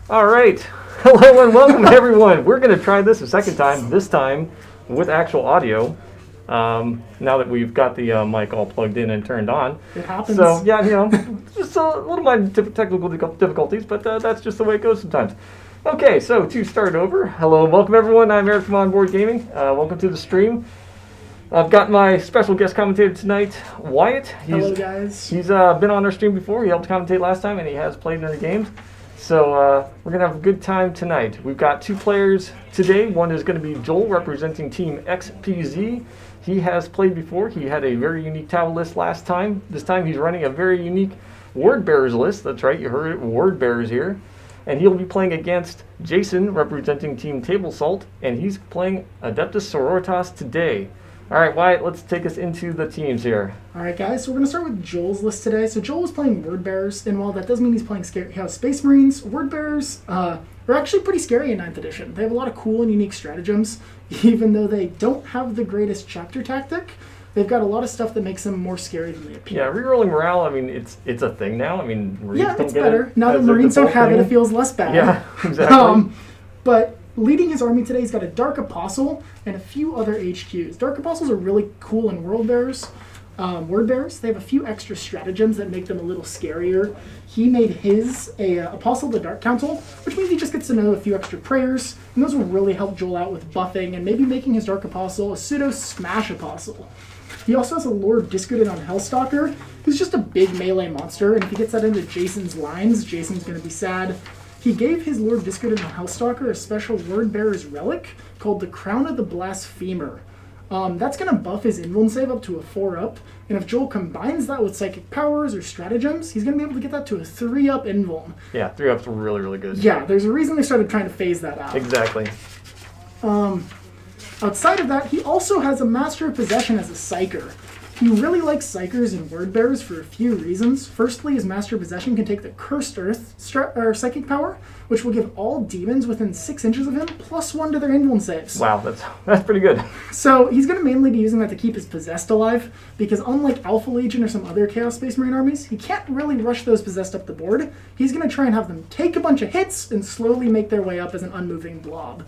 All right. Hello and welcome, everyone. We're going to try this a second time, this time with actual audio. Now that we've got the mic all plugged in and turned on. It happens. So, yeah, just a little minor technical difficulties, but that's just the way it goes sometimes. Okay, so to start over, hello and welcome, everyone. I'm Eric from Onboard Gaming. Welcome to the stream. I've got my special guest commentator tonight, Wyatt. Hello, guys. He's been on our stream before. He helped commentate last time, and he has played in the games. So we're going to have a good time tonight. We've got two players today. One is going to be Joel, representing Team XPZ. He has played before. He had a very unique towel list last time. This time he's running a very unique Word Bearers list. That's right, you heard it, Word Bearers here. And he'll be playing against Jason, representing Team Table Salt, and he's playing Adeptus Sororitas today. All right, Wyatt, let's take us into the teams here. All right, guys, so we're going to start with Joel's list today. So Joel is playing Word Bearers, and while that does mean he's playing Space Marines, Word Bearers are actually pretty scary in 9th edition. They have a lot of cool and unique stratagems, even though they don't have the greatest chapter tactic. They've got a lot of stuff that makes them more scary than they appear. Yeah, rerolling morale, I mean, it's a thing now. I mean, Marines don't it's get better. it. Now that Marines don't have it, it feels less bad. Yeah, exactly. But leading his army today, he's got a Dark Apostle and a few other HQs. Dark Apostles are really cool in Word Bearers. They have a few extra stratagems that make them a little scarier. He made his Apostle of the Dark Council, which means he just gets to know a few extra prayers, and those will really help Joel out with buffing and maybe making his Dark Apostle a pseudo Smash Apostle. He also has a Lord Discordant on Hellstalker, who's just a big melee monster, and if he gets that into Jason's lines, Jason's going to be sad. He gave his Lord Discordant on Hellstalker a special Word Bearer's relic called the Crown of the Blasphemer. That's going to buff his Invuln save up to a 4-up, and if Joel combines that with Psychic Powers or Stratagems, he's going to be able to get that to a 3-up Invuln. Yeah, 3-up's really, really good. Yeah, there's a reason they started trying to phase that out. Exactly. Outside of that, he also has a Master of Possession as a Psyker. He really likes Psykers and Word Bearers for a few reasons. Firstly, his Master of Possession can take the Cursed Earth Psychic Power, which will give all demons within 6 inches of him +1 to their Invuln saves. Wow, that's pretty good. So he's going to mainly be using that to keep his Possessed alive, because unlike Alpha Legion or some other Chaos Space Marine armies, he can't really rush those Possessed up the board. He's going to try and have them take a bunch of hits and slowly make their way up as an unmoving blob.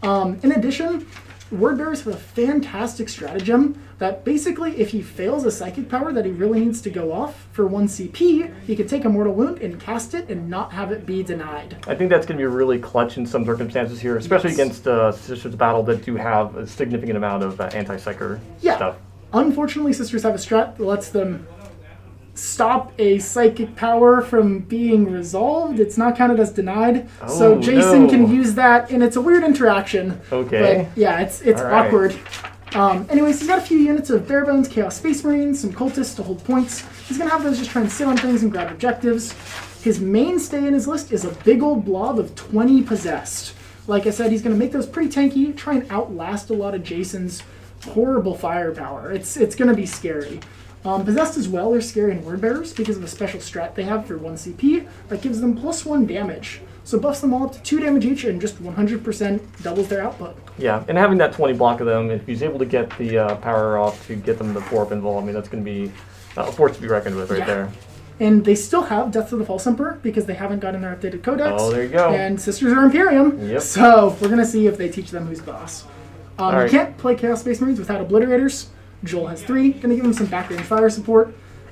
In addition, Word Bearers have a fantastic stratagem that basically, if he fails a psychic power that he really needs to go off for 1 CP, he could take a mortal wound and cast it and not have it be denied. I think that's going to be really clutch in some circumstances here, especially against Sisters Battle that do have a significant amount of anti-psyker stuff. Unfortunately, Sisters have a strat that lets them stop a psychic power from being resolved. It's not counted as denied. So Jason can use that, and it's a weird interaction. Okay. But yeah, it's awkward. Anyways, he's got a few units of Barebones, Chaos Space Marines, some Cultists to hold points. He's going to have those just try and sit on things and grab objectives. His mainstay in his list is a big old blob of 20 Possessed. Like I said, he's going to make those pretty tanky, try and outlast a lot of Jason's horrible firepower. It's going to be scary. Possessed as well are scary in Word Bearers because of a special strat they have for 1 CP that gives them +1 damage. So buffs them all up to 2 damage each and just 100% doubles their output. Yeah, and having that 20 block of them, if he's able to get the power off to get them the 4-up invul, I mean, that's going to be a force to be reckoned with right there. And they still have Death of the False Emperor because they haven't gotten their updated codex. Oh, there you go. And Sisters are Imperium. Yep. So we're going to see if they teach them who's boss. You can't play Chaos Space Marines without Obliterators. Joel has 3, going to give him some backrange fire support.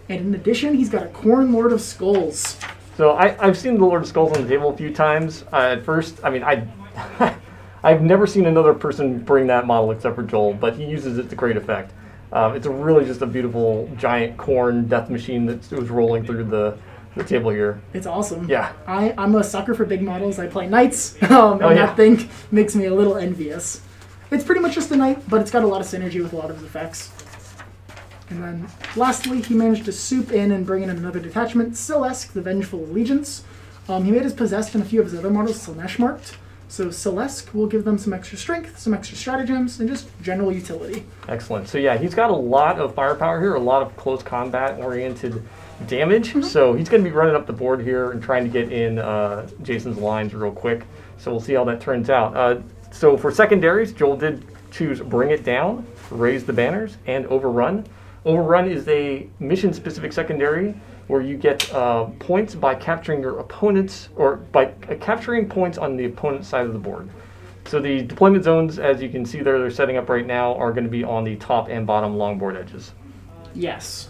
And in addition, he's got a Khorne Lord of Skulls. So I've seen the Lord of Skulls on the table a few times. At first, I mean, I've never seen another person bring that model except for Joel, but he uses it to great effect. It's really just a beautiful giant Khorne death machine that was rolling through the table here. It's awesome. Yeah. I'm a sucker for big models. I play Knights, that thing makes me a little envious. It's pretty much just a Knight, but it's got a lot of synergy with a lot of his effects. And then, lastly, he managed to soup in and bring in another detachment, Silesk, the Vengeful Allegiance. He made his Possessed and a few of his other models Slaanesh marked. So Silesk will give them some extra strength, some extra stratagems, and just general utility. Excellent. So yeah, he's got a lot of firepower here, a lot of close combat-oriented damage. Mm-hmm. So he's going to be running up the board here and trying to get in Jason's lines real quick. So we'll see how that turns out. So for secondaries, Joel did choose Bring It Down, Raise the Banners, and Overrun. Overrun is a mission-specific secondary where you get points by capturing your opponent's, or by capturing points on the opponent's side of the board. So the deployment zones, as you can see there, they're setting up right now, are going to be on the top and bottom long board edges. Yes.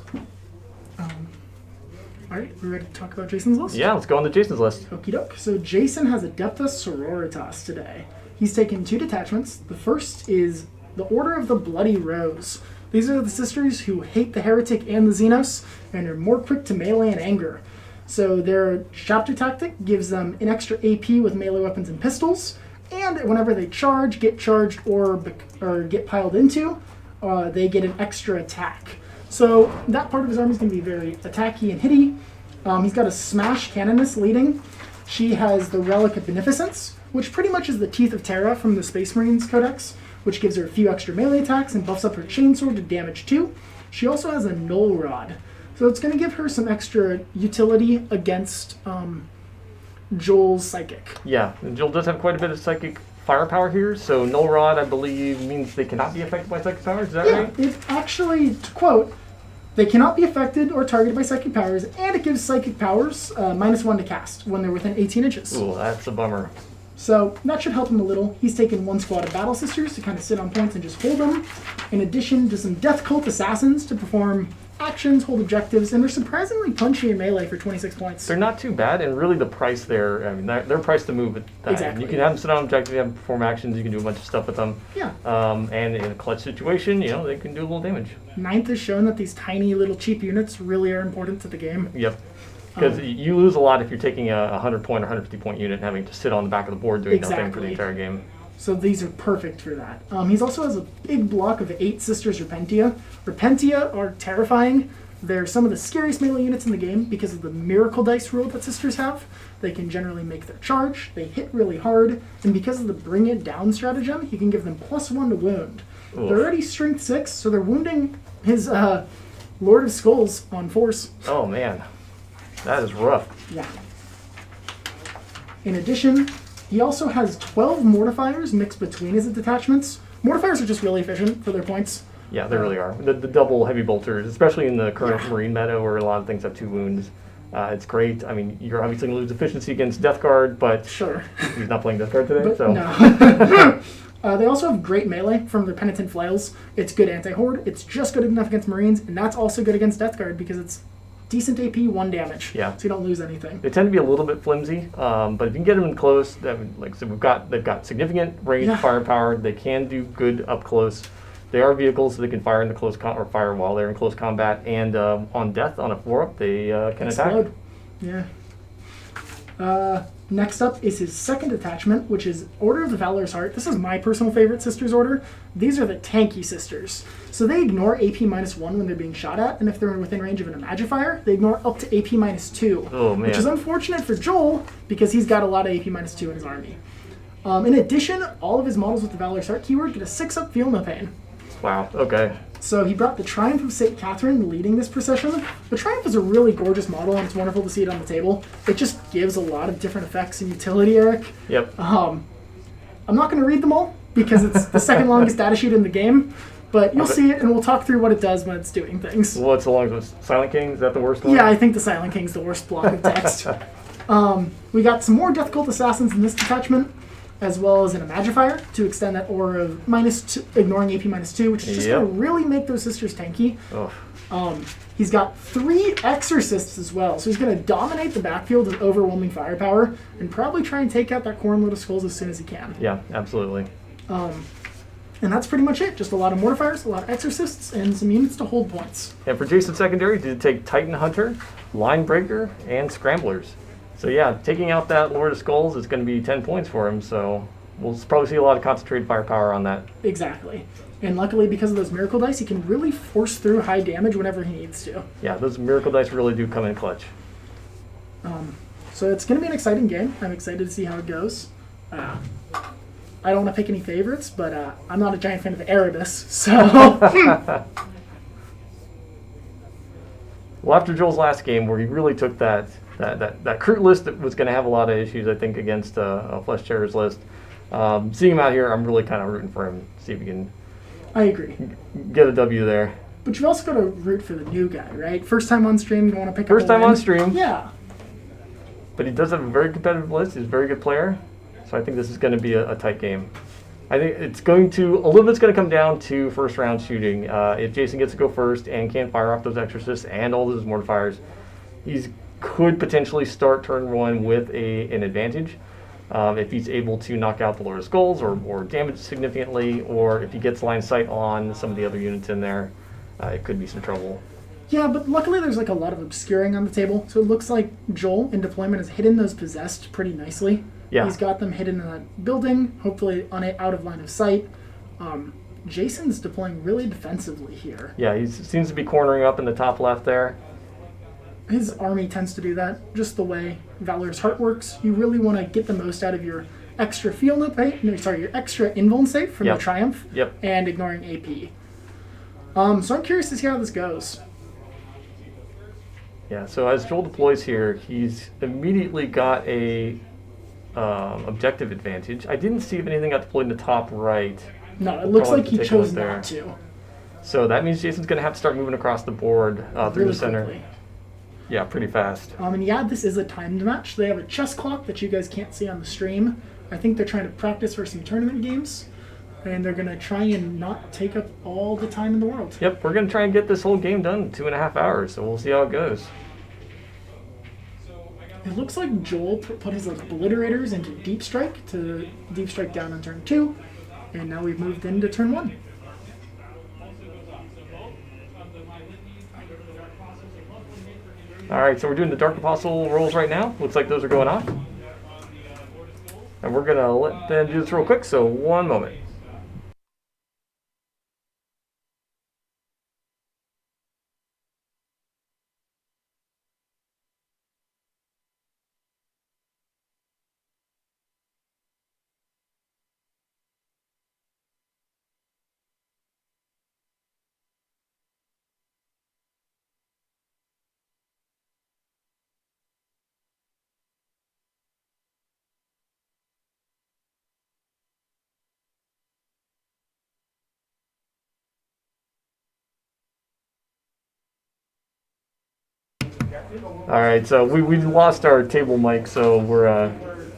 All right, we're ready to talk about Jason's list? Yeah, let's go on to Jason's list. Okie doke. So Jason has Adeptus Sororitas today. He's taken 2 detachments. The first is the Order of the Bloody Rose. These are the sisters who hate the Heretic and the Xenos, and are more quick to melee and anger. So their chapter tactic gives them an extra AP with melee weapons and pistols, and whenever they charge, get charged, or get piled into, they get an extra attack. So that part of his army is going to be very attacky and hitty. He's got a Smash Canoness leading. She has the Relic of Beneficence, which pretty much is the Teeth of Terra from the Space Marines Codex, which gives her a few extra melee attacks and buffs up her chainsword to damage 2. She also has a Null Rod, so it's going to give her some extra utility against Joel's Psychic. Yeah, and Joel does have quite a bit of psychic firepower here, so Null Rod, I believe, means they cannot be affected by psychic powers, is that right? It actually, to quote, they cannot be affected or targeted by psychic powers, and it gives psychic powers -1 to cast when they're within 18 inches. Ooh, that's a bummer. So that should help him a little. He's taken 1 squad of Battle Sisters to kind of sit on points and just hold them, in addition to some Death Cult Assassins to perform actions, hold objectives, and they're surprisingly punchy in melee for 26 points. They're not too bad, and really the price there, I mean, they're priced to move. Exactly. You can have them sit on objectives, you have them perform actions, you can do a bunch of stuff with them. Yeah. And in a clutch situation, you know, they can do a little damage. 9th has shown that these tiny little cheap units really are important to the game. Yep. Because you lose a lot if you're taking a 100 point or 150 point unit and having to sit on the back of the board doing nothing for the entire game. So these are perfect for that. He also has a big block of 8 Sisters Repentia. Repentia are terrifying. They're some of the scariest melee units in the game because of the miracle dice rule that Sisters have. They can generally make their charge, they hit really hard, and because of the bring it down stratagem, you can give them +1 to wound. Oof. They're already strength 6, so they're wounding his Lord of Skulls on force. Oh man, that is rough. Yeah. In addition, he also has 12 Mortifiers mixed between his detachments. Mortifiers are just really efficient for their points. Yeah, they really are. The double heavy bolters, especially in the current Marine meta where a lot of things have 2 wounds. It's great. I mean, you're obviously going to lose efficiency against Death Guard, but sure. He's not playing Death Guard today, but so. No. They also have great melee from their Penitent Flails. It's good anti-horde. It's just good enough against Marines, and that's also good against Death Guard because it's decent AP, 1 damage. Yeah. So you don't lose anything. They tend to be a little bit flimsy, but if you can get them in close, like I said, they've got significant range firepower. They can do good up close. They are vehicles, so they can fire in the close or fire while they're in close combat, and on death on a 4-up, they can attack. Yeah. Next up is his second attachment, which is Order of the Valorous Heart. This is my personal favorite Sisters Order. These are the tanky Sisters. So they ignore AP -1 when they're being shot at, and if they're within range of an Imagifier, they ignore up to AP -2. Oh, man. Which is unfortunate for Joel, because he's got a lot of AP -2 in his army. In addition, all of his models with the Valorous Heart keyword get a 6-up Feel No Pain. Wow, okay. So he brought the Triumph of St. Catherine leading this procession. The Triumph is a really gorgeous model, and it's wonderful to see it on the table. It just gives a lot of different effects and utility, Eric. Yep. I'm not going to read them all, because it's the second longest data sheet in the game, but you'll see it, and we'll talk through what it does when it's doing things. What's the longest? Silent King? Is that the worst one? Yeah, I think the Silent King's the worst block of text. We got some more Death Cult Assassins in this detachment, as well as an Imagifier to extend that aura of -2, ignoring AP -2, which is just going to really make those sisters tanky. He's got 3 Exorcists as well, so he's going to dominate the backfield with overwhelming firepower and probably try and take out that Quorum Load of Skulls as soon as he can. Yeah, absolutely. And that's pretty much it. Just a lot of Mortifiers, a lot of Exorcists, and some units to hold points. And for Jason's secondary, did take Titan Hunter, Line Breaker, and Scramblers. So yeah, taking out that Lord of Skulls is going to be 10 points for him, so we'll probably see a lot of concentrated firepower on that. Exactly. And luckily, because of those Miracle Dice, he can really force through high damage whenever he needs to. Yeah, those Miracle Dice really do come in clutch. So it's going to be an exciting game. I'm excited to see how it goes. I don't want to pick any favorites, but I'm not a giant fan of Erebus, so... Well, after Joel's last game, where he really took that Kurt list that was going to have a lot of issues, I think, against a Flesh Terror's list. Seeing him out here, I'm really kind of rooting for him. See if he can. I agree. Get a W there. But you've also got to root for the new guy, right? First time on stream, you want to pick First up a time win. on stream. Yeah. But he does have a very competitive list. He's a very good player. So I think this is going to be a tight game. I think it's going to, a little bit's going to come down to first round shooting. If Jason gets to go first and can fire off those exorcists and all those mortifiers, he could potentially start turn one with an advantage. If he's able to knock out the Lord of Skulls or damage significantly, or if he gets line of sight on some of the other units in there, it could be some trouble. Yeah, but luckily there's like a lot of obscuring on the table, so it looks like Joel in deployment has hidden those possessed pretty nicely. Yeah. He's got them hidden in that building, hopefully out of line of sight. Jason's deploying really defensively here. Yeah, he seems to be cornering up in the top left there. His army tends to do that, just the way Valor's Heart works. You really want to get the most out of your extra your extra invuln save from the Triumph, and ignoring AP. So I'm curious to see how this goes. Yeah, so as Joel deploys here, he's immediately got a objective advantage. I didn't see if anything got deployed in the top right. No, it looks like he chose not to. So that means Jason's going to have to start moving across the board through really the center. Quickly. Yeah, pretty fast. And yeah, this is a timed match. They have a chess clock that you guys can't see on the stream. I think they're trying to practice for some tournament games, and they're going to try and not take up all the time in the world. Yep, we're going to try and get this whole game done in 2.5 hours, so we'll see how it goes. It looks like Joel put his obliterators into deep strike to deep strike down on turn 2, and now we've moved into turn 1. All right, so we're doing the Dark Apostle rolls right now. Looks like those are going off. And we're going to let them do this real quick, so one moment. All right, so we lost our table mic, so we're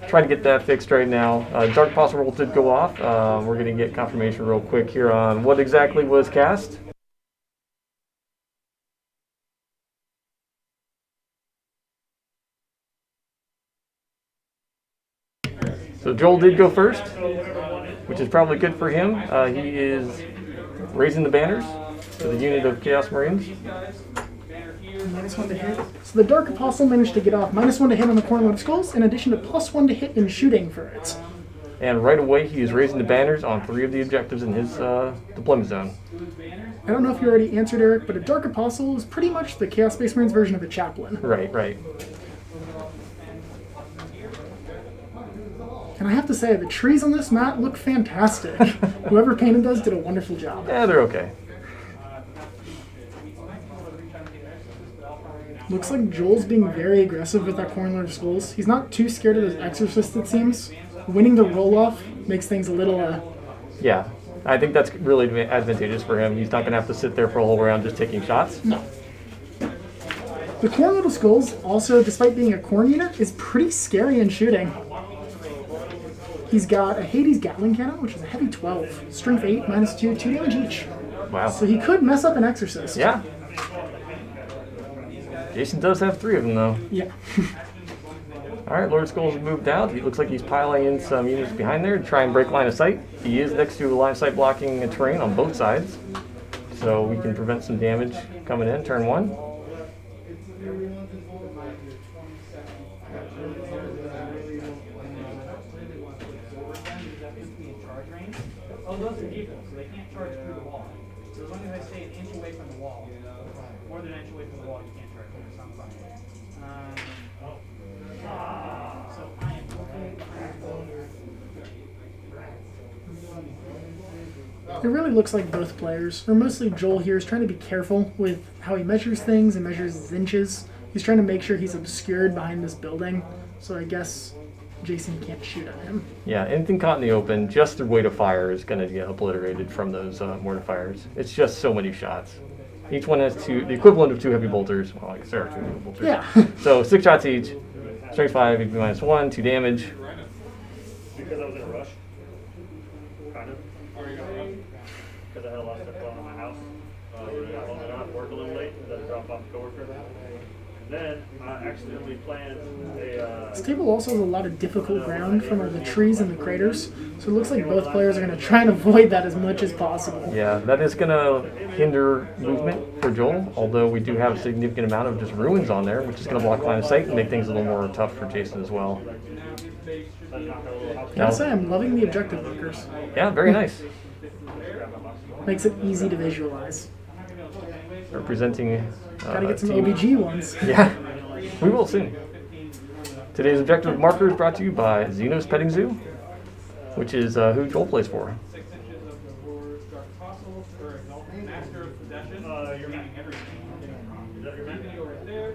trying to get that fixed right now. Dark Apostle roll did go off. We're going to get confirmation real quick here on what exactly was cast. So Joel did go first, which is probably good for him. He is raising the banners for the unit of Chaos Marines. -1 to hit. So the Dark Apostle managed to get off -1 to hit on the Cornwood of Skulls, in addition to +1 to hit in shooting for it. And right away, he is raising the banners on 3 of the objectives in his deployment zone. I don't know if you already answered, Eric, but a Dark Apostle is pretty much the Chaos Space Marines version of a chaplain. Right, right. And I have to say, the trees on this mat look fantastic. Whoever painted those did a wonderful job. Yeah, they're okay. Looks like Joel's being very aggressive with that Cornlord of Skulls. He's not too scared of those exorcists, it seems. Winning the roll-off makes things a little... Yeah, I think that's really advantageous for him. He's not going to have to sit there for a whole round just taking shots. No. The Cornlord of Skulls, also, despite being a corn unit, is pretty scary in shooting. He's got a Hades Gatling Cannon, which is a heavy 12. Strength 8, -2, 2 damage each. Wow. So he could mess up an exorcist. Yeah. Jason does have 3 of them, though. Yeah. All right, Lord Skull's moved out. He looks like he's piling in some units behind there to try and break line of sight. He is next to a line of sight blocking terrain on both sides, so we can prevent some damage coming in turn 1. Oh, those are people, so they can't charge through the wall. So as long as I stay an inch away from the wall, more than an inch away from the wall, you can't charge through. So I'm fine. So I am okay. It really looks like both players, or mostly Joel here, is trying to be careful with how he measures things and measures his inches. He's trying to make sure he's obscured behind this building, so I guess Jason can't shoot at him. Yeah, anything caught in the open, just the weight of fire is going to get obliterated from those mortifiers. It's just so many shots. Each one has the equivalent of 2 heavy bolters. Well, I guess there are 2 heavy bolters. Yeah. So 6 shots each. Strength 5, AP -1, 2 damage. Because I was in a rush. Kind of. Because I had a lot of stuff going on in my house. I got off work a little late, and then dropped off a coworker. And then I accidentally planned a. This table also has a lot of difficult ground from the trees and the craters, so it looks like both players are going to try and avoid that as much as possible. Yeah, that is going to hinder movement for Joel, although we do have a significant amount of just ruins on there, which is going to block line of sight and make things a little more tough for Jason as well. Gotta say, I'm loving the objective markers. Yeah, very nice. Makes it easy to visualize. Representing. Gotta get some team. OBG ones. Yeah, we will soon. Today's objective marker is brought to you by Xenos Petting Zoo, which is who Joel plays for. 6 inches of the word dark fossil or exalted master of possession. You're meaning everything. Right there.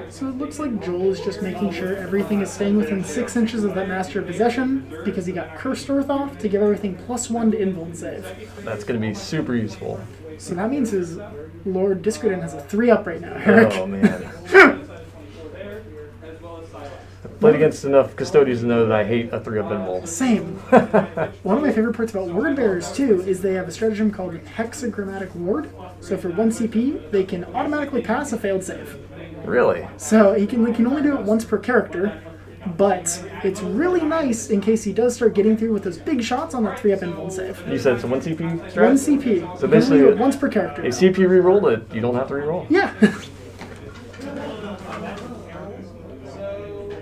So it looks like Joel is just making sure everything is staying within 6 inches of that Master of Possession because he got Cursed Earth off to give everything +1 to Invuln save. That's going to be super useful. So that means his Lord Discordin has a 3-up right now, Eric. Oh, man. Played against enough custodians to know that I hate a 3-up invul. Same. One of my favorite parts about Word Bearers, too, is they have a stratagem called Hexagrammatic Ward. So for 1 CP, they can automatically pass a failed save. Really? So he can only do it once per character, but it's really nice in case he does start getting through with those big shots on that 3-up Invuln save. You said it's a 1 CP strat? 1 CP. So You can basically, only do it once per character. a CP reroll that you don't have to reroll? Yeah.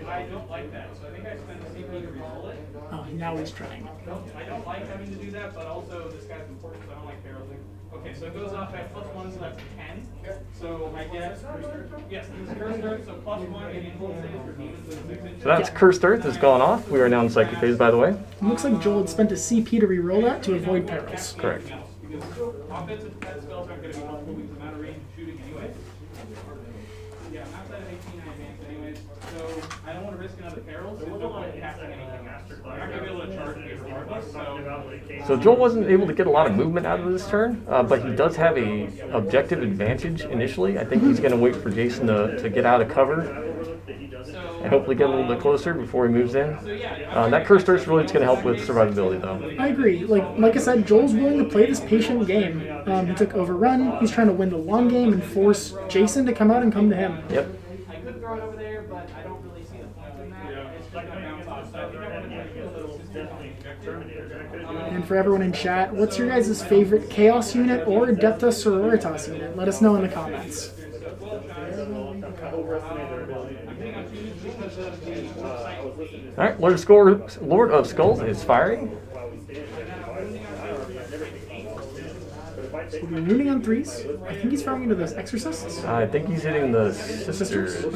I don't like that, so I think I spent a CP to reroll it. Oh, now he's trying. I don't like having to do that, but also this guy's important, so I don't like barreling. Okay, so it goes off at +1, so that's 10. So I get, yes, this is Cursed Earth, so +1 and Invuln saves for demons with 6 inches. So that's Cursed Earth has gone off. We are now in Psychic phase, by the way. It looks like Joel had spent a CP to reroll that to avoid perils. Correct. Because offensive spells aren't going to be helpful because I'm out of range of shooting anyway. Yeah, I'm outside of 18 I advance anyways, so I don't want to risk another peril, so there's no point in casting anything else. I'm not going to be able to charge me regardless, So Joel wasn't able to get a lot of movement out of this turn, but he does have a objective advantage initially. I think he's going to wait for Jason to get out of cover and hopefully get a little bit closer before he moves in. That Cursed Earth's really going to help with survivability, though. I agree. Like I said, Joel's willing to play this patient game. He took Overrun. He's trying to win the long game and force Jason to come out and come to him. Yep. I could throw it over there, but I don't really see the point in that. It's just going to bounce off, so I think I'm going to play a little system on the objective. And for everyone in chat, what's your guys' favorite Chaos unit or Adeptus Sororitas unit? Let us know in the comments. All right, Lord of Skulls is firing. So we'll be rooting on 3s. I think he's firing into those Exorcists. I think he's hitting the Sisters. So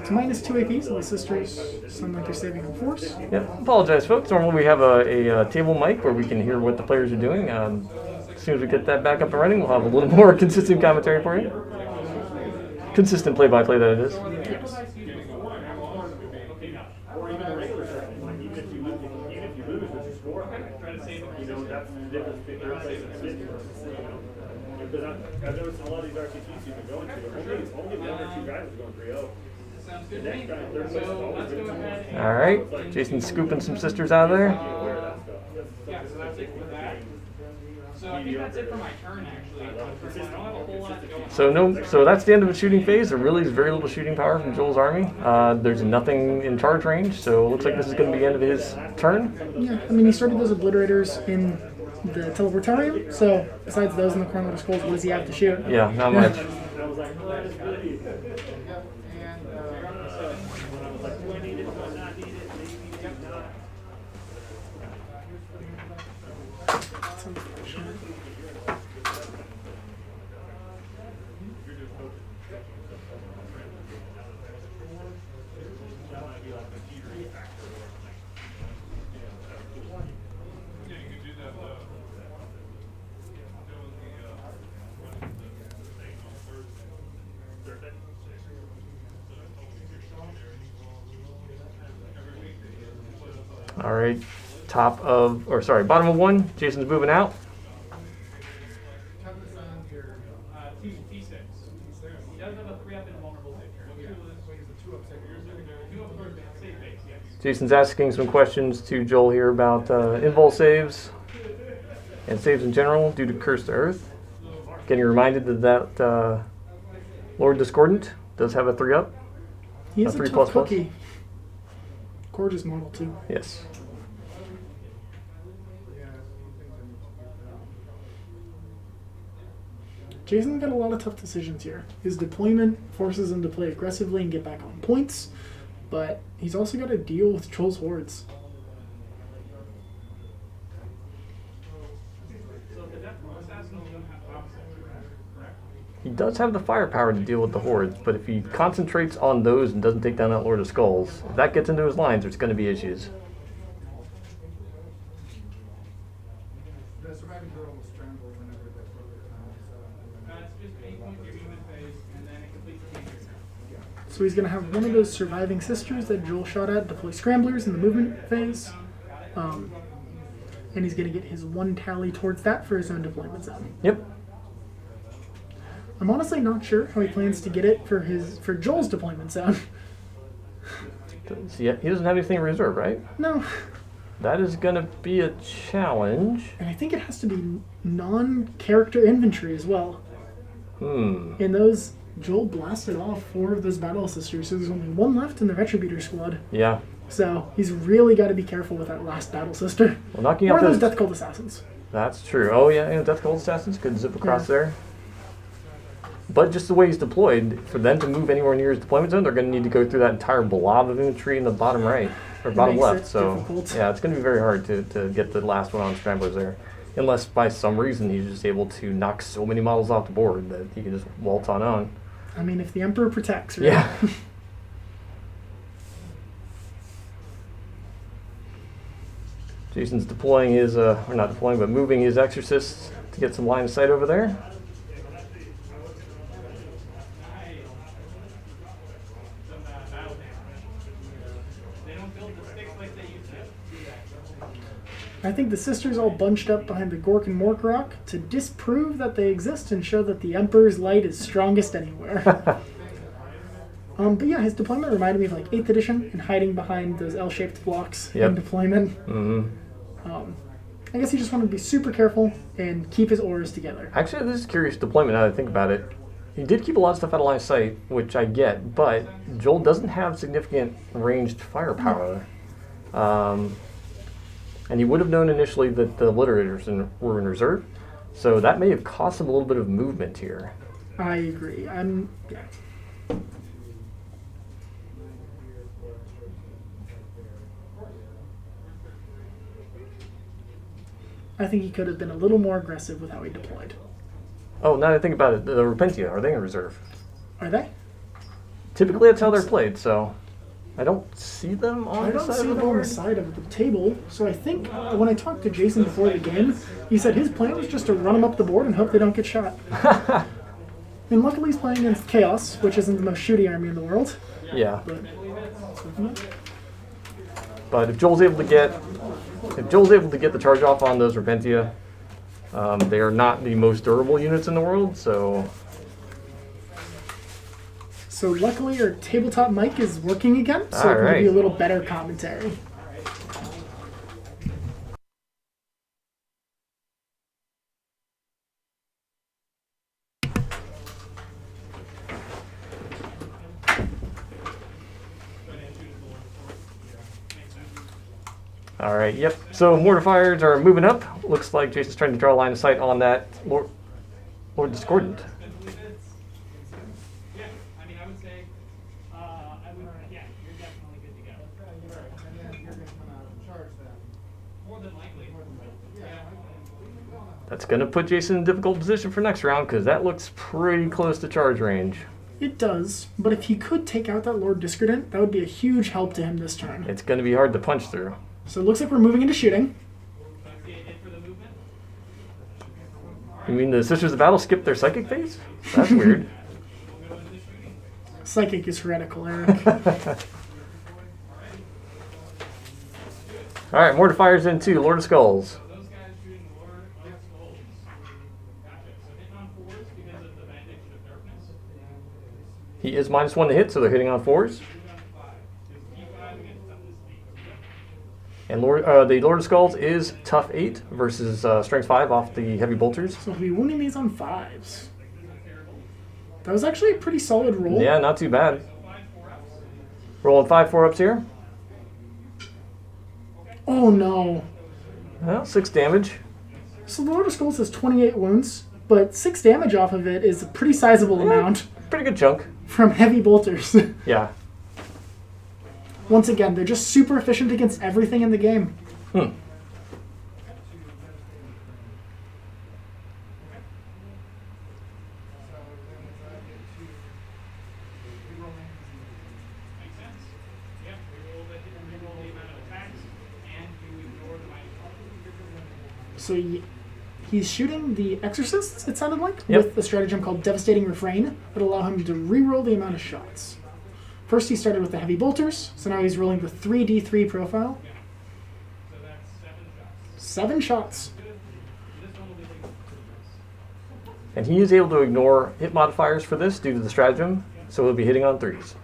it's -2 AP, so the Sisters sound like they're saving on force. Yep. Apologize, folks. Normally we have a table mic where we can hear what the players are doing. As soon as we get that back up and running, we'll have a little more consistent commentary for you. Consistent play-by-play, that it is. Yes. I've noticed a lot of these RPGs you've been going to, only 1 or 2 guys are going 3-0. Sounds good to me. So let's go ahead and... All right. Jason's scooping some Sisters out of there. Yeah, so that's it for that. So I think that's it for my turn, actually. I don't have a whole lot to go on. So that's the end of the shooting phase. There really is very little shooting power from Joel's army. There's nothing in charge range, so it looks like this is going to be the end of his turn. Yeah, I mean, he started those Obliterators in the Teleportarium, so besides those in the corner of the skulls, what does he have to shoot? Yeah, not much. All right. bottom of 1. Jason's moving out. T6. He does have a 3-up and a vulnerable picture. Save base, yes. Jason's asking some questions to Joel here about invul saves and saves in general due to Curse to Earth. Getting reminded that Lord Discordant does have a 3-up. He is a 3++. tough cookie. Gorgeous model too. Yes. Jason's got a lot of tough decisions here. His deployment forces him to play aggressively and get back on points, but he's also got to deal with Joel's hordes. He does have the firepower to deal with the hordes, but if he concentrates on those and doesn't take down that Lord of Skulls, if that gets into his lines, there's going to be issues. It's just 8 points your human phase, and then it completes the game. So he's going to have one of those surviving sisters that Joel shot at deploy scramblers in the movement phase. And he's going to get his 1 tally towards that for his own deployment zone. Yep. I'm honestly not sure how he plans to get it for Joel's deployment zone. He doesn't have anything in reserve, right? No. That is going to be a challenge. And I think it has to be non-character infantry as well. In those, Joel blasted off 4 of those battle sisters, so there's only 1 left in the Retributor squad. Yeah. So he's really got to be careful with that last battle sister. Well, knocking Or out those those... Death Cult Assassins. That's true. Oh, yeah, Death Cult Assassins could zip across Yeah. there. But just the way he's deployed, for them to move anywhere near his deployment zone, they're going to need to go through that entire blob of infantry in the bottom right, or bottom makes left. it So, difficult. yeah, it's going to be very hard to get the last one on scramblers there. Unless by some reason he's just able to knock so many models off the board that he can just waltz on. I mean, if the Emperor protects, right? Yeah. Jason's deploying his, or not deploying, but moving his exorcists to get some line of sight over there. I think the sisters all bunched up behind the Gork and Mork Rock to disprove that they exist and show that the Emperor's light is strongest anywhere. But yeah, his deployment reminded me of like 8th edition and hiding behind those L-shaped blocks in deployment. I guess he just wanted to be super careful and keep his auras together. Actually, this is curious deployment now that I think about it. He did keep a lot of stuff out of line of sight, which I get, but Joel doesn't have significant ranged firepower. And he would have known initially that the Obliterators were in reserve, so that may have cost him a little bit of movement here. I agree. Yeah. I think he could have been a little more aggressive with how he deployed. Oh, now that I think about it, the Repentia, are they in reserve? Are they? Typically that's how they're played, so I don't see them on I the don't side see of the them on the board. side of the table, so I think when I talked to Jason before the game, he said his plan was just to run them up the board and hope they don't get shot. And luckily he's playing against Chaos, which isn't the most shooty army in the world. Yeah, But but if Joel's able to get the charge off on those Repentia, they are not the most durable units in the world, so luckily our tabletop mic is working again, so it can give you a little better commentary. all right, yep. So mortifiers are moving up. Looks like Jason's trying to draw a line of sight on that Lord Discordant. Yeah, I mean, I would say, yeah, you're definitely good to go. And then you're going to come out and charge them. More than likely. Yeah. That's going to put Jason in a difficult position for next round because that looks pretty close to charge range. It does, but if he could take out that Lord Discordant, that would be a huge help to him this turn. It's going to be hard to punch through. So it looks like we're moving into shooting. For the movement? You mean the Sisters of Battle skipped their psychic phase? That's weird. Psychic is heretical, Eric. All right, mortifiers in 2, Lord of Skulls. So those guys shooting Lord of Skulls. Gotcha. So hitting on 4s because of the benediction of darkness. He is -1 to hit, so they're hitting on 4s. Shooting on 5. Because E5 against toughness 8. And the Lord of Skulls is tough 8 versus strength 5 off the heavy bolters. So we'll be wounding these on 5s. That was actually a pretty solid roll. Yeah, not too bad. 5 4-ups. Rolling 5 4-ups here. Oh no. Well, 6 damage. So the Lord of Skulls has 28 wounds, but 6 damage off of it is a pretty sizable amount Pretty good chunk. from heavy bolters. Yeah. Once again, they're just super efficient against everything in the game. Hmm. Makes sense. Yep. Reroll the amount of attacks and you ignore the minus 1. So he's shooting the Exorcists, it sounded like, Yep. with a stratagem called Devastating Refrain that allow him to reroll the amount of shots. First he started with the heavy bolters, so now he's rolling the 3d3 profile. So that's 7 shots. 7 shots. This one will be like And he is able to ignore hit modifiers for this due to the stratagem, so he'll be hitting on 3s.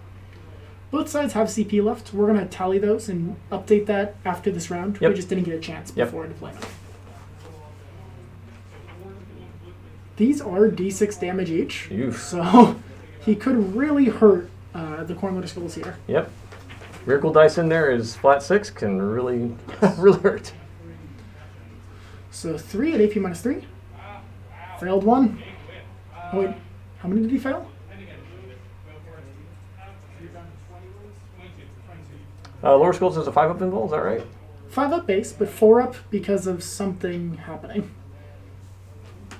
Both sides have CP left. We're going to tally those and update that after this round. Yep. We just didn't get a chance Yep. before to play them. These are d6 damage each, Oof. so he could really hurt the Corn Lord of Skulls here. Yep. Miracle dice in there is flat 6, can really, really hurt. So 3 at AP -3. Failed 1. Oh, wait, how many did he fail? Lord of Skulls has a 5-up invul, is that right? 5 up base, but 4 up because of something happening.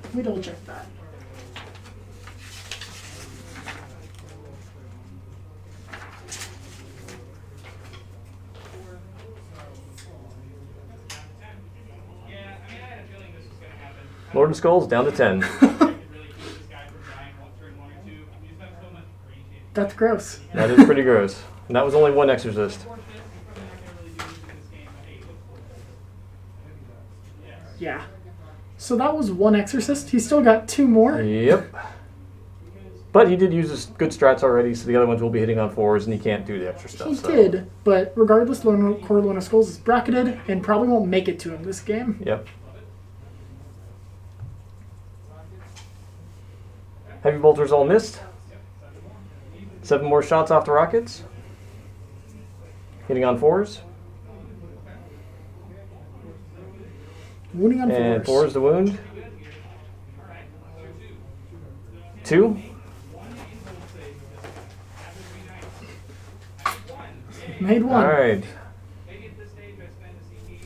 Let me double check that. Yeah, I mean, I had a feeling this was going to happen. Lord of Skulls down to 10. I could really keep this guy from dying turn 1 or 2. You just have so much range. That's gross. That is pretty gross. And that was only 1 exorcist. Force it, you're probably not going to really do much in this game. But hey, look for it. Yes. Yeah. So that was 1 Exorcist. He's still got 2 more. Yep. But he did use his good strats already, so the other ones will be hitting on 4s, and he can't do the extra stuff. He so. did, but regardless, Core Lord of Skulls is bracketed and probably won't make it to him this game. Yep. Heavy bolters all missed. 7 more shots off the rockets. Hitting on 4s. Wounding on 4s. And 4s to wound. 2. Made 1. All right. Maybe at this stage I spend the CP.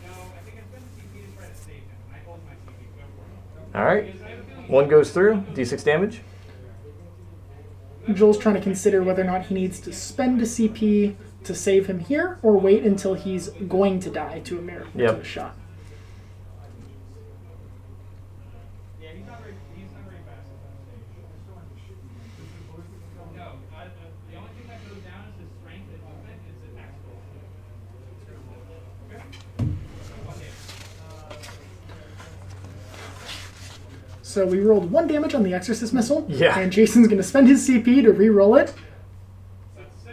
No, I think I spend the CP to try to save him. And I hold my CP. Go for it. All right. Because I have a feeling 1 goes through. D6 damage. Joel's trying to consider whether or not he needs to spend a CP to save him here or wait until he's going to die to a miracle, Yep. to a shot. yeah, he's not very fast at that stage. No, the only thing that goes down is his strength and movement. It's attack skill. Okay. So we rolled 1 damage on the Exorcist missile. Yeah. And Jason's going to spend his CP to re-roll it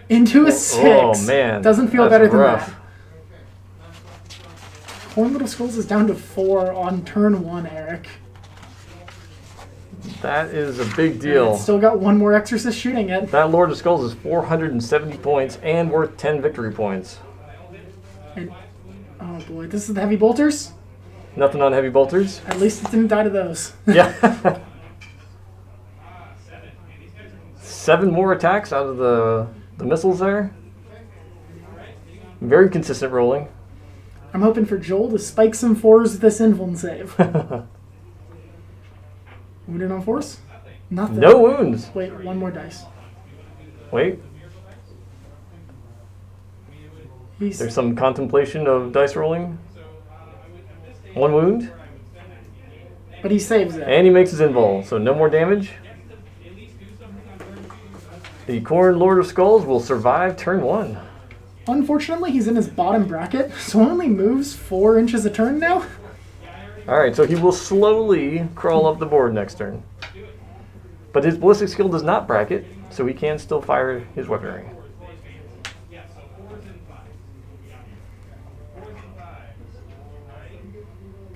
into a 6. Oh, man. Doesn't feel That's better than rough. that. Corn Little Skulls is down to 4 on turn 1, Eric. That is a big And deal. it's still got 1 more Exorcist shooting it. That Lord of Skulls is 470 points and worth 10 victory points. And, oh boy, this is the heavy bolters. Nothing on heavy bolters. At least it didn't die to those. Yeah. 7 more attacks out of the missiles there. Very consistent rolling. I'm hoping for Joel to spike some 4s with this Invuln save. Wounded on 4s? Nothing. No wounds. Wait, 1 more dice. Wait, He's there's some contemplation of dice rolling. 1 wound. but he saves it. And he makes his invul, so no more damage. The Corn Lord of Skulls will survive turn 1. Unfortunately, he's in his bottom bracket, so only moves 4 inches a turn now. Alright, so he will slowly crawl up the board next turn. But his ballistic skill does not bracket, so he can still fire his weaponry.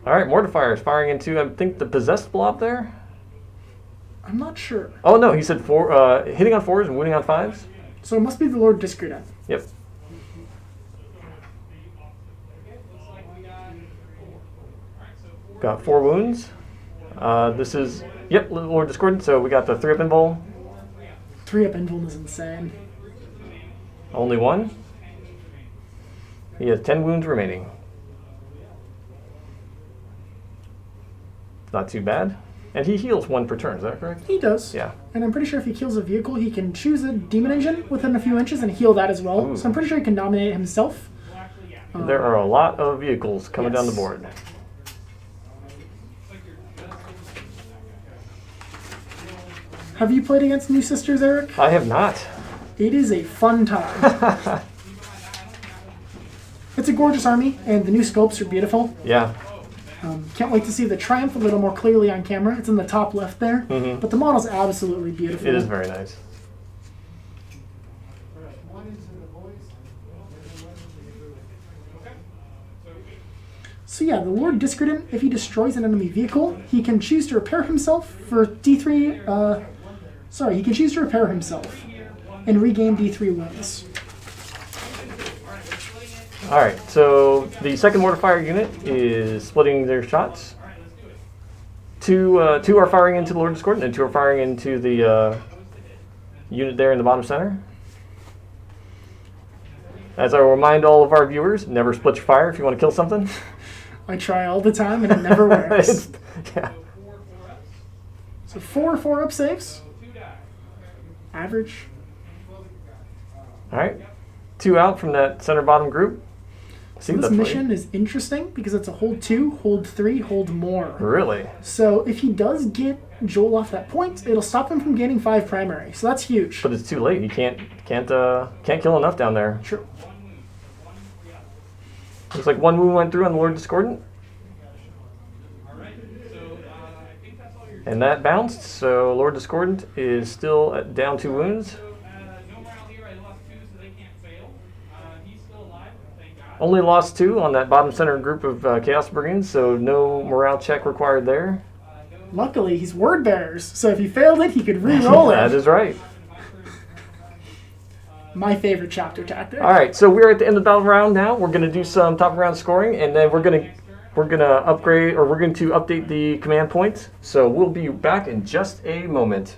Alright, Mortifier is firing into, I think, the possessed blob there? I'm not sure. Oh no, he said hitting on 4s and wounding on 5s? So it must be the Lord Discredent. Yep. Got 4 wounds. This is, yep, Lord Discordant, so we got the 3-up invul. 3-up invul is insane. Only 1. He has 10 wounds remaining. Not too bad. And he heals 1 per turn, is that correct? He does. Yeah. And I'm pretty sure if he kills a vehicle, he can choose a demon engine within a few inches and heal that as well. Ooh. So I'm pretty sure he can nominate himself. There are a lot of vehicles coming down the Yes. board. Have you played against New Sisters, Eric? I have not. It is a fun time. It's a gorgeous army, and the new sculpts are beautiful. Yeah. Can't wait to see the Triumph a little more clearly on camera. It's in the top left there. Mhm. But the model's absolutely beautiful. It is very nice. One into the voice. So yeah, the Lord Discordant, if he destroys an enemy vehicle, he can choose to repair himself for D3, he can choose to repair himself and regain D3 wounds. Alright, so the second Mortifier unit is splitting their shots. Two are firing into the Lord Discordant and 2 are firing into the unit there in the bottom center. As I remind all of our viewers, never split your fire if you want to kill something. I try all the time and it never works. Yeah. So 4 4-up saves. Average. Alright. 2 out from that center bottom group. So this mission is interesting because it's a hold 2, hold 3, hold more. Really? So if he does get Joel off that point, it'll stop him from gaining 5 primary. So that's huge. But it's too late. He can't kill enough down there. True. Looks like 1 wound went through on the Lord Discordant. And that bounced, so Lord Discordant is still down 2 wounds. No morale here. I lost 2, so they can't fail. He's still alive. Thank God. Only lost 2 on that bottom center group of Chaos Marines, so no morale check required there. Luckily, he's word bearers, so if he failed it, he could re-roll That it. is right. My favorite chapter tactic. All right, so we're at the end of the battle round now. We're going to do some top round scoring, and then we're going to upgrade, or we're going to update the command points. So we'll be back in just a moment.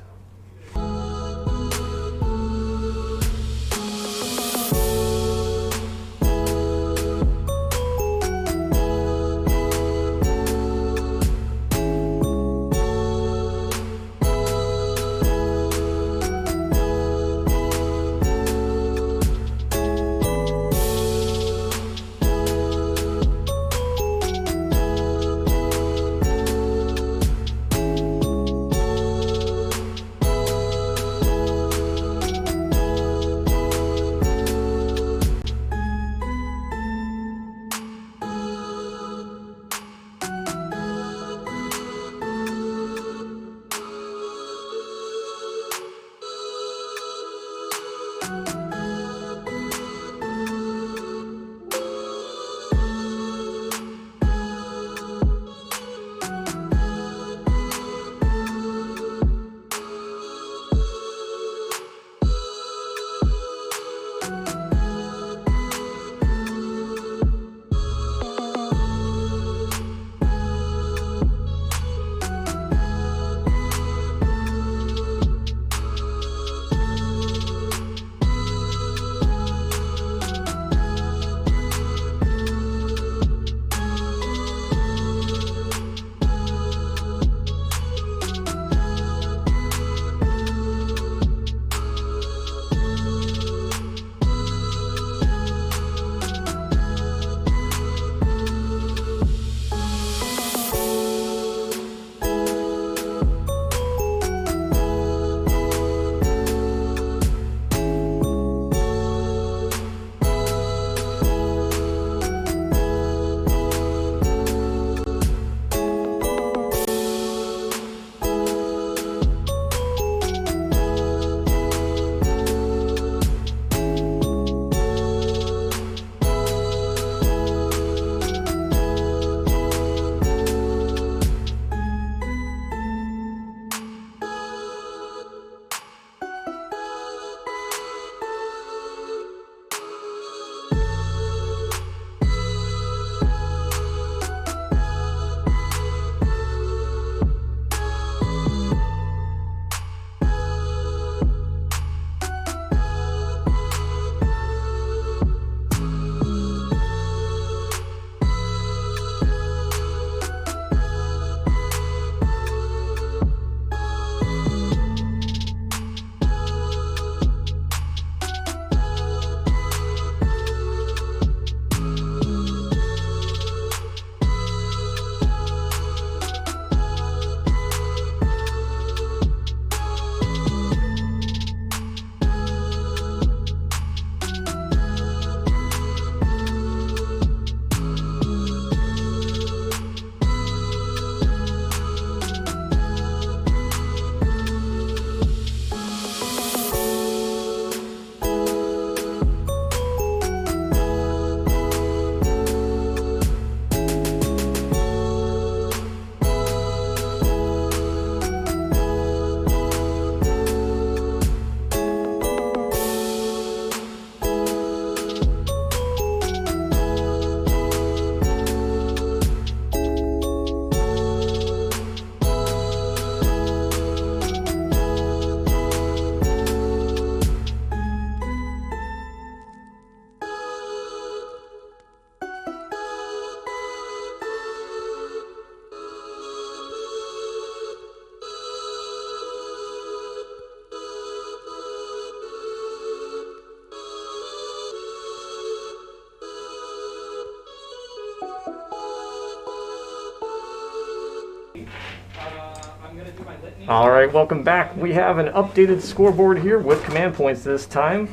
All right, welcome back. We have an updated scoreboard here with command points this time.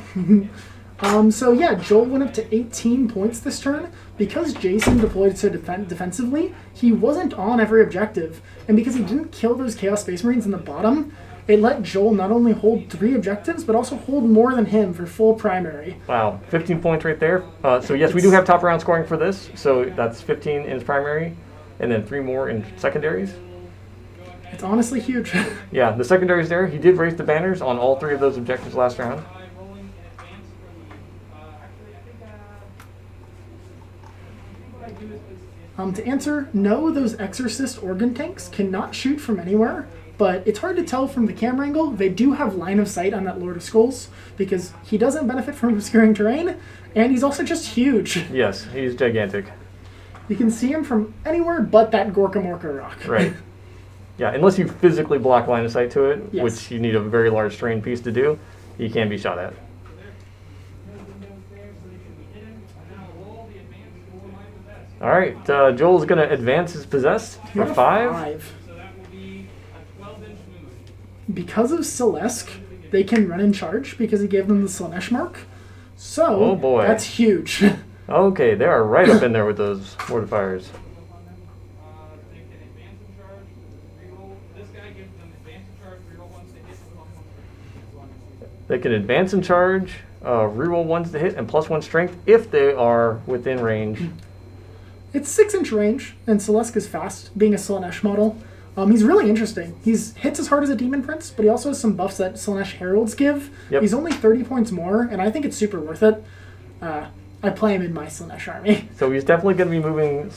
So yeah, Joel went up to 18 points this turn. Because Jason deployed so defensively, he wasn't on every objective. And because he didn't kill those Chaos Space Marines in the bottom, it let Joel not only hold 3 objectives, but also hold more than him for full primary. Wow, 15 points right there. So yes, we do have top round scoring for this. So that's 15 in his primary, and then 3 more in secondaries. It's honestly huge. Yeah, the secondaries there. He did raise the banners on all 3 of those objectives last round. To answer, no, those Exorcist organ tanks cannot shoot from anywhere, but it's hard to tell from the camera angle. They do have line of sight on that Lord of Skulls, because he doesn't benefit from obscuring terrain, and he's also just huge. Yes, he's gigantic. You can see him from anywhere but that Gorka Morka rock. Right. Yeah, unless you physically block line of sight to it, Yes. which you need a very large terrain piece to do, he can be shot at. All right, Joel's going to advance his possessed He for got a 5. So that will be a 12-inch move. Because of Celeste, they can run in charge because he gave them the Slanesh mark. So, Oh, boy. that's huge. Okay, they are right up in there with those mortifiers. They can advance in charge, reroll. This guy gives them advance in charge, reroll once they hit, +1. They can advance in charge, reroll 1s to hit, and +1 strength if they are within range. It's 6-inch range, and Celeste is fast, being a Slanesh model. He's really interesting. He's hits as hard as a Demon Prince, but he also has some buffs that Slanesh Heralds give. Yep. He's only 30 points more, and I think it's super worth it. I play him in my Slanesh army. So he's definitely going to be moving.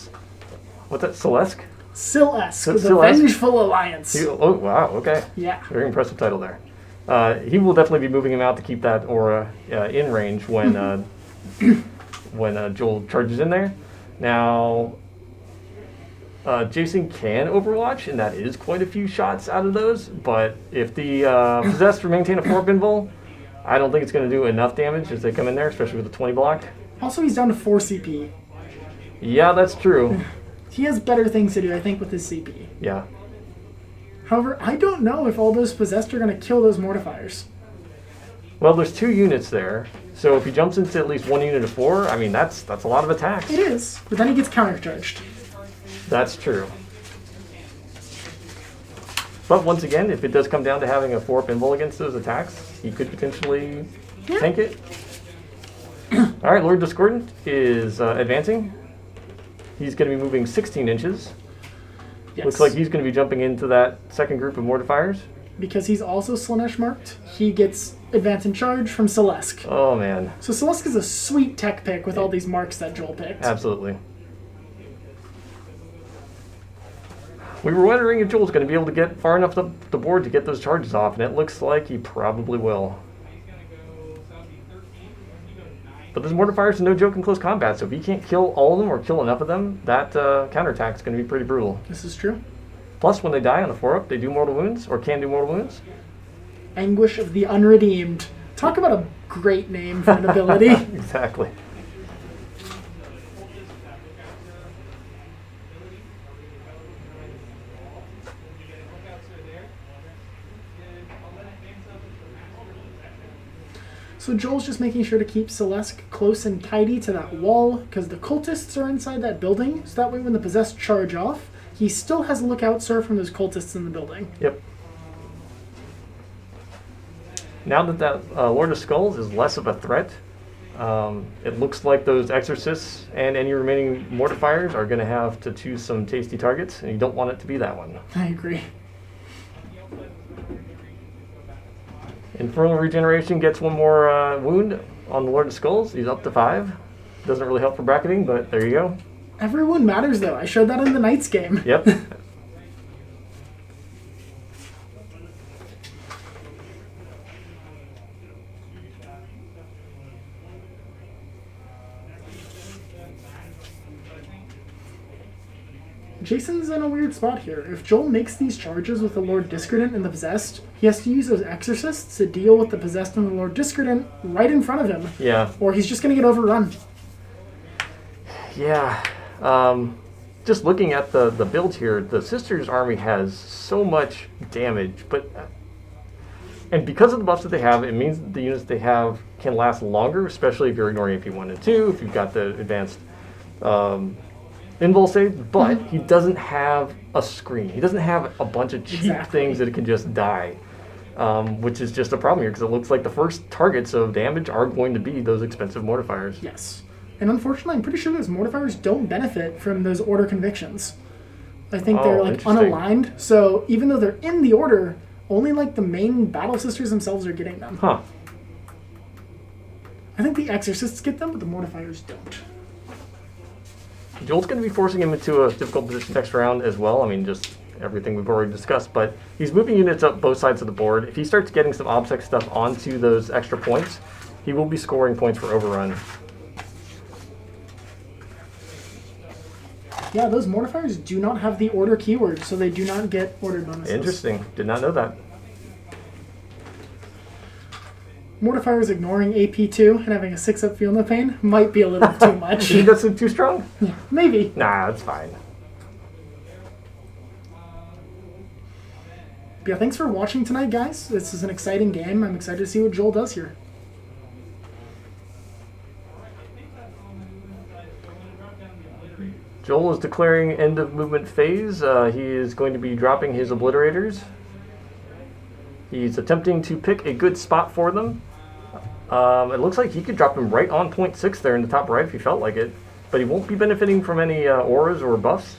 What's that? Celeste? Silesk, the Silesk? Vengeful Alliance. Oh, wow. Okay. Yeah. Very impressive title there. He will definitely be moving him out to keep that aura in range when when Joel charges in there. Now, Jason can Overwatch, and that is quite a few shots out of those. But if the possessed maintain a 4 pinball, I don't think it's going to do enough damage as they come in there, especially with the 20 blocked. Also, he's down to 4 CP. Yeah, that's true. He has better things to do, I think, with his CP. Yeah. However, I don't know if all those possessed are going to kill those mortifiers. Well, there's 2 units there, so if he jumps into at least 1 unit of 4, I mean, that's a lot of attacks. It is, but then he gets countercharged. That's true. But once again, if it does come down to having a 4 pinball against those attacks, he could potentially tank it. All right, Lord Discordant is advancing. He's going to be moving 16 inches. Yes. Looks like he's going to be jumping into that second group of mortifiers. Because he's also Slanesh marked, he gets advance in charge from Celeste. Oh, man. So Celeste is a sweet tech pick with all these marks that Joel picked. Absolutely. We were wondering if Joel's going to be able to get far enough up the board to get those charges off, and it looks like he probably will. He's going to go, so that'll be 13. He goes 9. But those mortifiers are no joke in close combat, so if he can't kill all of them or kill enough of them, that counterattack is going to be pretty brutal. This is true. Plus, when they die on a 4-up, they do mortal wounds, or can do mortal wounds. Anguish of the Unredeemed. Talk about a great name for an ability. Exactly. So Joel's just making sure to keep Celeste close and tidy to that wall, because the cultists are inside that building, so that way when the possessed charge off, he still has a lookout, sir, from those cultists in the building. Yep. Now that Lord of Skulls is less of a threat, it looks like those Exorcists and any remaining mortifiers are going to have to choose some tasty targets, and you don't want it to be that one. I agree. Infernal Regeneration gets 1 more wound on the Lord of Skulls. He's up to 5. Doesn't really help for bracketing, but there you go. Every wound matters, though. I showed that in the Knights game. Yep. Jason's in a weird spot here. If Joel makes these charges with the Lord Discordant and the Possessed, he has to use those Exorcists to deal with the Possessed and the Lord Discordant right in front of him. Yeah. Or he's just going to get overrun. Yeah. just looking at the build here, the Sisters army has so much damage, and because of the buffs that they have, it means that the units they have can last longer, especially if you're ignoring AP 1 and 2, if you've got the advanced invul save, but he doesn't have a screen. He doesn't have a bunch of cheap things that it can just die, which is just a problem here, because it looks like the first targets of damage are going to be those expensive mortifiers. Yes. And unfortunately, I'm pretty sure those mortifiers don't benefit from those order convictions. I think they're like unaligned, so even though they're in the order, only like the main battle sisters themselves are getting them. Huh. I think the exorcists get them, but the mortifiers don't. Joel's going to be forcing him into a difficult position next round as well. I mean, just everything we've already discussed, but he's moving units up both sides of the board. If he starts getting some OBSEC stuff onto those extra points, he will be scoring points for overrun. Yeah, those mortifiers do not have the order keyword, so they do not get order bonuses. Interesting. Did not know that. Mortifiers ignoring AP2 and having a 6-up feel no pain might be a little too much. You think that's too strong? Yeah, maybe. Nah, that's fine. But yeah, thanks for watching tonight, guys. This is an exciting game. I'm excited to see what Joel does here. Joel is declaring end of movement phase. He is going to be dropping his obliterators. He's attempting to pick a good spot for them. It looks like he could drop him right on point 6 there in the top right if he felt like it, but he won't be benefiting from any auras or buffs.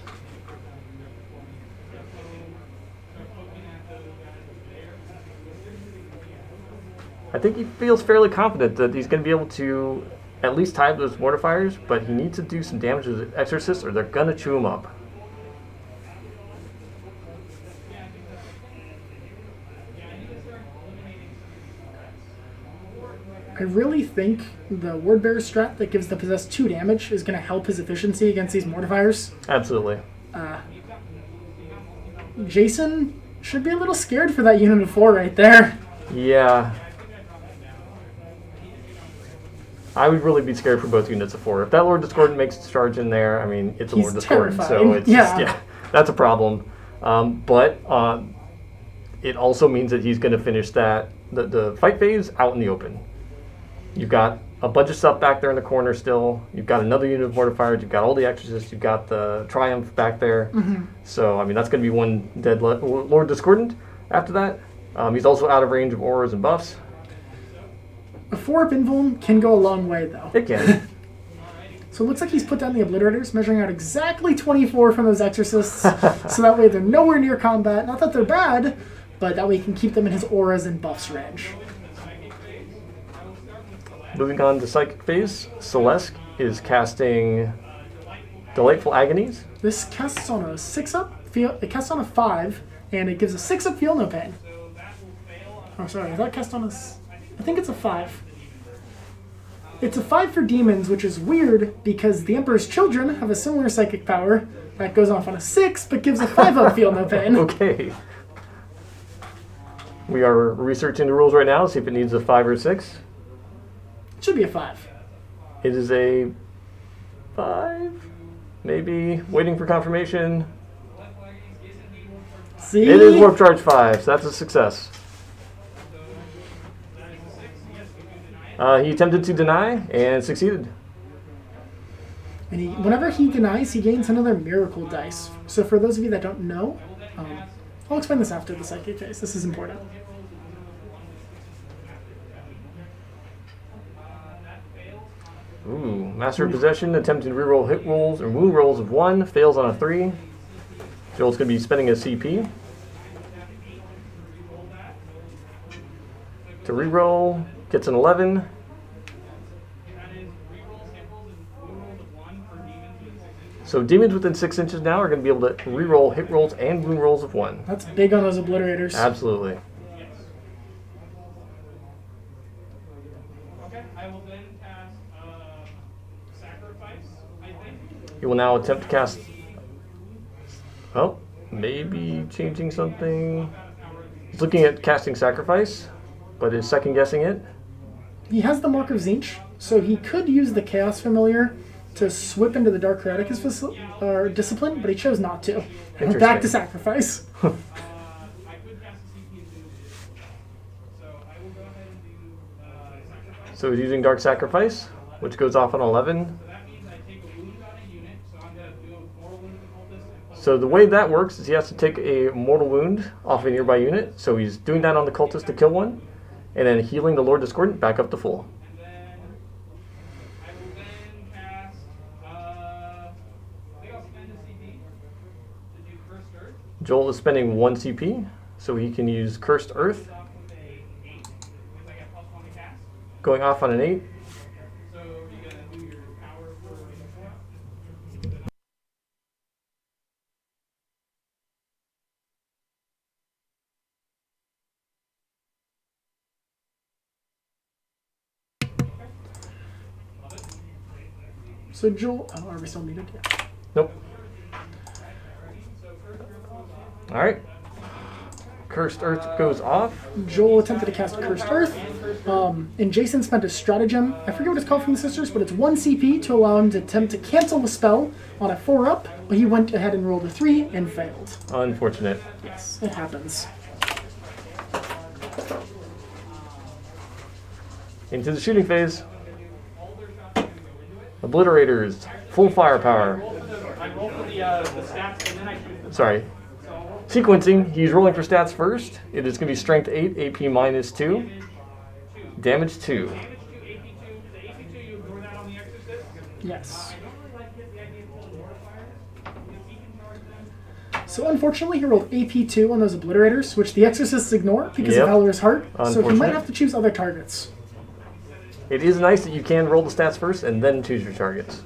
I think he feels fairly confident that he's going to be able to at least tie those mortifiers, but he needs to do some damage to the exorcists or they're going to chew him up. I really think the Word Bearer strat that gives the Possessed 2 damage is going to help his efficiency against these mortifiers. Absolutely. Jason should be a little scared for that unit of 4 right there. Yeah. I would really be scared for both units of 4. If that Lord Discordant makes its charge in there, I mean, it's a Lord Discordant, so it's just, that's a problem. But it also means that he's going to finish the fight phase out in the open. You've got a bunch of stuff back there in the corner still. You've got another unit of mortifiers. You've got all the exorcists. You've got the Triumph back there. So, I mean, that's going to be one dead Lord Discordant after that. He's also out of range of auras and buffs. A 4-up invuln can go a long way, though. It can. So it looks like he's put down the obliterators, measuring out exactly 24 from those exorcists. So that way they're nowhere near combat. Not that they're bad, but that way he can keep them in his auras and buffs range. Moving on to Psychic phase, Celeste is casting Delightful Agonies. This casts on a 6-up, it casts on a 5, and it gives a 6-up feel no pain. Oh, sorry, I thought it cast on a... I think it's a 5. It's a 5 for demons, which is weird because the Emperor's Children have a similar psychic power that goes off on a 6, but gives a 5-up feel no pain. Okay. We are researching the rules right now, see if it needs a 5 or 6. It should be a 5. It is a 5, maybe. Waiting for confirmation. See? It is Warp Charge 5, so that's a success. He attempted to deny and succeeded. And whenever he denies, he gains another miracle dice. So for those of you that don't know, I'll explain this after the psychic phase. This is important. Ooh, Master of Possession attempting to reroll hit rolls and wound rolls of 1, fails on a 3. Joel's going to be spending a CP to reroll. Gets an 11. So demons within 6 inches now are going to be able to reroll hit rolls and wound rolls of 1. That's big on those obliterators. Absolutely. Okay, I will then cast Sacrifice, I think. He will now attempt to cast... Oh, maybe changing something. He's looking at casting Sacrifice, but is second guessing it. He has the Mark of Zinch, so he could use the Chaos Familiar to swip into the Dark Hereticus discipline, but he chose not to. Went Interesting. back to sacrifice. I could cast a CP into so I will go ahead and do sacrifice. So he's using Dark Sacrifice, which goes off on 11. So that means I take a wound on a unit, so I'm going to do a mortal wound to the cultist and So the way that works is he has to take a mortal wound off a nearby unit. So he's doing that on the cultist to kill one, and then healing the Lord Discordant back up to full. and then I will then cast I think I'll spend a CP to do Cursed Earth. Joel is spending 1 CP, so he can use Cursed Earth, Off with a 8 because I get +1 to cast. going off on an 8. So you're gonna do your power for So Joel, are we still muted? Yeah. Nope. Alright. Cursed Earth goes off. Joel attempted to cast Cursed Earth, and Jason spent a stratagem. I forget what it's called from the sisters, but it's 1 CP to allow him to attempt to cancel the spell on a 4-up, but he went ahead and rolled a 3 and failed. Unfortunate. Yes, it happens. Into the shooting phase. Obliterators, full firepower. I roll for the stats and then I shoot. Sorry. Sequencing, he's rolling for stats first. It is going to be Strength 8, AP minus 2. Damage 2. Damage 2, AP 2. The AP 2, you ignore that on the Exorcist. Yes. I don't really like the idea of killing mortifiers because he can charge them. So unfortunately, he rolled AP2 on those obliterators, which the Exorcists ignore because Yep. of Valor's Heart. So he Unfortunate. might have to choose other targets. It is nice that you can roll the stats first and then choose your targets.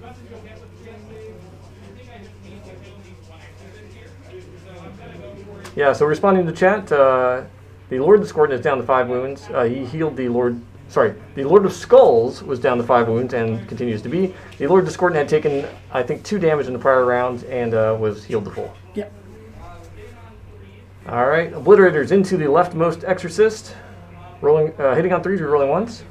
Yeah, so responding to chat, the Lord Discordant is down to 5 wounds. He healed the Lord of Skulls was down to 5 wounds and continues to be. The Lord Discordant had taken, I think, 2 damage in the prior round and was healed to full. Yep. Alright, Obliterators into the leftmost Exorcist. Rolling, hitting on 3s, re-rolling once.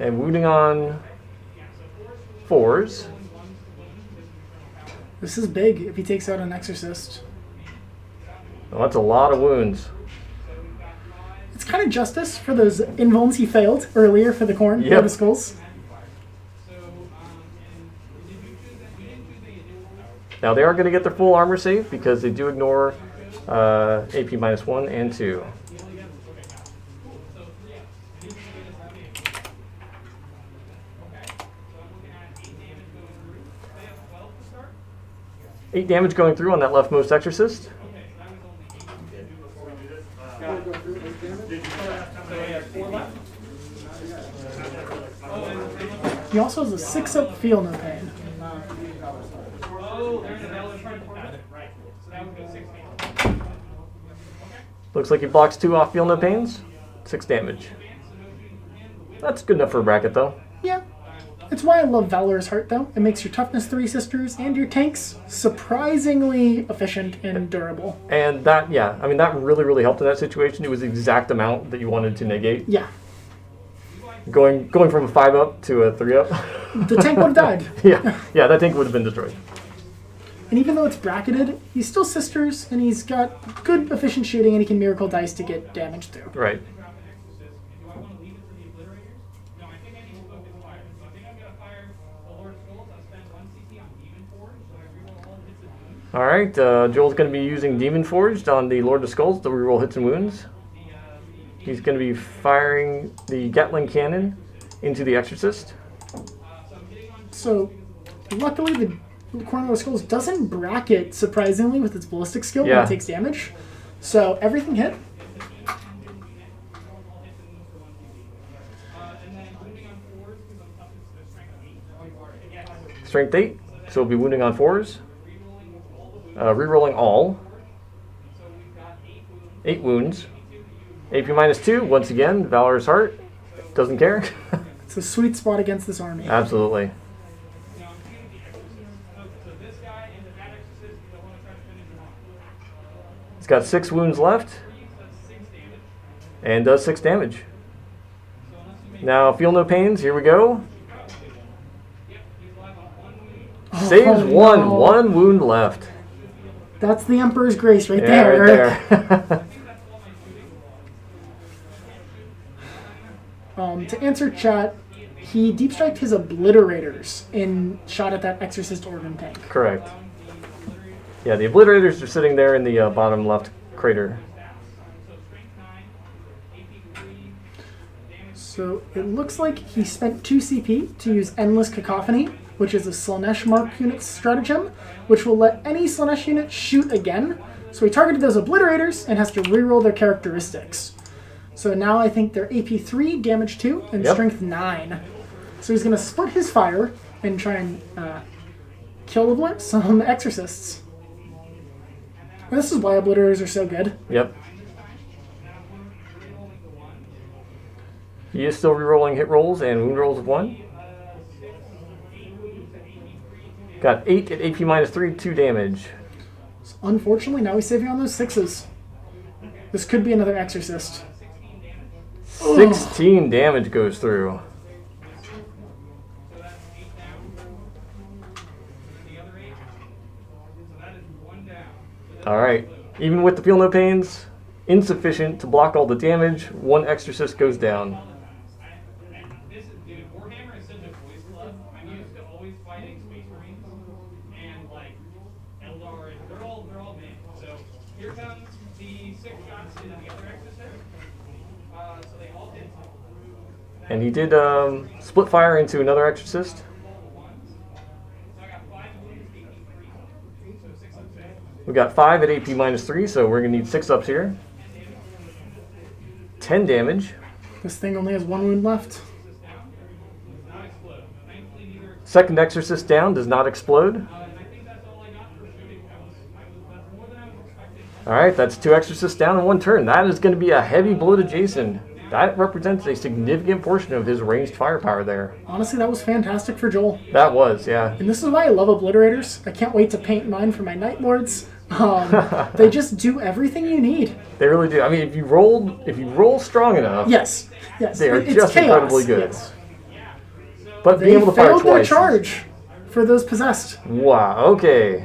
And wounding on 4s. This is big if he takes out an Exorcist. Well, that's a lot of wounds. It's kind of justice for those invulns he failed earlier for the Corn, Yep. for the Skulls. Now they are going to get their full armor save because they do ignore AP minus 1 and 2. Eight damage going through on that leftmost Exorcist. He also has a 6-up Feel No Pain. Oh, there's a valid part of that. Right. So that would go 16. Looks like he blocks 2 off Feel No Pains. 6 damage. That's good enough for a bracket though. Yeah. It's why I love Valor's Heart, though. It makes your Toughness 3 sisters and your tanks surprisingly efficient and durable. And that, yeah, I mean, that really, really helped in that situation. It was the exact amount that you wanted to negate. Yeah. Going from a 5-up to a 3-up. The tank would have died. yeah, that tank would have been destroyed. And even though it's bracketed, he's still sisters, and he's got good efficient shooting, and he can Miracle Dice to get damage through. Right. Do I want to leave it for the obliterators? No, I think I need to focus fire. So I think I'm going to fire the Lord of Skulls. I'll spend 1 CP on Demon Forge, so I reroll all hits and wounds. Alright, Joel's going to be using Demon Forged on the Lord of Skulls to reroll hits and wounds. He's going to be firing the Gatling Cannon into the Exorcist. So, luckily, the Corner of Skulls doesn't bracket, surprisingly, with its ballistic skill when Yeah. it takes damage. So, everything hit. Strength 8, so we'll be wounding on 4s. Rerolling all. 8 wounds. AP minus 2, once again, Valor's Heart. Doesn't care. It's a sweet spot against this army. Absolutely. He's got 6 wounds left. And does 6 damage. Now, feel no pains. Here we go. Saves one. no. 1 wound left. That's the Emperor's Grace right Yeah, there, Eric. right there. To answer chat, he deep striked his obliterators and shot at that Exorcist organ tank. Correct. Yeah, the obliterators are sitting there in the bottom left crater. So it looks like he spent 2 CP to use Endless Cacophony, which is a Slanesh Mark unit stratagem, which will let any Slanesh unit shoot again. So he targeted those obliterators and has to reroll their characteristics. So now I think they're AP 3, damage 2, and Yep. strength 9. So he's going to split his fire and try and kill some exorcists. And this is why obliterators are so good. Yep. He is still rerolling hit rolls and wound rolls of 1. Got 8 at AP -3, 2 damage. So unfortunately, now he's saving on those 6s. This could be another exorcist. 16 damage goes through. Alright, even with the feel no pains, insufficient to block all the damage. 1 exorcist goes down. Dude, Warhammer is such a boys club. I'm used to always fighting Space Marines and like Eldar, and they're all men. So here comes the 6 shots into the other exorcist. So they all hit. And he did split fire into another exorcist. So I got 5 wounds, AP 3. So 6 up 6. We got 5 at AP -3, so we're going to need 6 ups here. 10 damage. This thing only has 1 wound left. Not explode. Thankfully, neither. Second exorcist down, does not explode. And I think that's all I got for shooting. That's more than I was expecting. Alright, that's 2 exorcists down in 1 turn. That is going to be a heavy blow to Jason. That represents a significant portion of his ranged firepower there. Honestly, that was fantastic for Joel. That was, yeah. And this is why I love obliterators. I can't wait to paint mine for my Night Lords. They just do everything you need. They really do. I mean, if you roll strong enough, Yes. they are It's just chaos. incredibly good. Yes. But They being able to fire failed their twice. charge for those possessed. Wow, okay.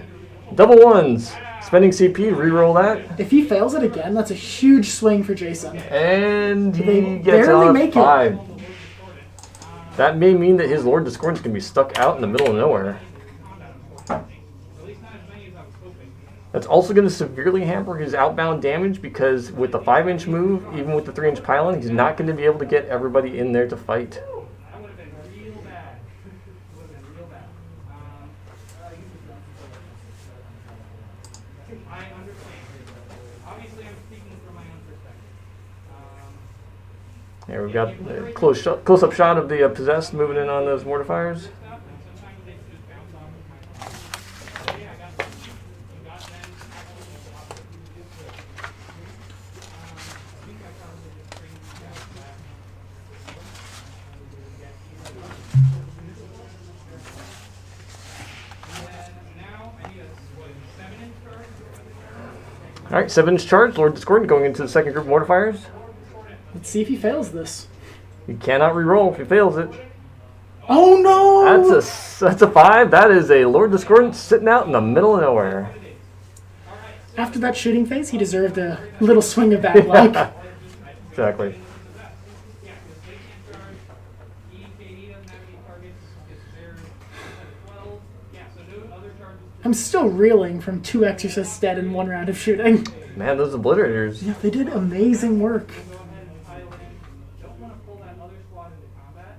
Double 1s. Spending CP, reroll that. If he fails it again, that's a huge swing for Jason. And They he gets barely on a make it. 5. That may mean that his Lord Discordance can be stuck out in the middle of nowhere. That's also going to severely hamper his outbound damage because with the 5-inch move, even with the 3-inch pylon, he's not going to be able to get everybody in there to fight. That would have been real bad. Would have been real bad. I understand. Obviously, I'm speaking from my own perspective. Here we've got a close-up shot of the possessed moving in on those mortifiers. Stuff, and sometimes they just bounce off of my phone. So yeah, I got them. You got them. I think I probably just bring you guys back. And then now I need a 7-inch charge. Alright, 7-inch charge, Lord Discordant going into the second group of mortifiers. Let's see if he fails this. He cannot reroll if he fails it. Oh no! That's a 5. That is a Lord Discordant sitting out in the middle of nowhere. After that shooting phase, he deserved a little swing of bad luck. Exactly. Yeah, because they can't charge. EKD doesn't have any targets. It's their 12. Yeah, so no other charges. I'm still reeling from 2 exorcists dead in 1 round of shooting. Man, those obliterators. Yeah, they did amazing work. Go ahead and pile in. Don't want to pull that other squad into combat.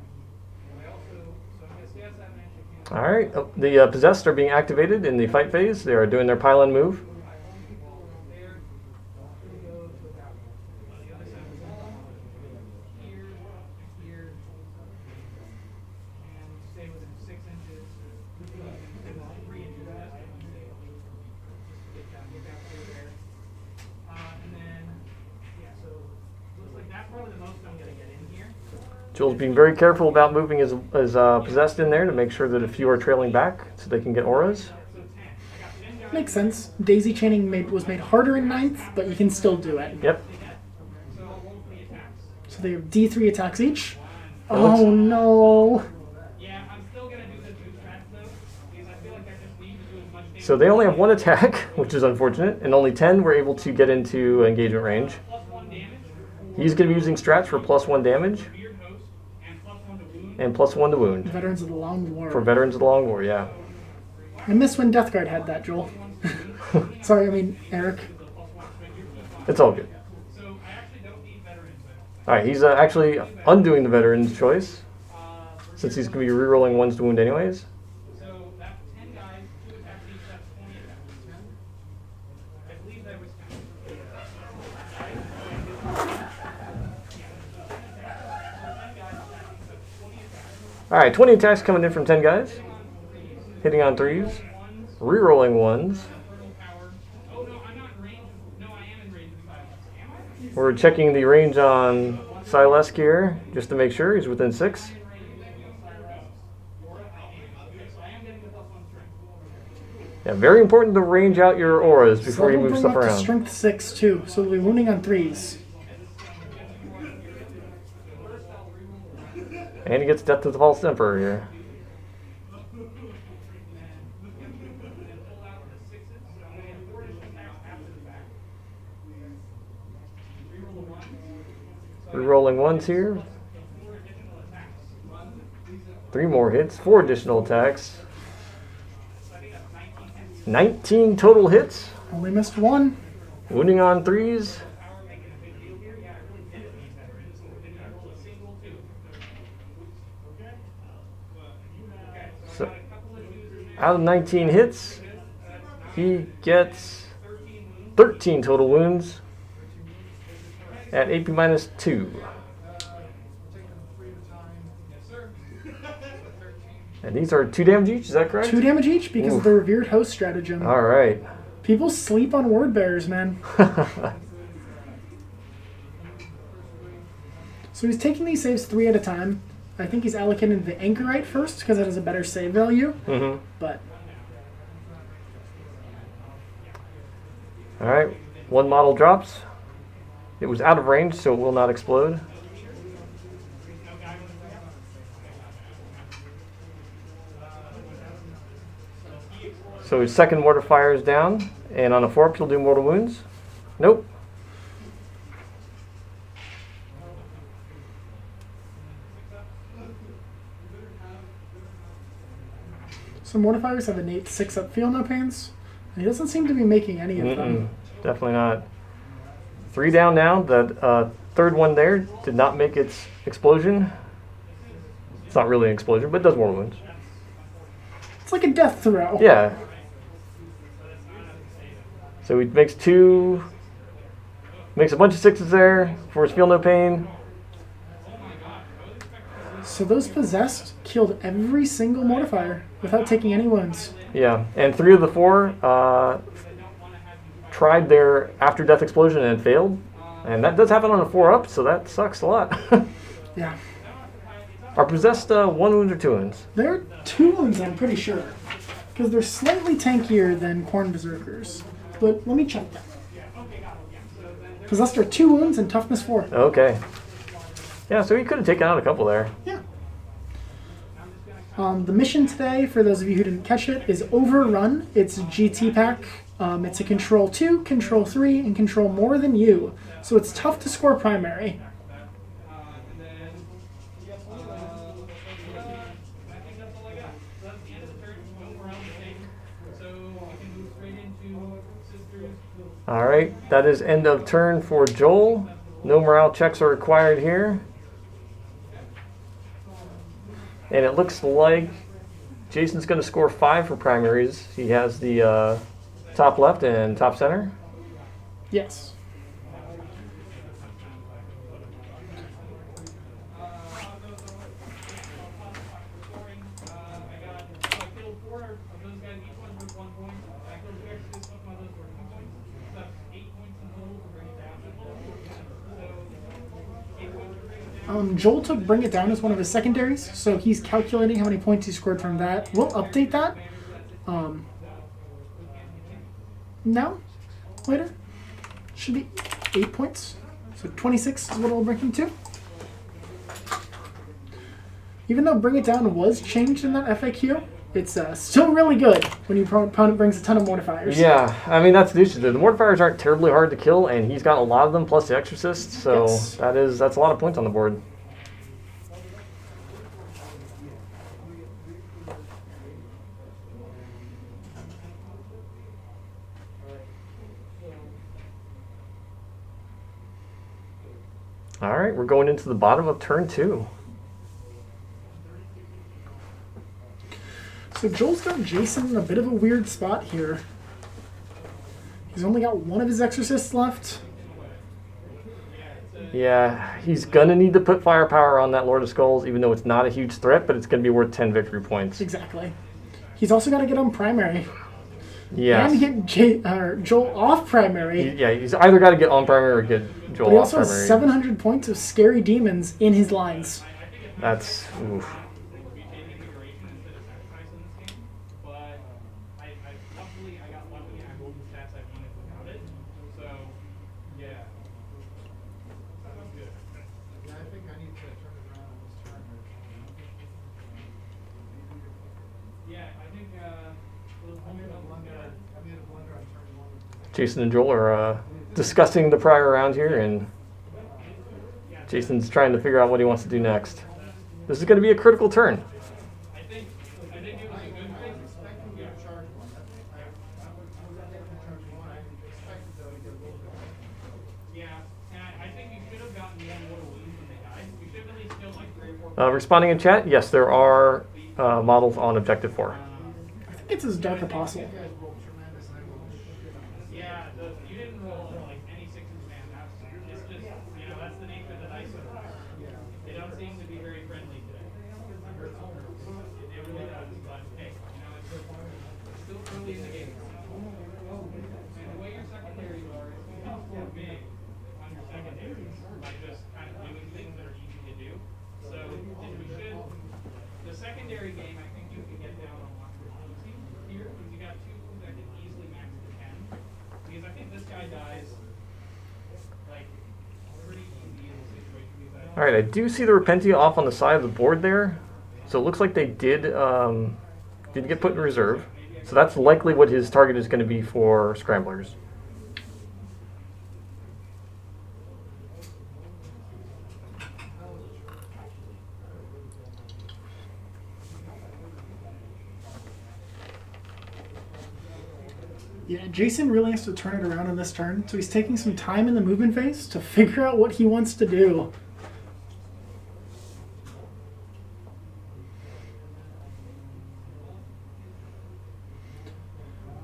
And I also, so I'm going to stay at 7-inch if you Alright, the possessed are being activated in the fight phase. They are doing their pylon move. there. Go to about the other side of the wall. Here, here. And stay within 6 inches. 3 inches. That's what I'm saying. Just get down through there. And then, yeah, so looks like that's probably the most I'm going to get in here. Joel's being very careful about moving his possessed in there to make sure that a few are trailing back so they can get auras. So 10. I got 10 guys. Makes sense. Daisy chaining was made harder in 9th, but you can still do it. Yep. they have D3 attacks each. looks- Oh no. Yeah, I'm still gonna do the bootstrap though, because I feel like I just need to do as much damage. So they only have 1 attack, which is unfortunate, and only 10 were able to get into engagement range. +1 damage, He's going to be using strats for +1 damage weird host, and +1 to wound. and +1 to wound. Veterans of the Long War. For Veterans of the Long War, yeah. I miss when Death Guard had that, Joel. Sorry, I mean Eric. It's all good. So I actually don't need veterans. Alright, he's actually undoing the Veterans choice, since he's going to be rerolling 1s to wound anyways. So that's 10 guys, 2 attacks each, that's 20 attacks. I believe that was 10. Alright, 20 attacks coming in from 10 guys. Hitting on 3s. Rerolling 1s. Oh no, I'm not in range. No, I am in range of silence. Am I? We're checking the range on Silesk here, just to make sure he's within 6. Yeah, very important to range out your auras before you That'll move bring stuff up to around. Strength 6 too, so they'll be wounding on 3s. And he gets Death to the False Emperor here. Rerolling 1s here. 3 more hits, 4 additional attacks. 19 total hits. Only missed 1. Wounding on 3s. So, out of 19 hits, he gets 13 total wounds at AP minus 2. And these are 2 damage each, is that correct? 2 damage each because Oof. of the Revered Host stratagem. Alright. People sleep on Word Bearers, man. So he's taking these saves 3 at a time. I think he's allocating the Anchorite first because it has a better save value. Mm-hmm. But Alright, 1 model drops. It was out of range, so it will not explode. So his second mortar fire is down, and on a 4-up he'll do mortal wounds. Nope. some Mortifiers have innate 6-up feel no pains. And he doesn't seem to be making any of them. Definitely not. 3 down now. That third one there did not make its explosion. It's not really an explosion, but it does mortal wounds. It's like a death throw. Yeah. So he makes 2, makes a bunch of 6s there for his feel no pain. So those possessed killed every single Mortifier without taking any wounds. Yeah, and 3 of the 4 tried their after death explosion and failed. And that does happen on a 4-up, so that sucks a lot. Yeah. Are possessed 1 wound or 2 wounds? They're 2 wounds, I'm pretty sure. Because they're slightly tankier than Khorne Berserkers. But let me check that. Possessed are 2 wounds and toughness 4. Okay. Yeah, so he could have taken out a couple there. Yeah. The mission today, for those of you who didn't catch it, is Overrun. It's a GT pack. It's a Control 2, Control 3, and Control more than you. So it's tough to score primary. Alright, that is end of turn for Joel. No morale checks are required here. And it looks like Jason's going to score 5 for primaries. He has the top left and top center. Yes. Joel took Bring It Down as one of his secondaries, so he's calculating how many points he scored from that. We'll update that. Now? Later? Should be 8 points. So 26 is what it'll bring him to. Even though Bring It Down was changed in that FAQ, it's still really good when your opponent brings a ton of mortifiers. Yeah, I mean, that's the issue. The mortifiers aren't terribly hard to kill, and he's got a lot of them, plus the exorcist, so Yes. that's a lot of points on the board. All right, we're going into the bottom of turn 2. So Joel's got Jason in a bit of a weird spot here. He's only got one of his exorcists left. Yeah, he's going to need to put firepower on that Lord of Skulls, even though it's not a huge threat, but it's going to be worth 10 victory points. Exactly. He's also got to get on primary. Yes. And get Joel off primary. Yeah, he's either got to get on primary or get Joel But he off also primary. has 700 points of scary demons in his lines. That's oof. Luckily I got lucky and I rolled the stats I wanted without it. So yeah. That was good. Yeah, I think I need to turn it around on this turn. Yeah, I think I made a blunder on turn 1. Jason and Joel are discussing the prior round here, and Jason's trying to figure out what he wants to do next. This is going to be a critical turn. I think it was a good thing. Expecting to charge one. I was at charge 1. I expected though to get a little bit. Yeah, and I think you should have gotten one more wounds when they died. You should have at least killed like 3 or 4. Responding in chat, yes, there are models on Objective 4. I think it's his Dark Apostle. You guys rolled tremendous and I rolled shit. Yeah, you didn't roll like any 6s, man. It's just, that's the nature of the dice. They don't seem to be very friendly today. It really does, but hey, it's still early in the game. And the way your secondaries are, you can score big on your secondaries by just kind of doing things that are easy to do. So the secondary game, I think you can get down on one easy here, because you got 2 that can easily max to 10. Because I think this guy dies like pretty easy in the situation. All right, I do see the Repentia off on the side of the board there, so it looks like they did get put in reserve. So that's likely what his target is going to be for Scramblers. Yeah, Jason really has to turn it around on this turn, so he's taking some time in the movement phase to figure out what he wants to do.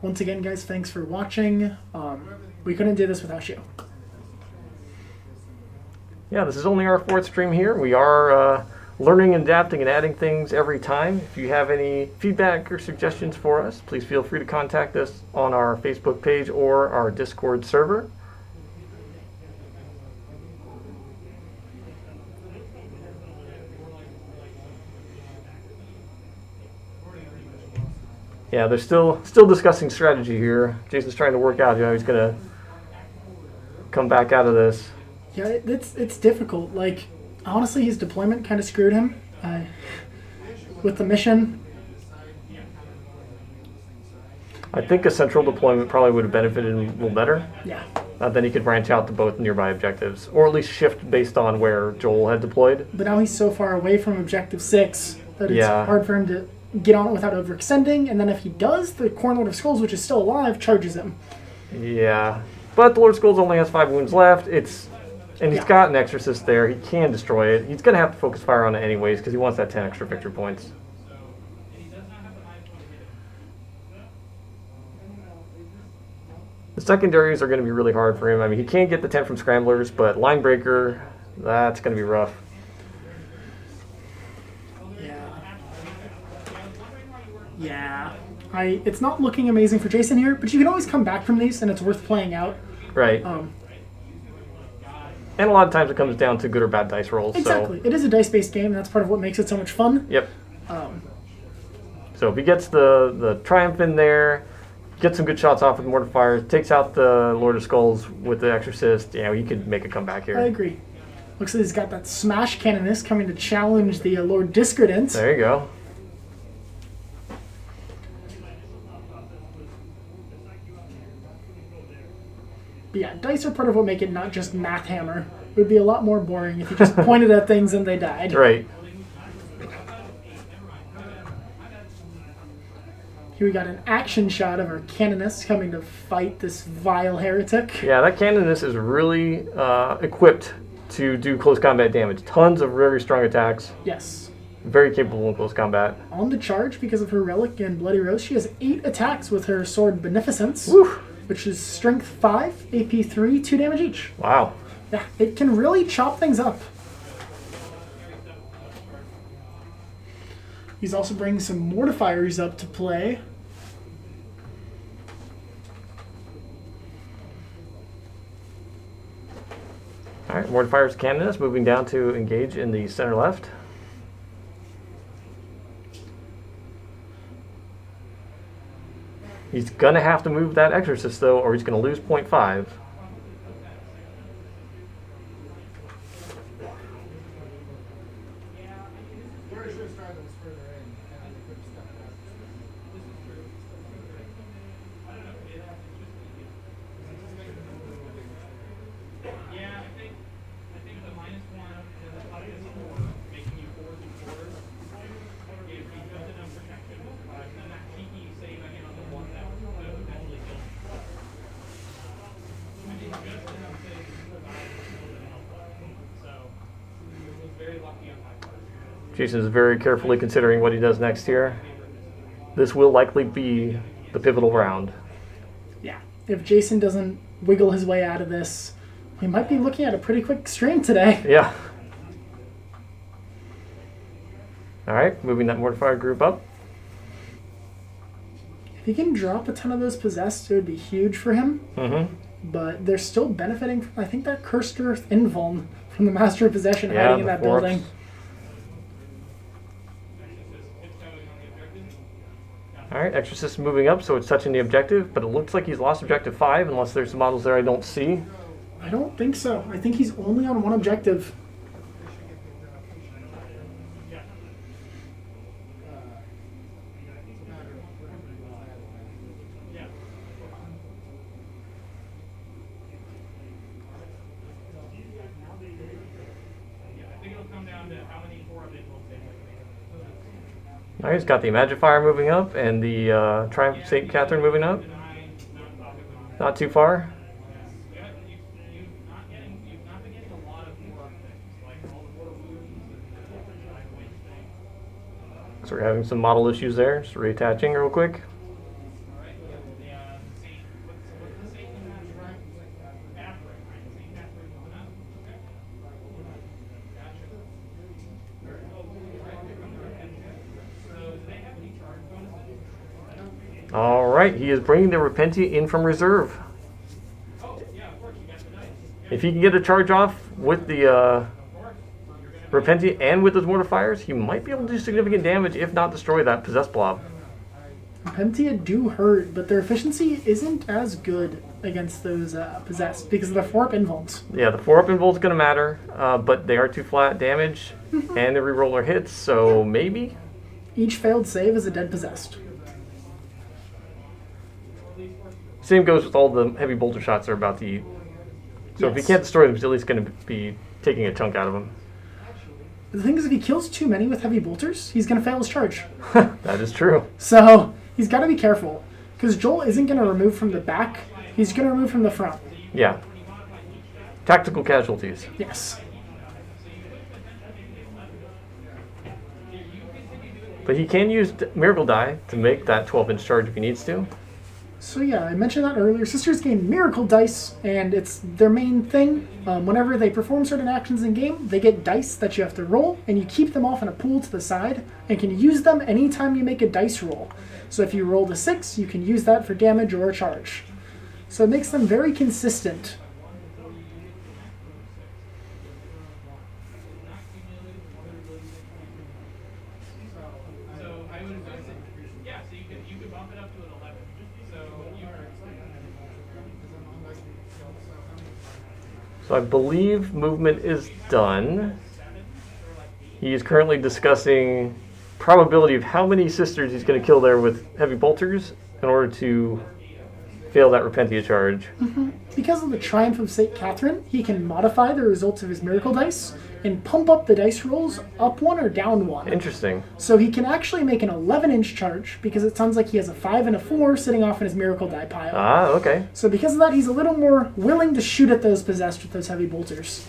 Once again, guys, thanks for watching. We couldn't do this without you. Yeah, this is only our 4th stream here. We are learning and adapting and adding things every time. If you have any feedback or suggestions for us, please feel free to contact us on our Facebook page or our Discord server. Yeah, they're still discussing strategy here. Jason's trying to work out how he's going to come back out of this. Yeah, it's difficult. Like, honestly, his deployment kind of screwed him with the mission. I think a central deployment probably would have benefited him a little better. Yeah. Then he could branch out to both nearby objectives, or at least shift based on where Joel had deployed. But now he's so far away from Objective 6 that it's Yeah. hard for him to get on it without overextending. And then if he does, the Corn Lord of Skulls, which is still alive, charges him. Yeah, but the Lord of Skulls only has 5 wounds left. And he's Yeah. got an Exorcist there. He can destroy it. He's going to have to focus fire on it anyways because he wants that 10 extra victory points. The secondaries are going to be really hard for him. I mean, he can't get the 10 from Scramblers, but Line Breaker, that's going to be rough. Yeah. It's not looking amazing for Jason here, but you can always come back from these, and it's worth playing out. Right. And a lot of times it comes down to good or bad dice rolls. Exactly. So. It is a dice-based game, and that's part of what makes it so much fun. Yep. So if he gets the Triumph in there, gets some good shots off with Mortifiers, takes out the Lord of Skulls with the Exorcist, he could make a comeback here. I agree. Looks like he's got that Smash Canonist coming to challenge the Lord Discordant. There you go. But yeah, dice are part of what make it not just Math Hammer. It would be a lot more boring if you just pointed at things and they died. Right. Here we got an action shot of our Canonist coming to fight this vile heretic. Yeah, that Canonist is really equipped to do close combat damage. Tons of very strong attacks. Yes. Very capable in close combat. On the charge, because of her Relic and Bloody Rose, she has 8 attacks with her sword Beneficence, Woo. which is Strength 5, AP 3, 2 damage each. Wow. Yeah, it can really chop things up. He's also bringing some Mortifiers up to play. All right, Mortifier's Canonist moving down to engage in the center left. He's going to have to move that Exorcist, though, or he's going to lose 0.5. Where I should have started was further in, and I could have stepped out. Yeah, I think the -1 and the +4 making you 4 through 4s gives you just enough protection. And then that cheeky save again on the one that would have eventually killed you. I mean, just enough save to survive a little bit of health. So, it was very lucky on my part. Jason is very carefully considering what he does next here. This will likely be the pivotal round. Yeah, if Jason doesn't wiggle his way out of this, we might be looking at a pretty quick stream today. Yeah. All right, moving that Mortifier group up. If he can drop a ton of those possessed, it would be huge for him. Mm-hmm. But they're still benefiting from, I think, that Cursed Earth Invuln from the Master of Possession Yeah, hiding in the that four-ups. building. All right, Exorcist moving up, so it's touching the objective, but it looks like he's lost objective 5, unless there's some models there I don't see. I don't think so. I think he's only on one objective. I think it'll come down to how many 4 of it will save. All right, he's got the Magifier moving up, and the Triumph of St. Catherine moving up. Not too far. You've not been getting a lot of 4 things, like all the mortal wounds and the wind thing. So we're having some model issues there. Just reattaching real quick. Alright, the Saint, what's the Saint in that? Catherine, right? Saint Catherine coming up? Okay. Gotcha. So, do they have any charge bonuses? All right, he is bringing the Repentia in from reserve. Oh, yeah, of course, you got the dice. If he can get a charge off with the Of course. You're gonna Repentia and with his Mortifiers, he might be able to do significant damage, if not destroy that possessed blob. Pentia do hurt, but their efficiency isn't as good against those possessed because of the 4-up Invulns. Yeah, the 4-up involve's going to matter, but they are 2 flat damage, and the reroller hits, so maybe? Each failed save is a dead possessed. Same goes with all the heavy bolter shots they're about to eat. So if he Yes. can't destroy them, he's at least going to be taking a chunk out of them. The thing is, if he kills too many with heavy bolters, he's going to fail his charge. That is true. So he's got to be careful, because Joel isn't going to remove from the back, he's going to remove from the front. Yeah. Tactical casualties. Yes. But he can use Miracle Die to make that 12-inch charge if he needs to. So yeah, I mentioned that earlier. Sisters gain Miracle Dice, and it's their main thing. Whenever they perform certain actions in game, they get dice that you have to roll, and you keep them off in a pool to the side, and can use them anytime you make a dice roll. So if you rolled a 6, you can use that for damage or a charge. So it makes them very consistent. So I would assume that, yeah, so you could bump it up to an 11. So you So I believe movement is done. He is currently discussing probability of how many sisters he's going to kill there with heavy bolters in order to fail that Repentia charge. Because of the Triumph of St. Catherine, he can modify the results of his miracle dice and pump up the dice rolls up 1 or down 1. Interesting. So he can actually make an 11-inch charge because it sounds like he has a 5 and a 4 sitting off in his miracle die pile. Ah, okay. So because of that, he's a little more willing to shoot at those possessed with those heavy bolters.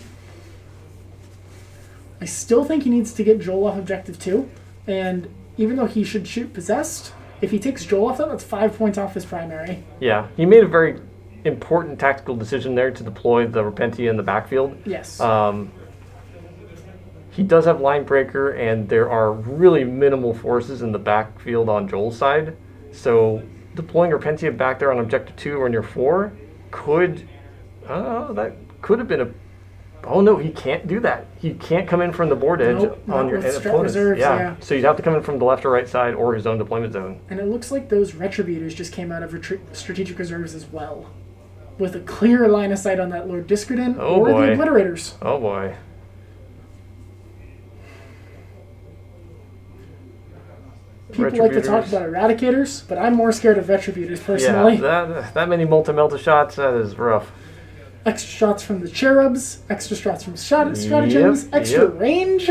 I still think he needs to get Joel off objective 2, and even though he should shoot possessed, if he takes Joel off that, that's 5 points off his primary. Yeah, he made a very important tactical decision there to deploy the Repentia in the backfield. Yes. He does have line breaker, and there are really minimal forces in the backfield on Joel's side. So deploying Repentia back there on objective 2 or near 4 could, that could have been a. Oh no, he can't do that. He can't come in from the board edge Nope, on not your with opponent's. reserves, yeah. So you'd have to come in from the left or right side or his own deployment zone. And it looks like those Retributors just came out of strategic reserves as well, with a clear line of sight on that Lord Discordin or boy. the Obliterators. Oh boy. People like to talk about Eradicators, but I'm more scared of Retributors personally. Yeah, that many multi-melta shots, that is rough. Extra shots from the Cherubs, extra shots from Stratagems, extra yep. range.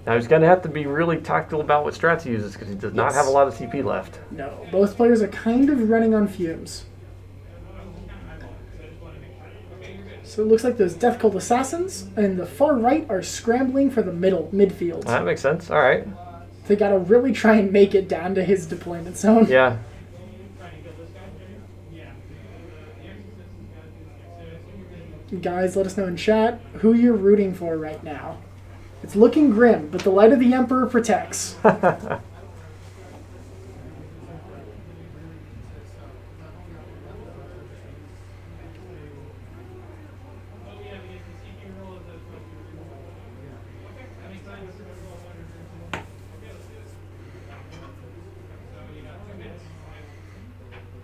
Now he's going to have to be really tactical about what strats he uses because he does not have a lot of CP left. No, both players are kind of running on fumes. So it looks like those Death Cult Assassins and the far right are scrambling for the midfield. That makes sense. All right. They got to really try and make it down to his deployment zone. Yeah. Guys, let us know in chat who you're rooting for right now. It's looking grim, but the light of the Emperor protects.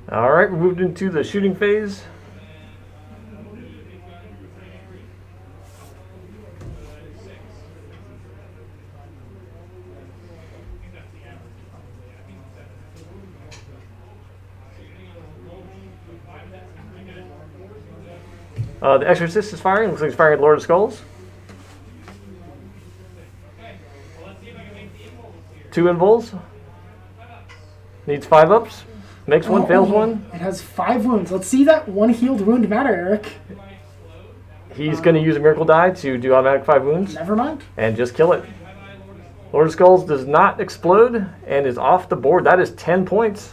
All right, we moved into the shooting phase. The Exorcist is firing. Looks like he's firing at Lord of Skulls. 2 invuls. Needs 5 ups. Makes 1, fails 1. It has 5 wounds. Let's see that 1 healed wound matter, Eric. He's going to use a miracle die to do automatic 5 wounds. Never mind. And just kill it. Lord of Skulls does not explode and is off the board. That is 10 points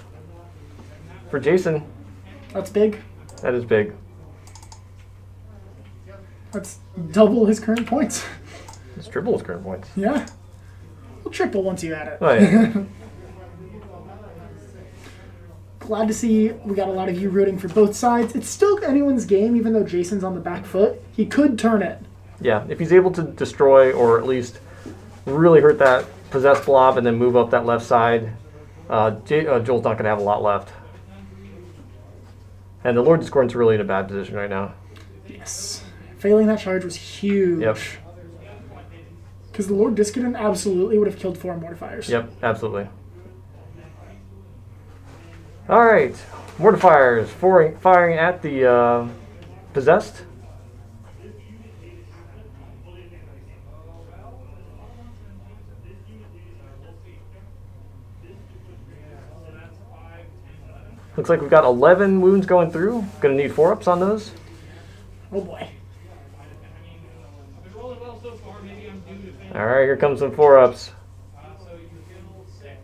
for Jason. That's big. That is big. That's double his current points. It's triple his current points. Yeah. Well, triple once you add it. Oh, yeah. Glad to see we got a lot of you rooting for both sides. It's still anyone's game, even though Jason's on the back foot. He could turn it. Yeah, if he's able to destroy or at least really hurt that possessed blob and then move up that left side, Joel's not going to have a lot left. And the Lord Discordant's really in a bad position right now. Yes. Failing that charge was huge. Yep. Because the Lord Discordant absolutely would have killed 4 mortifiers. Yep, absolutely. All right, mortifiers firing at the possessed. Looks like we've got 11 wounds going through. Gonna need 4 ups on those. Oh boy. All right, here comes some 4 ups.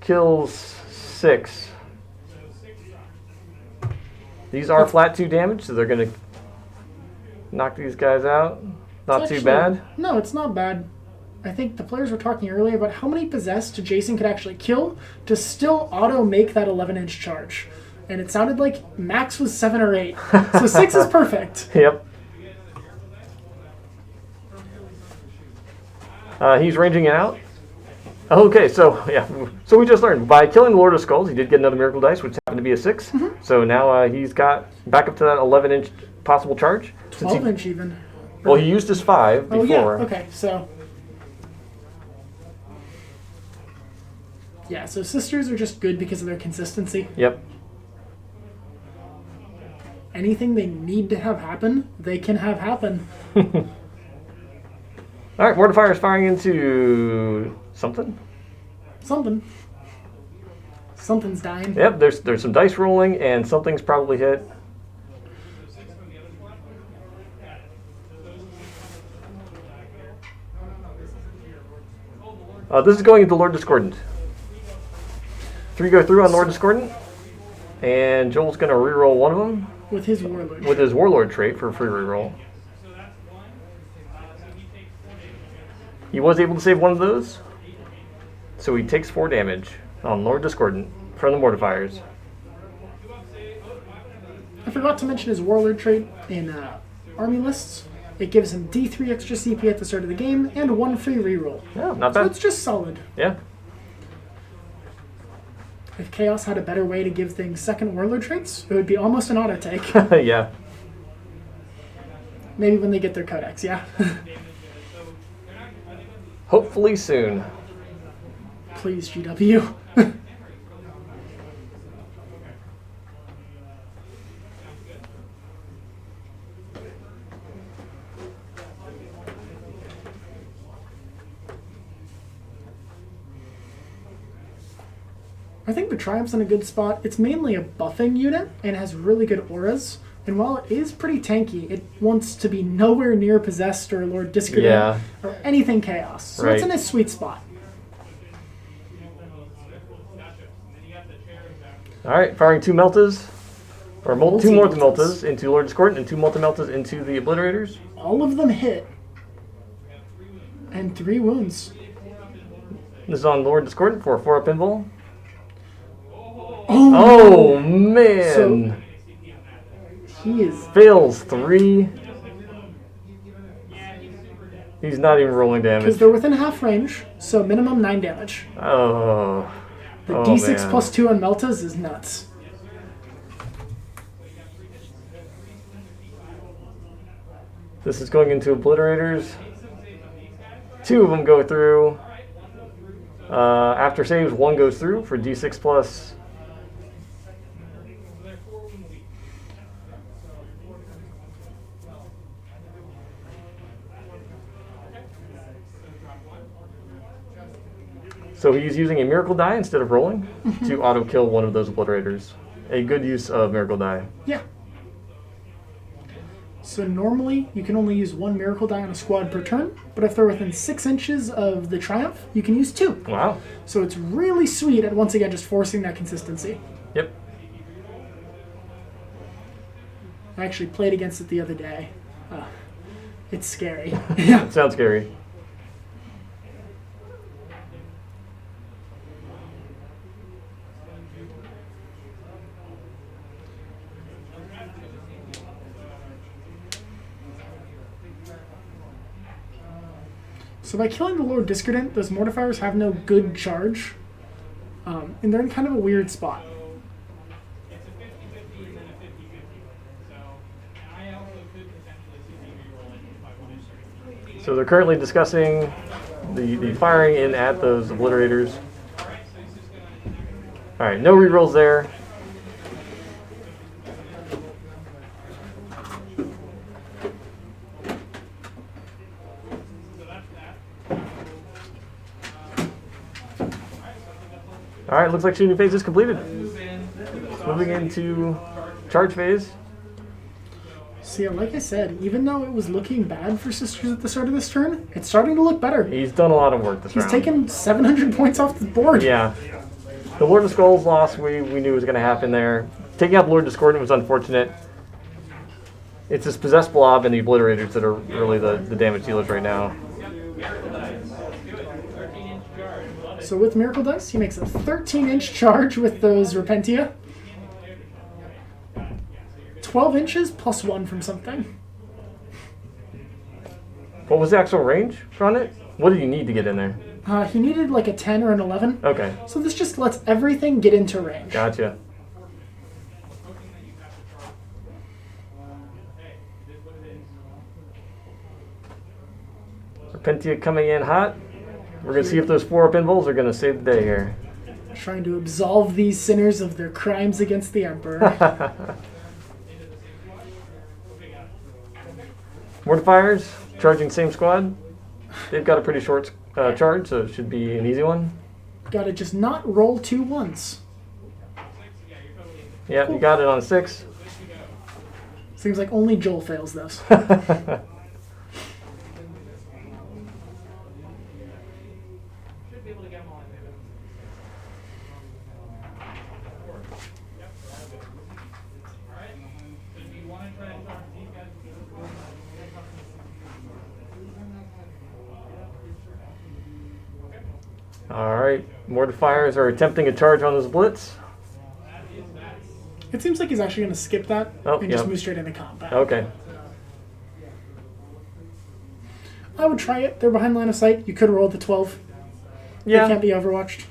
Kills 6. These are flat 2 damage, so they're going to knock these guys out. Not too bad. No, it's not bad. I think the players were talking earlier about how many possessed Jason could actually kill to still auto-make that 11-inch charge. And it sounded like max was 7 or 8. So 6 is perfect. Yep. He's ranging it out. Okay, so yeah, so we just learned by killing the Lord of Skulls, he did get another miracle dice, which happened to be a 6. So now he's got back up to that 11-inch possible charge. 12-inch even. Well, he used his 5 Oh before. yeah. Okay. So. Yeah. So sisters are just good because of their consistency. Yep. Anything they need to have happen, they can have happen. All right, mortifier is firing into something. Something's dying. Yep, there's some dice rolling, and something's probably hit. This is going into Lord Discordant. 3 go through on Lord Discordant, and Joel's going to reroll one of them With his warlord. with his Warlord trait for a free reroll. He was able to save one of those, so he takes 4 damage on Lord Discordant from the mortifiers. I forgot to mention his warlord trait in army lists. It gives him D3 extra CP at the start of the game and 1 free reroll. Yeah, not So bad. it's just solid. Yeah. If Chaos had a better way to give things second warlord traits, it would be almost an auto take. Yeah. Maybe when they get their codex, yeah. Hopefully soon. Please, GW. I think the Triumph's in a good spot. It's mainly a buffing unit and has really good auras. And while it is pretty tanky, it wants to be nowhere near Possessed or Lord Discordant Yeah. or anything Chaos. So Right. it's in a sweet spot. All right, firing 2 Meltas, or two Multi-Meltas. Multi-Meltas into Lord Discordant and 2 Multi-Meltas into the Obliterators. All of them hit. And 3 wounds. This is on Lord Discordant for a 4-up pinball. Oh, Oh, man. So- he is. Fails 3. He's not even rolling Because damage. they're within half range, so minimum 9 damage. Oh. The Oh, D6 man. plus 2 on Meltas is nuts. This is going into Obliterators. 2 of them go through. After saves, 1 goes through for D6 plus. So he's using a Miracle Die instead of rolling to auto-kill one of those Obliterators. A good use of Miracle Die. Yeah. So normally you can only use 1 miracle die on a squad per turn, but if they're within 6 inches of the Triumph, you can use 2. Wow. So it's really sweet at once again just forcing that consistency. Yep. I actually played against it the other day. It's scary. Yeah. Sounds scary. So by killing the Lord Discordant, those mortifiers have no good charge, and they're in kind of a weird spot. It's a 50-50 and then a 50-50. So, and I also could potentially see me re-rolling if I wanted to. So they're currently discussing the firing in at those Obliterators. Alright, so he's just gonna. All right, no rerolls there. So that's that. All right, looks like shooting phase is completed. Move in. Moving into charge phase. So yeah, like I said, even though it was looking bad for Sisters at the start of this turn, it's starting to look better. He's done a lot of work this He's round. taken 700 points off the board. Yeah. The Lord of Skulls loss we knew was going to happen there. Taking out Lord Discordant was unfortunate. It's his Possessed Blob and the Obliterators that are really the damage dealers right now. So with Miracle Dice, he makes a 13-inch charge with those Repentia. 12 inches plus 1 from something. What was the actual range on it? What did you need to get in there? He needed like a 10 or an 11. Okay, So this just lets everything get into range. gotcha. Repentia coming in hot. We're going to see if those 4-up invulns are going to save the day here. Trying to absolve these sinners of their crimes against the Emperor. Mortifiers, charging same squad. They've got a pretty short charge, so it should be an easy one. Gotta just not roll 2 once. Yeah, you got it on 6. Seems like only Joel fails this. Should be able to get them all in there. Yep. Alright. So do you want to try to talk to these guys? All right, Mortifiers are attempting a charge on this blitz. It seems like he's actually going to skip that Oh, and just yeah. move straight into combat. Okay. I would try it. They're behind line of sight. You could roll the 12. Yeah. They can't be overwatched.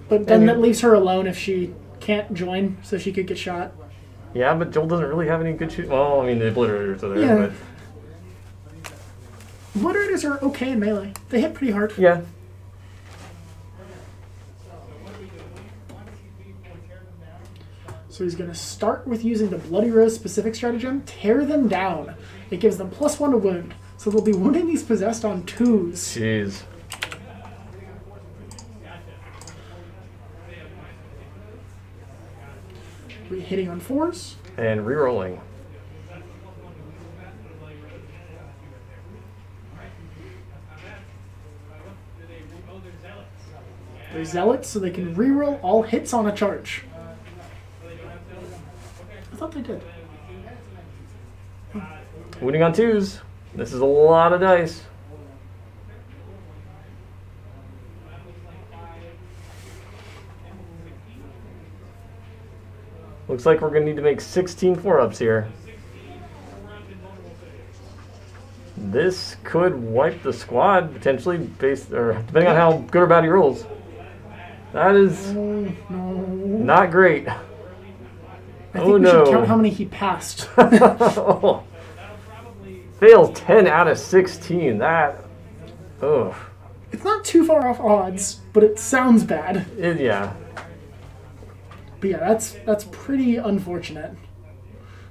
But then And- that leaves her alone if she can't join, so she could get shot. Yeah, but Joel doesn't really have any good shoot. Well, I mean, the obliterators are there, Yeah. but Obliterators are okay in melee. They hit pretty hard. yeah. So he's going to start with using the Bloody Rose specific stratagem, tear them down. It gives them +1 to wound. So they'll be wounding these possessed on 2s. Jeez. Hitting on 4s. And rerolling. They're zealots, so they can reroll all hits on a charge. I thought they did. Winning on 2s. This is a lot of dice. Looks like we're going to need to make 16 4-ups here. This could wipe the squad, potentially, based or depending on how good or bad he rolls. That is No. not great. I think Oh we no. should count how many he passed. Fails 10 out of 16. That, ugh. It's not too far off odds, but it sounds bad. Yeah. But yeah, that's pretty unfortunate.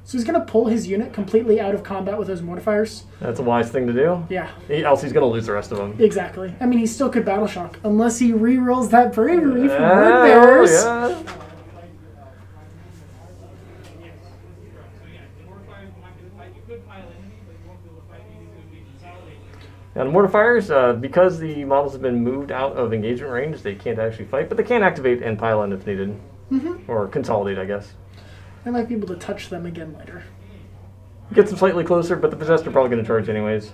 So he's gonna pull his unit completely out of combat with those mortifiers. That's a wise thing to do. Yeah, Else he's going to lose the rest of them. exactly. I mean, he still could battle shock unless he re-rolls that bravery from Word Bearers. Yeah. Now the mortifiers, because the models have been moved out of engagement range, they can't actually fight, but they can activate and pile in if needed. Or consolidate, I guess. I might be able to touch them again later. Gets them slightly closer, but the possessed are probably going to charge anyways.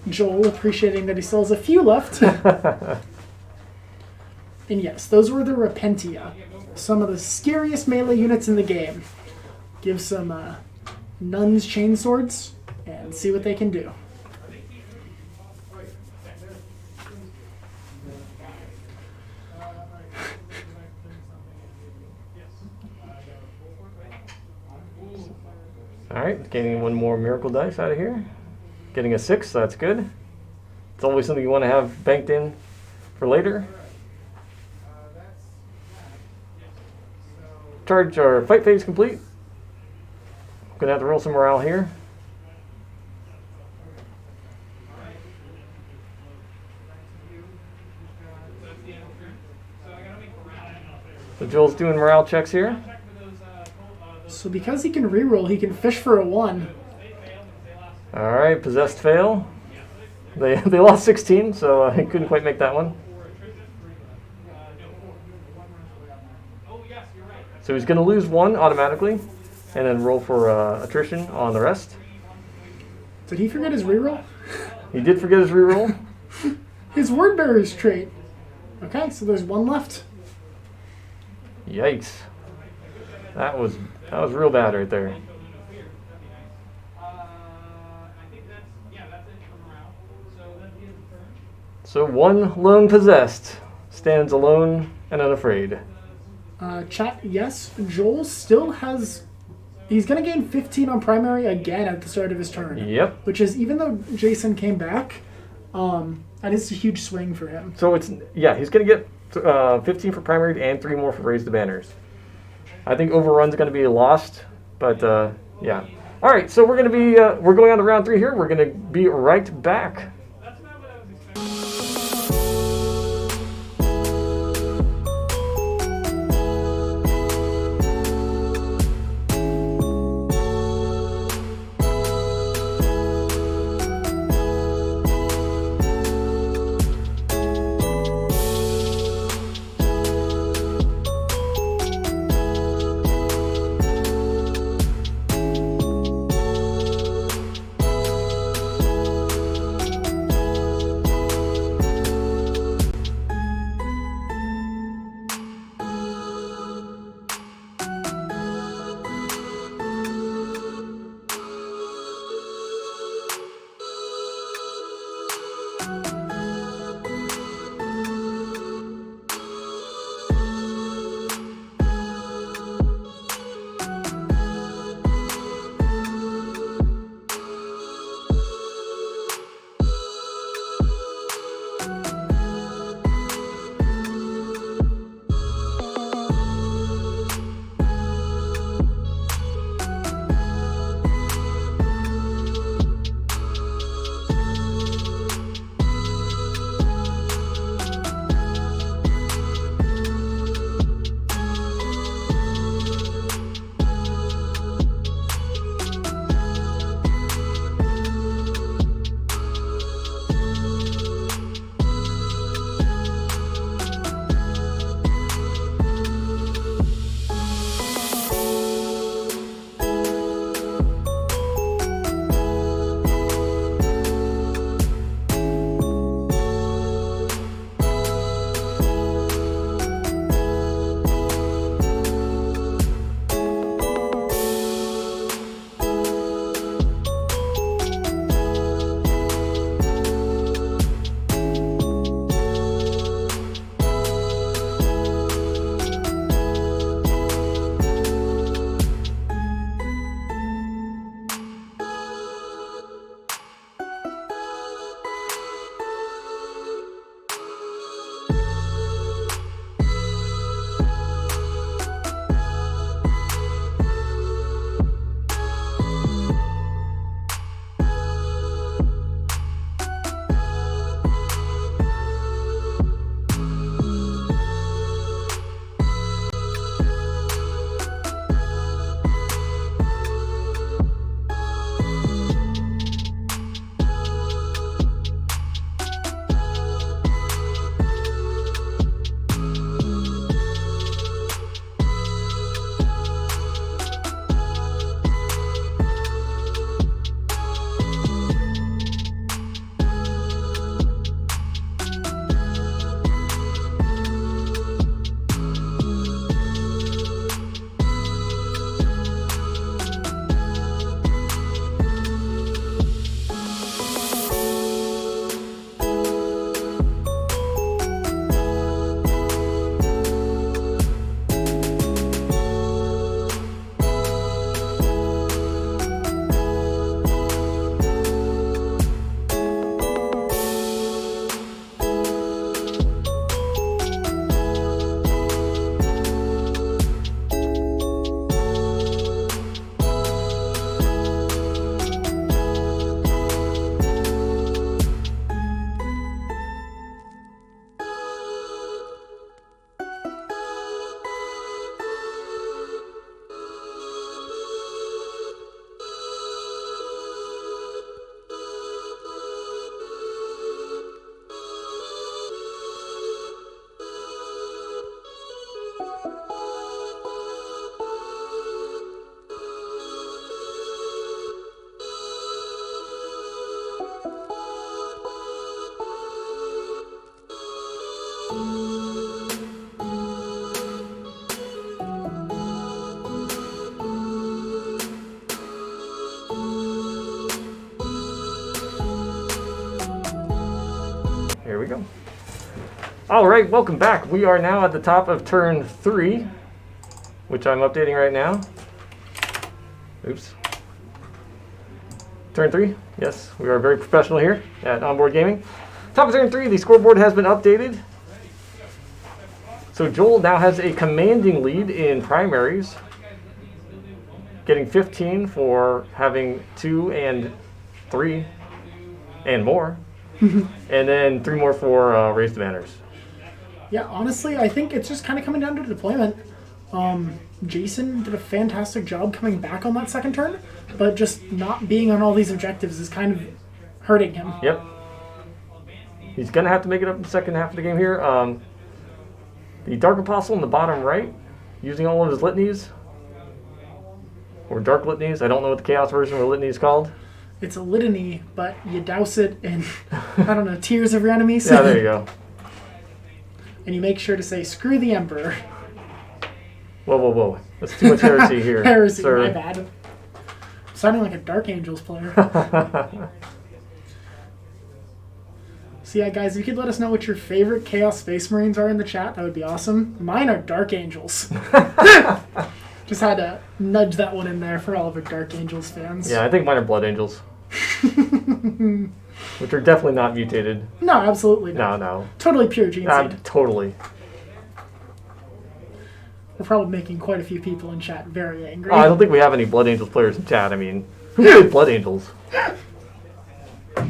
Joel appreciating that he still has a few left. And yes, those were the Repentia. Some of the scariest melee units in the game. Give some nuns chainswords and see what they can do. Alright, getting one more miracle dice out of here. Getting a 6, so that's good. It's always something you want to have banked in for later. Charge or fight phase complete. Gonna have to roll some morale here. So Joel's doing morale checks here. So because he can reroll, he can fish for a 1. Alright, possessed fail. They lost 16, so he couldn't quite make that one. So he's going to lose 1 automatically, and then roll for attrition on the rest. Did he forget his reroll? He did forget his reroll. His Word Bearer's trait. Okay, so there's 1 left. Yikes. That was real bad right there. So 1 lone possessed stands alone and unafraid. Chat, yes, Joel still has. He's going to gain 15 on primary again at the start of his turn. Yep. Which is, even though Jason came back, that is a huge swing for him. So he's going to get 15 for primary and 3 more for raise the banners. I think overrun's going to be lost, but yeah. All right, so we're going to be we're going on to round 3 here. We're going to be right back. That's not what I was expecting. Here we go. All right, welcome back. We are now at the top of turn 3. which I'm updating right now. Oops. Turn 3. Yes, we are very professional here at Onboard Gaming. Top of turn 3, the scoreboard has been updated. So Joel now has a commanding lead in primaries, getting 15 for having 2 and 3 and more, and then 3 more for Raise the Banners. Yeah, honestly, I think it's just kind of coming down to deployment. Jason did a fantastic job coming back on that second turn, but just not being on all these objectives is kind of hurting him. Yep. He's going to have to make it up in the second half of the game here. The Dark Apostle in the bottom right, using all of his litanies, or Dark Litanies. I don't know what the Chaos version of a litany is called. It's a litany, but you douse it in, I don't know, tears of your enemies. Yeah, there you go. And you make sure to say, screw the Emperor. Whoa, whoa, whoa. That's too much heresy here. Heresy, sir. my bad. Sounding like a Dark Angels player. So yeah, guys, if you could let us know what your favorite Chaos Space Marines are in the chat, that would be awesome. Mine are Dark Angels. Just had to nudge that one in there for all of our Dark Angels fans. Yeah, I think mine are Blood Angels. Which are definitely not mutated. No, absolutely not. No. Totally pure gene seed. Totally. We're probably making quite a few people in chat very angry. Oh, I don't think we have any Blood Angels players in chat. I mean, who played Blood Angels? I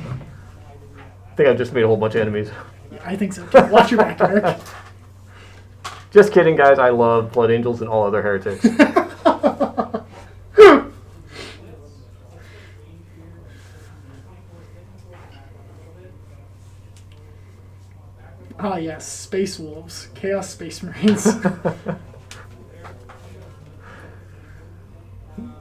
think I just made a whole bunch of enemies. Yeah, I think so too. Watch your back, Eric. Just kidding, guys. I love Blood Angels and all other heretics. Ah, yes. Space Wolves. Chaos Space Marines.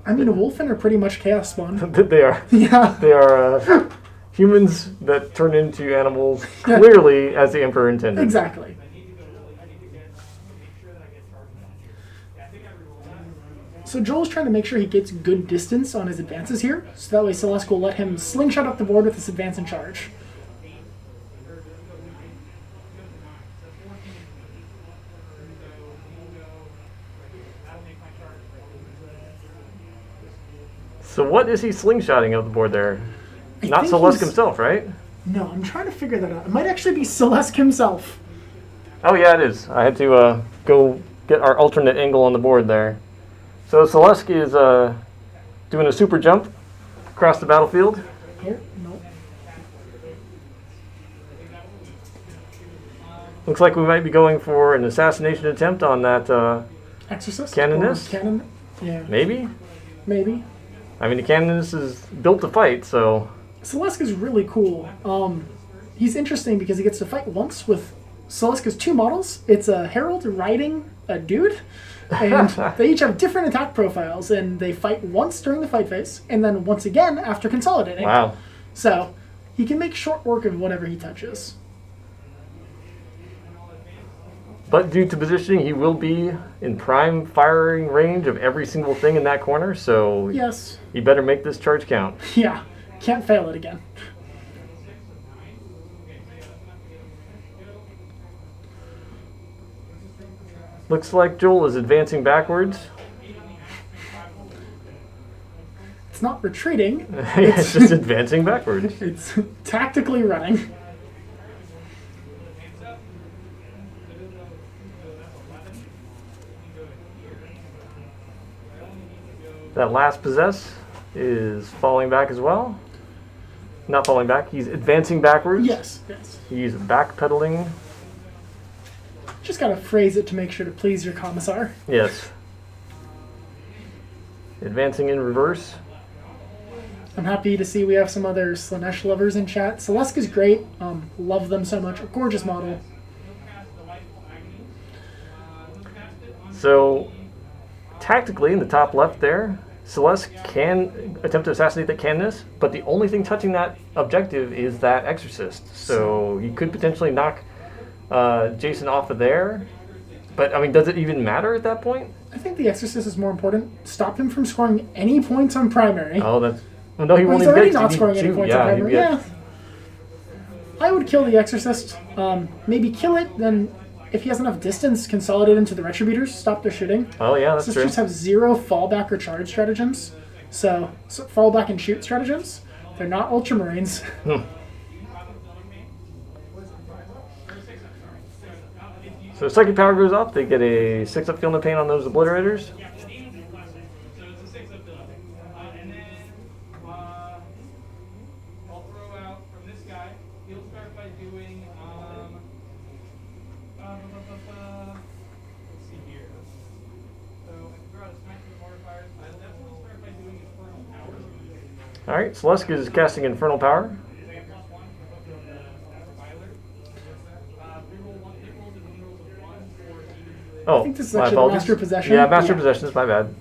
I mean, Wolfen are pretty much Chaos spawn. They are. Yeah. They are humans that turn into animals clearly as the Emperor intended. Exactly. So Joel's trying to make sure he gets good distance on his advances here, so that way Celeste will let him slingshot up the board with his advance and charge. So what is he slingshotting up the board there? I Not think Celeste he's- himself, right? No, I'm trying to figure that out. It might actually be Celeste himself. Oh yeah, it is. I had to go get our alternate angle on the board there. So Celeste is doing a super jump across the battlefield. Here? Nope. Looks like we might be going for an assassination attempt on that Exorcist? Canonist? Or Canon? Yeah, maybe? maybe. I mean, the Canonist is built to fight, so... Celeste's really cool. He's interesting because he gets to fight once with Celeste's 2 models. It's a Herald riding a dude, and they each have different attack profiles, and they fight once during the fight phase, and then once again after consolidating. Wow. So, he can make short work of whatever he touches. But due to positioning, he will be in prime firing range of every single thing in that corner, so Yes. he better make this charge count. Yeah. Can't fail it again. Looks like Joel is advancing backwards. It's not retreating. It's just advancing backwards. It's tactically running. That last possess is falling back as well. Not falling back, he's advancing backwards. Yes, yes. He's backpedaling. Just gotta phrase it to make sure to please your commissar. Yes. Advancing in reverse. I'm happy to see we have some other Slanesh lovers in chat. Celeste's great. Love them so much. A gorgeous model. So, tactically, in the top left there, Celeste can attempt to assassinate that Canonist, but the only thing touching that objective is that Exorcist. So he could potentially knock Jason off of there. But, I mean, does it even matter at that point? I think the Exorcist is more important. Stop him from scoring any points on primary. Oh, that's... Well, no, he Well, won't he's even already get it. not He scoring can any shoot. points on Yeah, primary. he'd get- Yeah. I would kill the Exorcist. Maybe kill it, then if he has enough distance, consolidate into the Retributors, stop their shooting. Oh yeah, that's true. Sisters have 0 fallback or charge stratagems. So fallback and shoot stratagems. They're not Ultramarines. So psychic power goes up. They get a 6-up Feel No Pain on those obliterators. Yeah, the demons are classic. So it's a 6-up build. And then I'll throw out from this guy. He'll start by doing let's see here. So I can throw out a smack to the mortifiers. That's what he'll start by doing infernal power. All right, Celeste is casting Infernal Power. They have +1 for Viler. Reroll 1 hit rolls and win rolls of 1 for demons. Oh, I think this is my actually apologies. Master of Possession. Yeah, Master Yeah. Possession is my bad.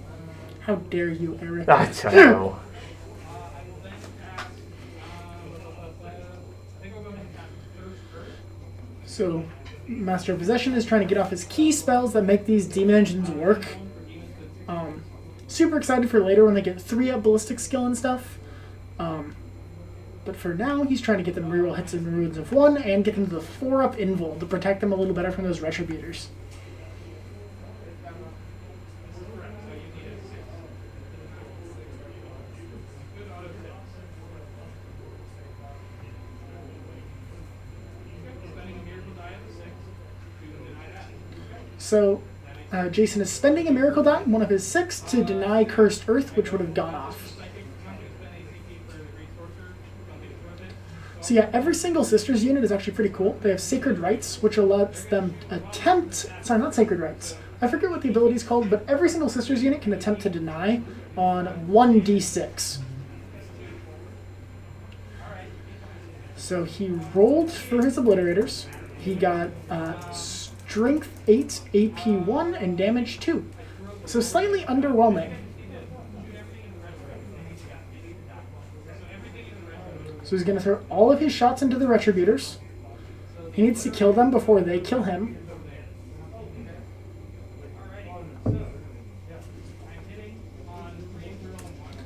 How dare you, Eric? I don't know. I will then cast. I think I'll go ahead and cast Thirst first. So, Master of Possession is trying to get off his key spells that make these demon engines work. Super excited for later when they get 3-up ballistic skill and stuff. But for now, he's trying to get them reroll hits and runes of 1 and get them to the 4-up invul to protect them a little better from those Retributors. So, Jason is spending a Miracle Die, one of his 6, to deny Cursed Earth, which would have gone off. So yeah, every single Sisters unit is actually pretty cool. They have Sacred Rites, which lets them attempt... Sorry, not Sacred Rites. I forget what the ability is called, but every single Sisters unit can attempt to deny on 1d6. So he rolled for his Obliterators. He got Strength 8, AP 1, and Damage 2. So slightly underwhelming. So he's going to throw all of his shots into the Retributors. He needs to kill them before they kill him.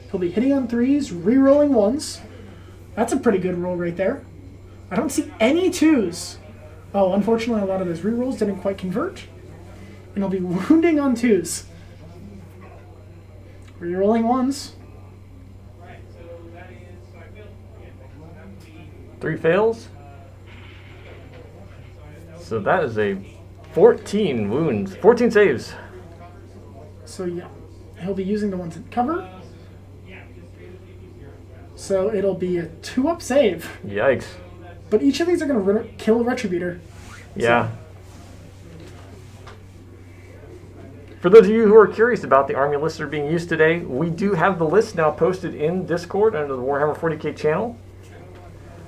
He'll be hitting on 3s, re-rolling 1s. That's a pretty good roll right there. I don't see any 2s. Oh, unfortunately, a lot of those re-rolls didn't quite convert. And he'll be wounding on 2s. Re-rolling 1s. 3 fails. So that is a 14 wounds, 14 saves. So yeah, he'll be using the ones in cover. So it'll be a 2-up save. Yikes. But each of these are going to kill a Retributor. Yeah. For those of you who are curious about the army lists that are being used today, we do have the list now posted in Discord under the Warhammer 40k channel.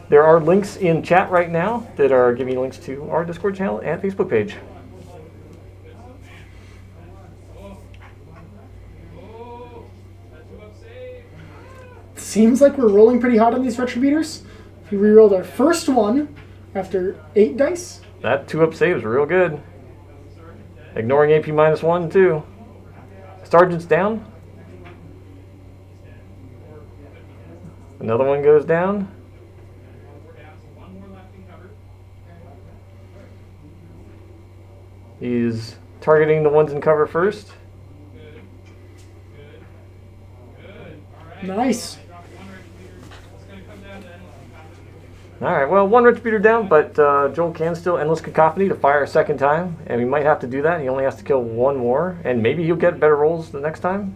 There are links in chat right now that are giving you links to our Discord channel and Facebook page. Seems like we're rolling pretty hot on these Retributors. We rerolled our first one after 8 dice. That 2-up save is real good. Ignoring AP -1 too. Sergeant's down. Another one goes down. He's targeting the ones in cover first. Nice. Alright, well, 1 Retributor down, but Joel can still Endless Cacophony to fire a second time, and we might have to do that. He only has to kill 1 more, and maybe he'll get better rolls the next time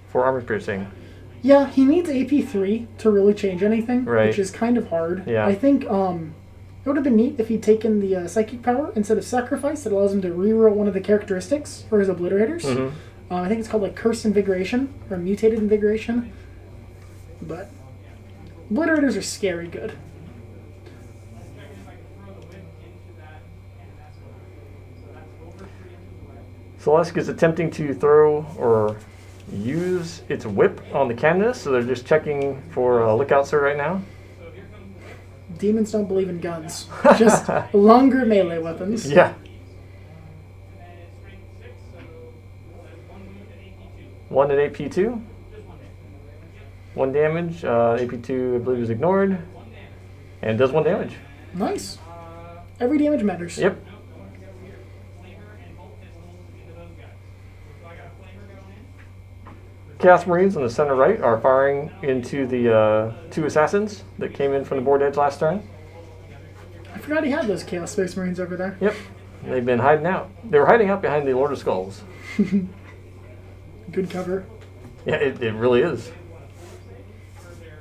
for Armor Piercing. Yeah, he needs AP3 to really change anything, Right. which is kind of hard. Yeah. I think it would have been neat if he'd taken the Psychic Power instead of Sacrifice. That allows him to reroll one of the characteristics for his Obliterators. Mm-hmm. I think it's called like Cursed Invigoration, or Mutated Invigoration. But Obliterators are scary good. Celeste is attempting to throw or use its whip on the canvas, so they're just checking for a lookout sir right now. Demons don't believe in guns. Just longer melee weapons. Yeah. 1 at AP2. 1 damage. AP2, I believe, is ignored. And does 1 damage. Nice. Every damage matters. Yep. Chaos Marines on the center right are firing into the 2 assassins that came in from the board edge last turn. I forgot he had those Chaos Space Marines over there. Yep, they've been hiding out. They were hiding out behind the Lord of Skulls. Good cover. Yeah, it really is.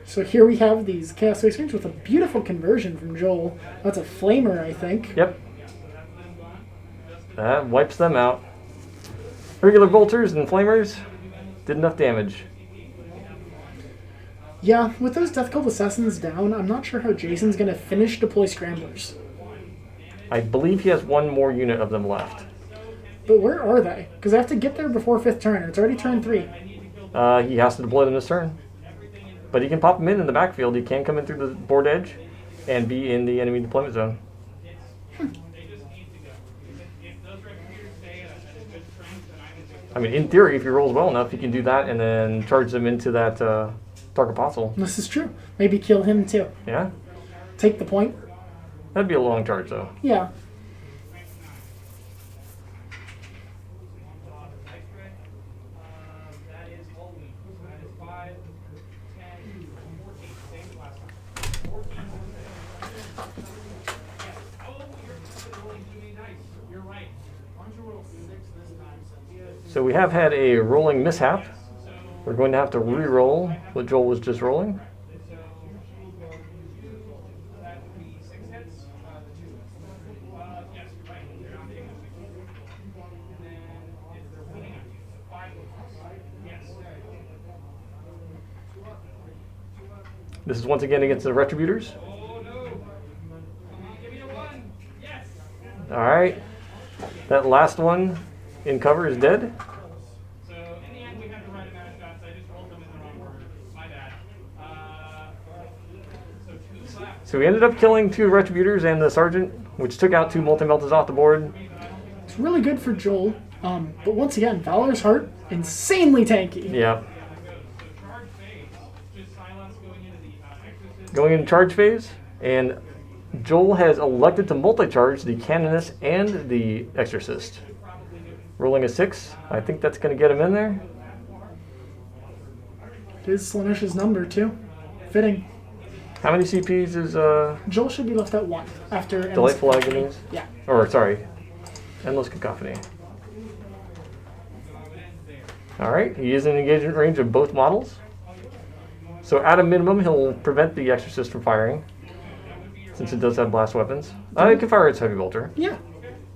So here we have these Chaos Space Marines with a beautiful conversion from Joel. That's a Flamer, I think. Yep. That wipes them out. Regular bolters and flamers did enough damage. Yeah, with those Death Cult Assassins down, I'm not sure how Jason's going to finish deploy Scramblers. I believe he has 1 more unit of them left. But where are they? Because I have to get there before 5th turn, and it's already turn 3. He has to deploy them this turn. But he can pop them in the backfield. He can come in through the board edge and be in the enemy deployment zone. I mean, in theory, if he rolls well enough, he can do that and then charge them into that Dark Apostle. This is true. Maybe kill him too. Yeah? Take the point. That'd be a long charge, though. Yeah. So we have had a rolling mishap. We're going to have to re-roll what Joel was just rolling. This is once again against the Retributors. All right. That last one in cover is dead. So in the end, we had the right amount of shots. I just rolled them in the wrong order. My bad. So 2 left. So we ended up killing 2 Retributors and the Sergeant, which took out 2 Multi-Meltas off the board. It's really good for Joel. But once again, Valor's Heart, insanely tanky. Yeah. So charge phase, just silence going into the exorcist. Going into charge phase, and Joel has elected to multi-charge the Canonist and the Exorcist. Rolling a 6. I think that's going to get him in there. It is Slanesh's number, too. Fitting. How many CPs is Joel should be left at 1 after... Delightful Agonies? Yeah. Or, sorry, Endless Cacophony. Alright, he is in engagement range of both models. So at a minimum, he'll prevent the Exorcist from firing, since it does have blast weapons. It can fire its Heavy Bolter. Yeah.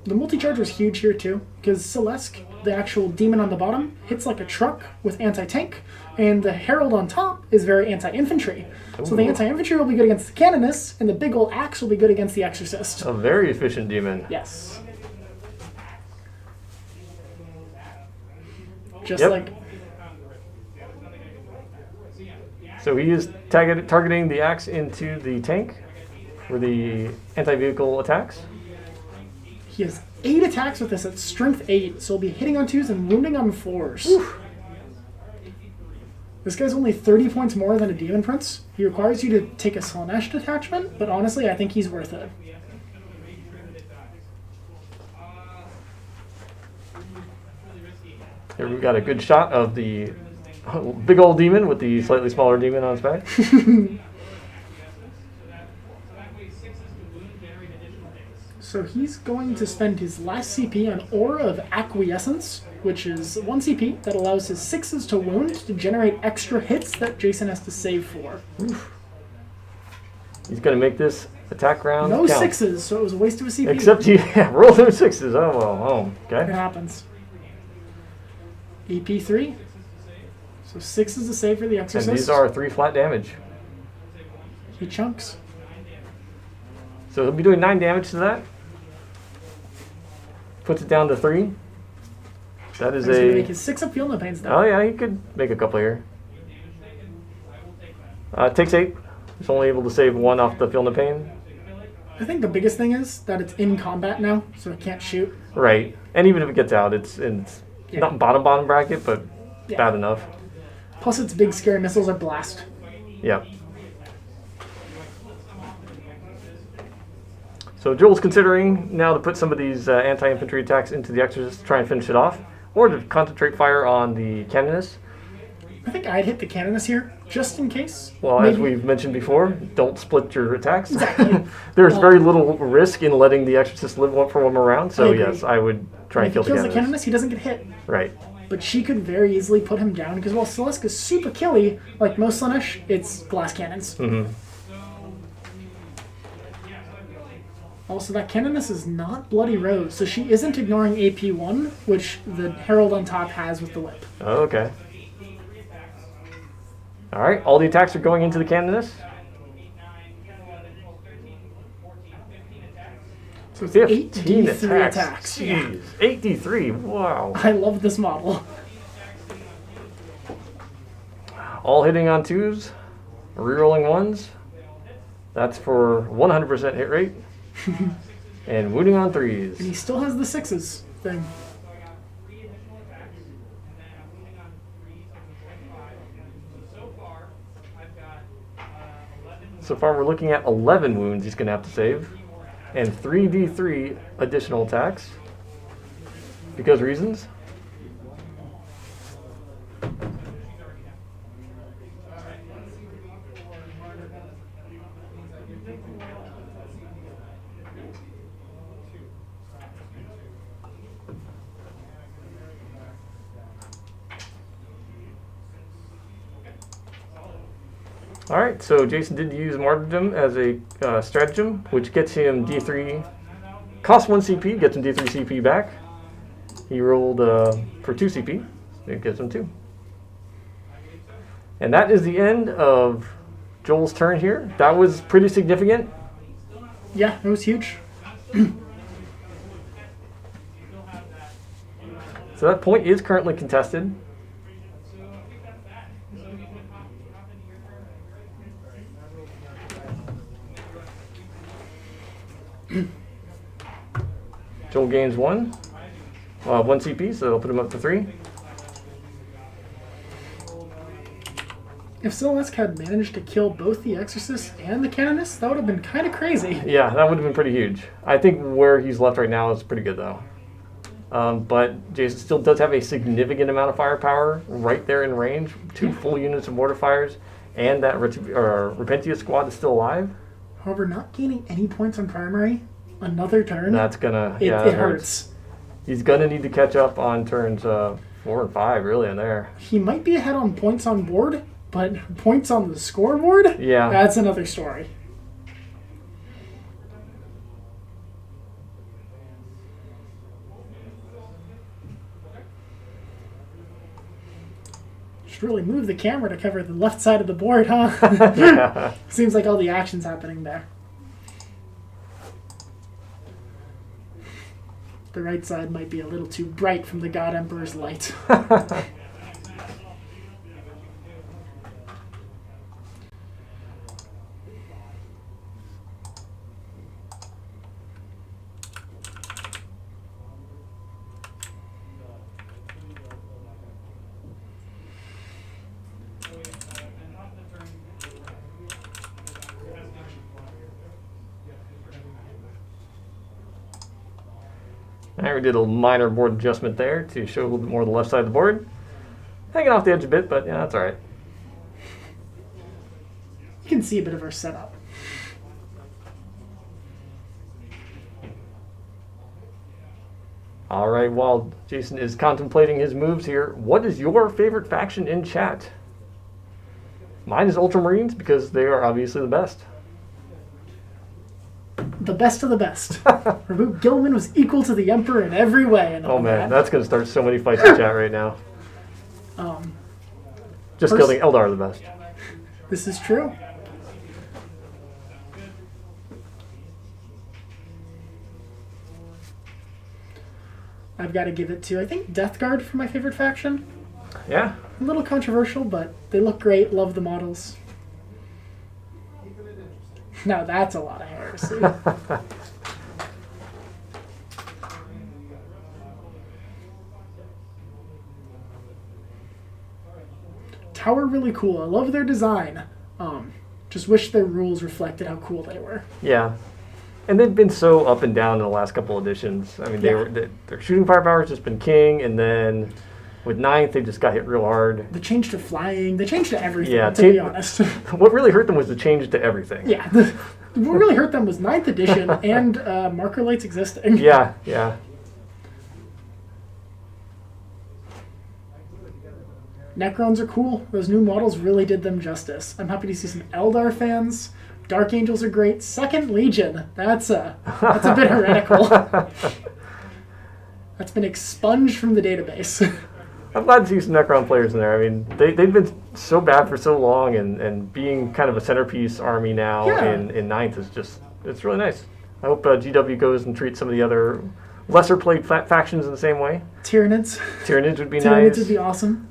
The multi-charge was huge here too, because Celeste, the actual demon on the bottom, hits like a truck with anti-tank, and the Herald on top is very anti-infantry. So the anti-infantry will be good against the Canonists, and the big old axe will be good against the Exorcist. A very efficient demon. Yes. Just Yep. like... So he is targeting the axe into the tank for the anti-vehicle attacks. He has 8 attacks with this at strength 8, so he'll be hitting on 2s and wounding on 4s. Oof. This guy's only 30 points more than a Demon Prince. He requires you to take a Slanesh detachment, but honestly, I think he's worth it. Here we've got a good shot of the big old demon with the slightly smaller demon on his back. So he's going to spend his last CP on Aura of Acquiescence, which is 1 CP that allows his 6s to wound to generate extra hits that Jason has to save for. Oof. He's going to make this attack round No count. 6s, so it was a waste of a CP. Except he rolled those 6s. Oh, well, oh, It okay. happens. EP3. So 6 is a save for the And Exorcist. these are 3 flat damage. He chunks. So he'll be doing 9 damage to that. Puts it down to 3. That is He's going to a... make his 6 up Feel No Pains Oh now. yeah, he could make a couple here. Takes 8. He's only able to save 1 off the Feel No Pain. I think the biggest thing is that it's in combat now, so it can't shoot. Right. And even if it gets out, it's Yeah. not bottom bracket, but Yeah. bad enough. Plus its big scary missiles are blast. Yep. So Joel's considering now to put some of these anti-infantry attacks into the Exorcist to try and finish it off, or to concentrate fire on the Canonist. I think I'd hit the Canonus here, just in case. Well, as Maybe- we've mentioned before, don't split your attacks. Exactly. There's very little risk in letting the Exorcist live one for one more round, so I agree. yes, I would try and If kill he the kills the Canonus. Canonus, he doesn't get hit. Right. But she could very easily put him down because while Celeste's super killy, like most Slaanesh, it's glass cannons. Mm-hmm. Also, that Canonus is not Bloody Rose, so she isn't ignoring AP1, which the Herald on top has with the whip. Oh, okay. All right, all the attacks are going into the Canonus. So it's 15 8d3 attacks. Yeah. Jeez. 8d3. Wow. I love this model. All hitting on 2s, rerolling 1s. That's for 100% hit rate. And wounding on 3s. And he still has the 6s thing. So far, we're looking at 11 wounds he's going to have to save. And 3d3 additional attacks. Because reasons. All right, so Jason did use Martyrdom as a stratagem, which gets him D3, costs 1 CP, gets him D3 CP back. He rolled for 2 CP, it gets him 2. And that is the end of Joel's turn here. That was pretty significant. Yeah, it was huge. So that point is currently contested. Joel gains 1 CP, so it'll put him up to 3. If Celeste had managed to kill both the Exorcist and the Canonus, that would have been kind of crazy. Yeah, that would have been pretty huge. I think where he's left right now is pretty good, though. But Jason still does have a significant amount of firepower right there in range. 2 full units of mortifiers, and that Repentia squad is still alive. However, not gaining any points on primary, another turn, That's gonna, it that hurts. He's gonna need to catch up on turns 4 and 5, really, in there. He might be ahead on points on board, but points on the scoreboard? Yeah. That's another story. Should really move the camera to cover the left side of the board, huh? Yeah. Seems like all the action's happening there. The right side might be a little too bright from the God Emperor's light. Alright, we did a minor board adjustment there to show a little bit more of the left side of the board. Hanging off the edge a bit, but yeah, that's alright. You can see a bit of our setup. Alright, while Jason is contemplating his moves here, what is your favorite faction in chat? Mine is Ultramarines because they are obviously the best. The best of the best. Raboot Gilman was equal to the Emperor in every way. And all Oh man, that. that's going to start so many fights in chat right now. Just First- killing Eldar are the best. This is true. I've got to give it to, I think, Death Guard for my favorite faction. Yeah? A little controversial, but they look great. Love the models. Now that's a lot of heresy. Tower really cool. I love their design. Just wish their rules reflected how cool they were. Yeah. And they've been so up and down in the last couple editions. I mean, Yeah. their shooting firepower has just been king, and then With 9th, they just got hit real hard. The change to flying, the change to everything, Yeah, to be honest. What really hurt them was the change to everything. Yeah, what really hurt them was 9th edition and marker lights existing. Yeah, yeah. Necrons are cool. Those new models really did them justice. I'm happy to see some Eldar fans. Dark Angels are great. Second Legion, that's a bit heretical. That's been expunged from the database. I'm glad to see some Necron players in there. I mean, they've been so bad for so long, and being kind of a centerpiece army now Yeah. in 9th is just, it's really nice. I hope GW goes and treats some of the other lesser played factions in the same way. Tyranids. Tyranids would be Tyranids nice. would be awesome.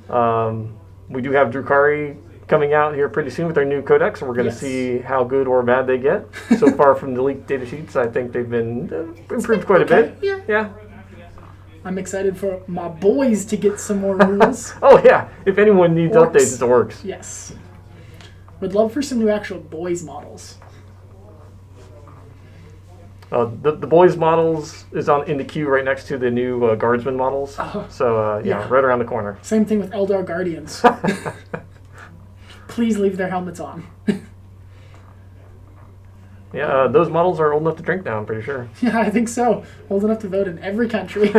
We do have Drukhari coming out here pretty soon with their new codex, and we're going to Yes. see how good or bad they get. So far from the leaked data sheets, I think they've been improved quite a Okay, bit. yeah. I'm excited for my boys to get some more rules. Oh yeah, if anyone needs Orcs. updates, it's Orcs. Yes. Would love for some new actual boys models. The boys models is in the queue right next to the new guardsman models. So yeah. right around the corner. Same thing with Eldar Guardians. Please leave their helmets on. Yeah, those models are old enough to drink now, I'm pretty sure. Yeah, I think so. Old enough to vote in every country.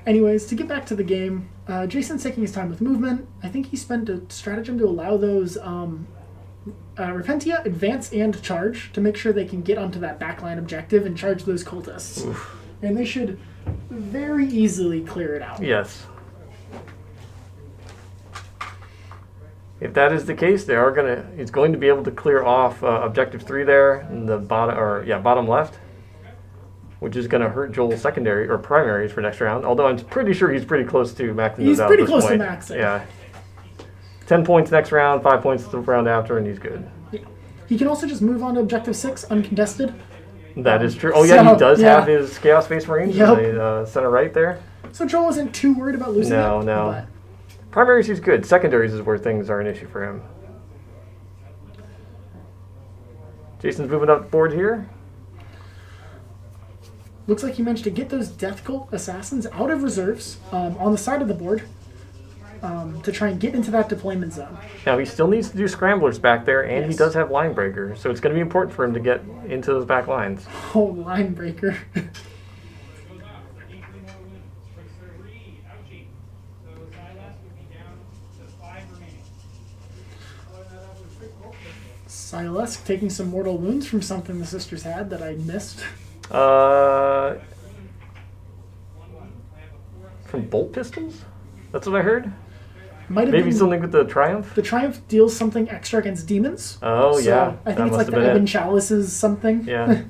Anyways, to get back to the game, Jason's taking his time with movement. I think he spent a stratagem to allow those Repentia advance and charge to make sure they can get onto that backline objective and charge those cultists. Oof. And they should very easily clear it out. Yes. If that is the case, it's going to be able to clear off objective 3 there in the bottom left, which is going to hurt Joel's secondary or primaries for next round. Although I'm pretty sure he's pretty close to maxing He's those out. pretty at this close to point. maxing. Yeah. 10 points next round, 5 points the round after, and he's good. He can also just move on to objective 6 uncontested. That is true. Oh yeah, So, he does yeah. have his Chaos Space Marines Yep. in the center right there. So Joel isn't too worried about losing No, it. no. But Primaries he's good. Secondaries is where things are an issue for him. Jason's moving up the board here. looks like he managed to get those Death Cult assassins out of reserves on the side of the board to try and get into that deployment zone. Now he still needs to do scramblers back there, and he Yes. does have line breaker, so it's going to be important for him to get into those back lines. Oh, line breaker. Silesk taking some mortal wounds from something the sisters had that I missed. From bolt pistols? That's what I heard. Might have Maybe been something with the Triumph. the Triumph deals something extra against demons. Oh So yeah, I that think it's must like have the been Ebon it. Chalice's something. Yeah.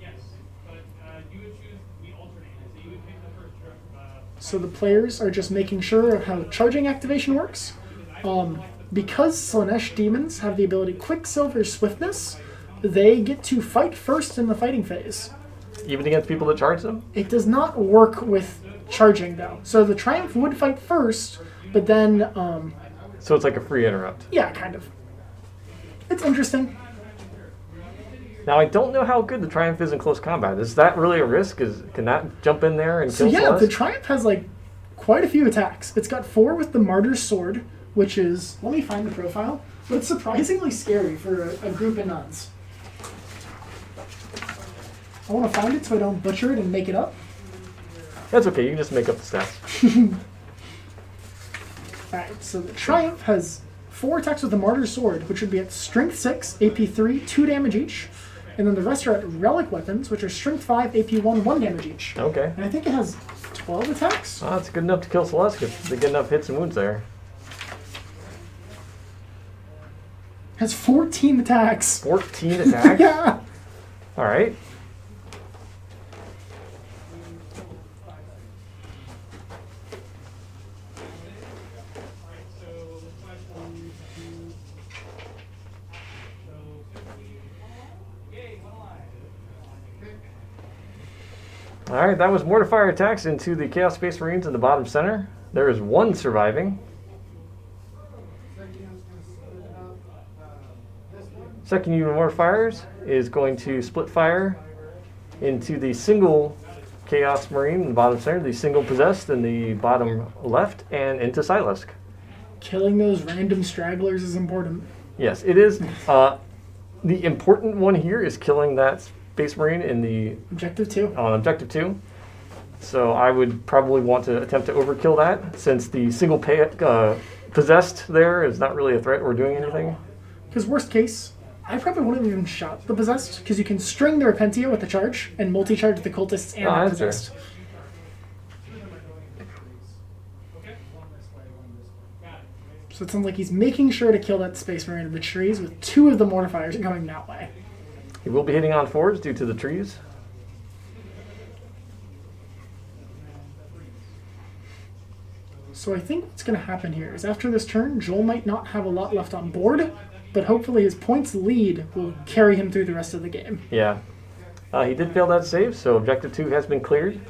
Yes, but you would choose the alternate. So you would pick the first trip. So the players are just making sure how charging activation works. Because Slanesh demons have the ability Quicksilver Swiftness, they get to fight first in the fighting phase. Even against people that charge them. It does not work with charging though. So the Triumph would fight first, but then, So it's like a free interrupt. yeah, kind of. It's interesting. Now I don't know how good the Triumph is in close combat. Is that really a risk? Can that jump in there and So kill yeah, the Celeste? Triumph has like quite a few attacks. It's got 4 with the Martyr's Sword, which is, let me find the profile, but it's surprisingly scary for a group of nuns. I want to find it so I don't butcher it and make it up. That's okay. You can just make up the stats. Alright, so the Triumph has 4 attacks with the Martyr's Sword, which would be at Strength 6, AP 3, 2 damage each. And then the rest are at Relic Weapons, which are Strength 5, AP 1, 1 damage each. Okay. And I think it has 12 attacks. Oh, that's good enough to kill Celeste if they get enough hits and wounds there. Has 14 attacks. 14 attacks? Yeah. All right. All right, that was mortifier attacks into the Chaos Space Marines in the bottom center. There is 1 surviving. Second unit of mortifiers is going to split fire into the single Chaos Marine in the bottom center, the single Possessed in the bottom left, and into Silask. Killing those random stragglers is important. Yes, it is. The important one here is killing that Space Marine in the Objective 2. on Objective 2. So I would probably want to attempt to overkill that, since the single Possessed there is not really a threat or doing anything. Because worst case, I probably wouldn't have even shot the Possessed, because you can string the Repentia with the charge and multi-charge the Cultists and the that's fair. Possessed. So it sounds like he's making sure to kill that Space Marine in the trees with 2 of the mortifiers going that way. He will be hitting on 4s due to the trees. So I think what's going to happen here is after this turn, Joel might not have a lot left on board, but hopefully his points lead will carry him through the rest of the game. Yeah. He did fail that save, so Objective 2 has been cleared.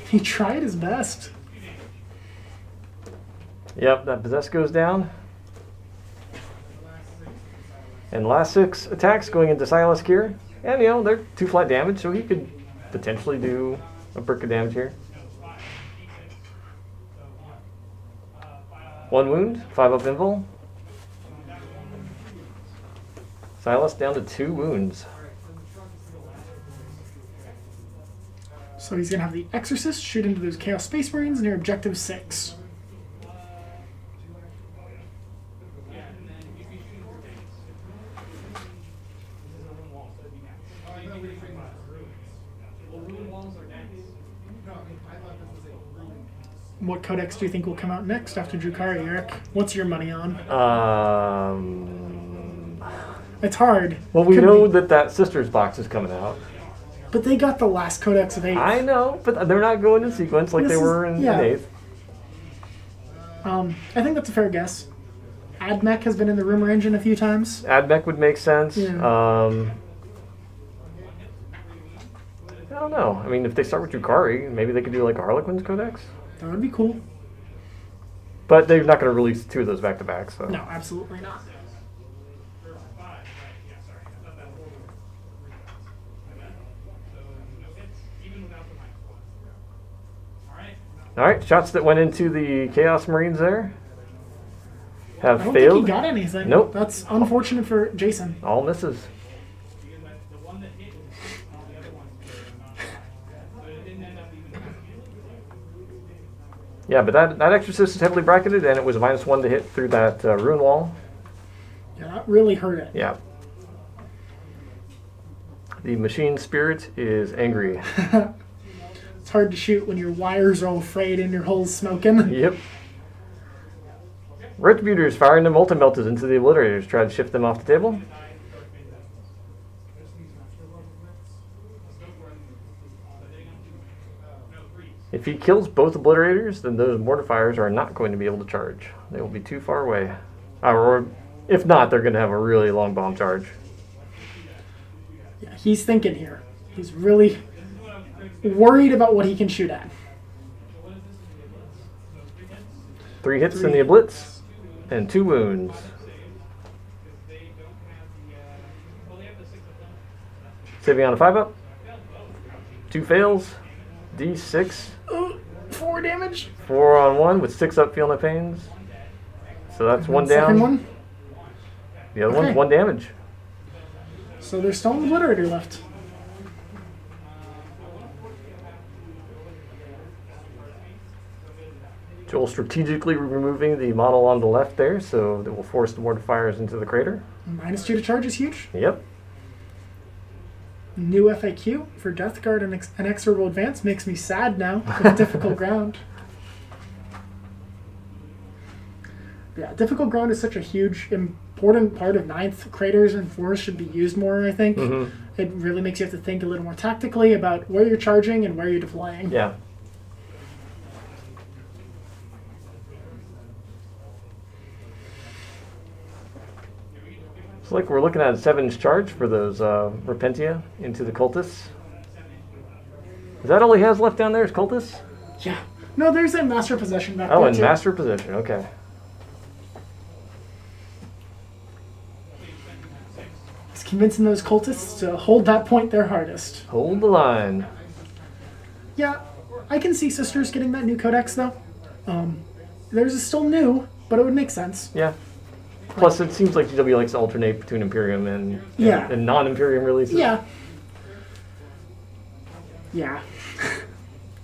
He tried his best. Yep, that Possess goes down. And the last 6 attacks going into Silask here. And, they're 2 flat damage, so he could potentially do a brick of damage here. 1 wound, 5 up invul. Silas down to 2 wounds. So he's going to have the Exorcist shoot into those Chaos Space Marines near Objective 6. What codex do you think will come out next after Drukhari, Eric? What's your money on? It's hard. Well, we Could know be. that Sisters box is coming out. But they got the last codex of 8. I know, but they're not going in sequence like This they is- were in yeah. 8th. I think that's a fair guess. Admech has been in the rumor engine a few times. Admech would make sense. Yeah. I don't know. I mean, if they start with Drukhari, maybe they could do like a Harlequin's Codex. That would be cool. But they're not going to release 2 of those back to back. So No, absolutely not. All right, shots that went into the Chaos Marines there I have don't failed. think he got anything. Nope. That's unfortunate for Jason. All misses. Yeah, but that Exorcist is heavily bracketed, and it was a -1 to hit through that ruin wall. Yeah, that really hurt it. Yeah. The Machine Spirit is angry. It's hard to shoot when your wires are all frayed and your hole's smoking. Yep. Retributors firing the multi-meltas into the Obliterators. Try to shift them off the table. If he kills both Obliterators, then those Mortifiers are not going to be able to charge. They will be too far away. Or if not, they're going to have a really long bomb charge. Yeah, he's thinking here. He's really worried about what he can shoot at. 3 hits in the Oblits, and 2 wounds. Saving on a 5-up. 2 fails. D6. 4 damage. 4 on 1 with 6 up, feel no pains. So that's 1 down. Second one. The other Okay. one's 1 damage. So there's still an Obliterator left. Joel strategically removing the model on the left there, so that will force the Mortifiers into the crater. -2 to charge is huge. Yep. New FAQ for Death Guard and Inexorable Advance makes me sad now with difficult ground. Yeah, difficult ground is such a huge, important part of 9th. Craters and 4s should be used more, I think. Mhm. It really makes you have to think a little more tactically about where you're charging and where you're deploying. Yeah. Looks like we're looking at a 7-inch charge for those Repentia into the Cultists. Is that all he has left down there is Cultists? Yeah. No, there's a Master Possession back Oh, there and too. Master Possession. Okay. He's convincing those cultists to hold that point their hardest. Hold the line. Yeah, I can see Sisters getting that new codex though. Theirs is still new, but it would make sense. Yeah. Plus, it seems like GW likes to alternate between Imperium and Yeah. and non-Imperium releases. Yeah. Yeah.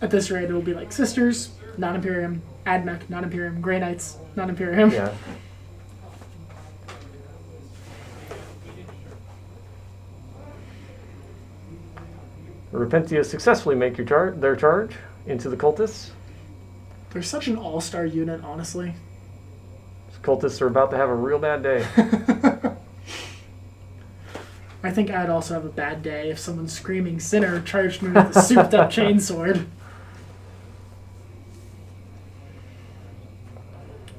At this rate, it'll be like Sisters, non-Imperium, Admech, non-Imperium, Grey Knights, non-Imperium. Yeah. Repentia successfully make their charge into the Cultists. They're such an all-star unit, honestly. Cultists are about to have a real bad day. I think I'd also have a bad day if someone screaming Sinner charged me with a souped-up chainsword.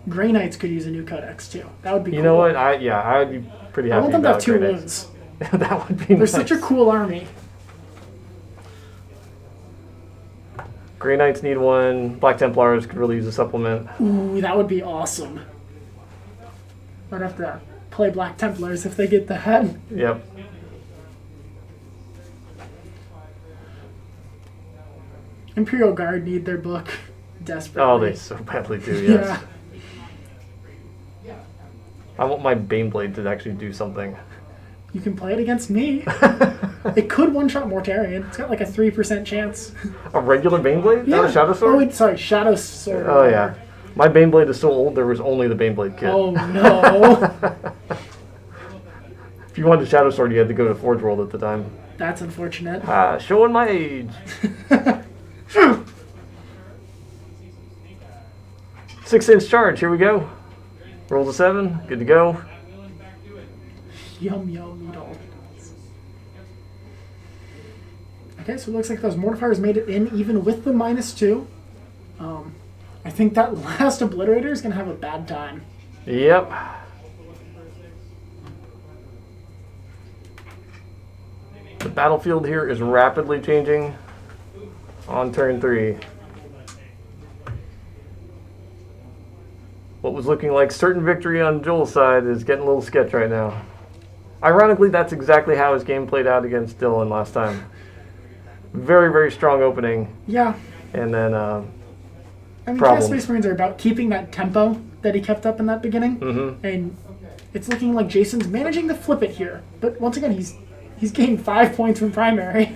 Grey Knights could use a new codex too. That would be cool. You know what? I'd be pretty I happy want them to about have 2 Grey Knights. wounds. That would be They're nice. such a cool army. Grey Knights need one. Black Templars could really use a supplement. Ooh, that would be awesome. I'd have to play Black Templars if they get that. Yep. Imperial Guard need their book desperately. Oh, they so badly do, yes. Yeah. I want my Baneblade to actually do something. You can play it against me. It could one-shot Mortarion. It's got like a 3% chance. A regular Baneblade? Not a Shadow Sword? Oh, wait, sorry, Shadow Sword. Oh, yeah. My Baneblade is so old, there was only the Baneblade kit. Oh, no. If you wanted a Shadow Sword, you had to go to Forge World at the time. That's unfortunate. Showing my age. 6-inch charge, here we go. Rolls a 7, good to go. Yum, yum, eat all. Okay, so it looks like those mortifiers made it in even with the -2. I think that last Obliterator is going to have a bad time. Yep. The battlefield here is rapidly changing on turn 3. What was looking like certain victory on Joel's side is getting a little sketch right now. Ironically, that's exactly how his game played out against Dylan last time. Very, very strong opening, Yeah. and then I mean, Problems. Chaos Space Marines are about keeping that tempo that he kept up in that beginning. And it's looking like Jason's managing to flip it here. But once again, he's gained 5 points from primary.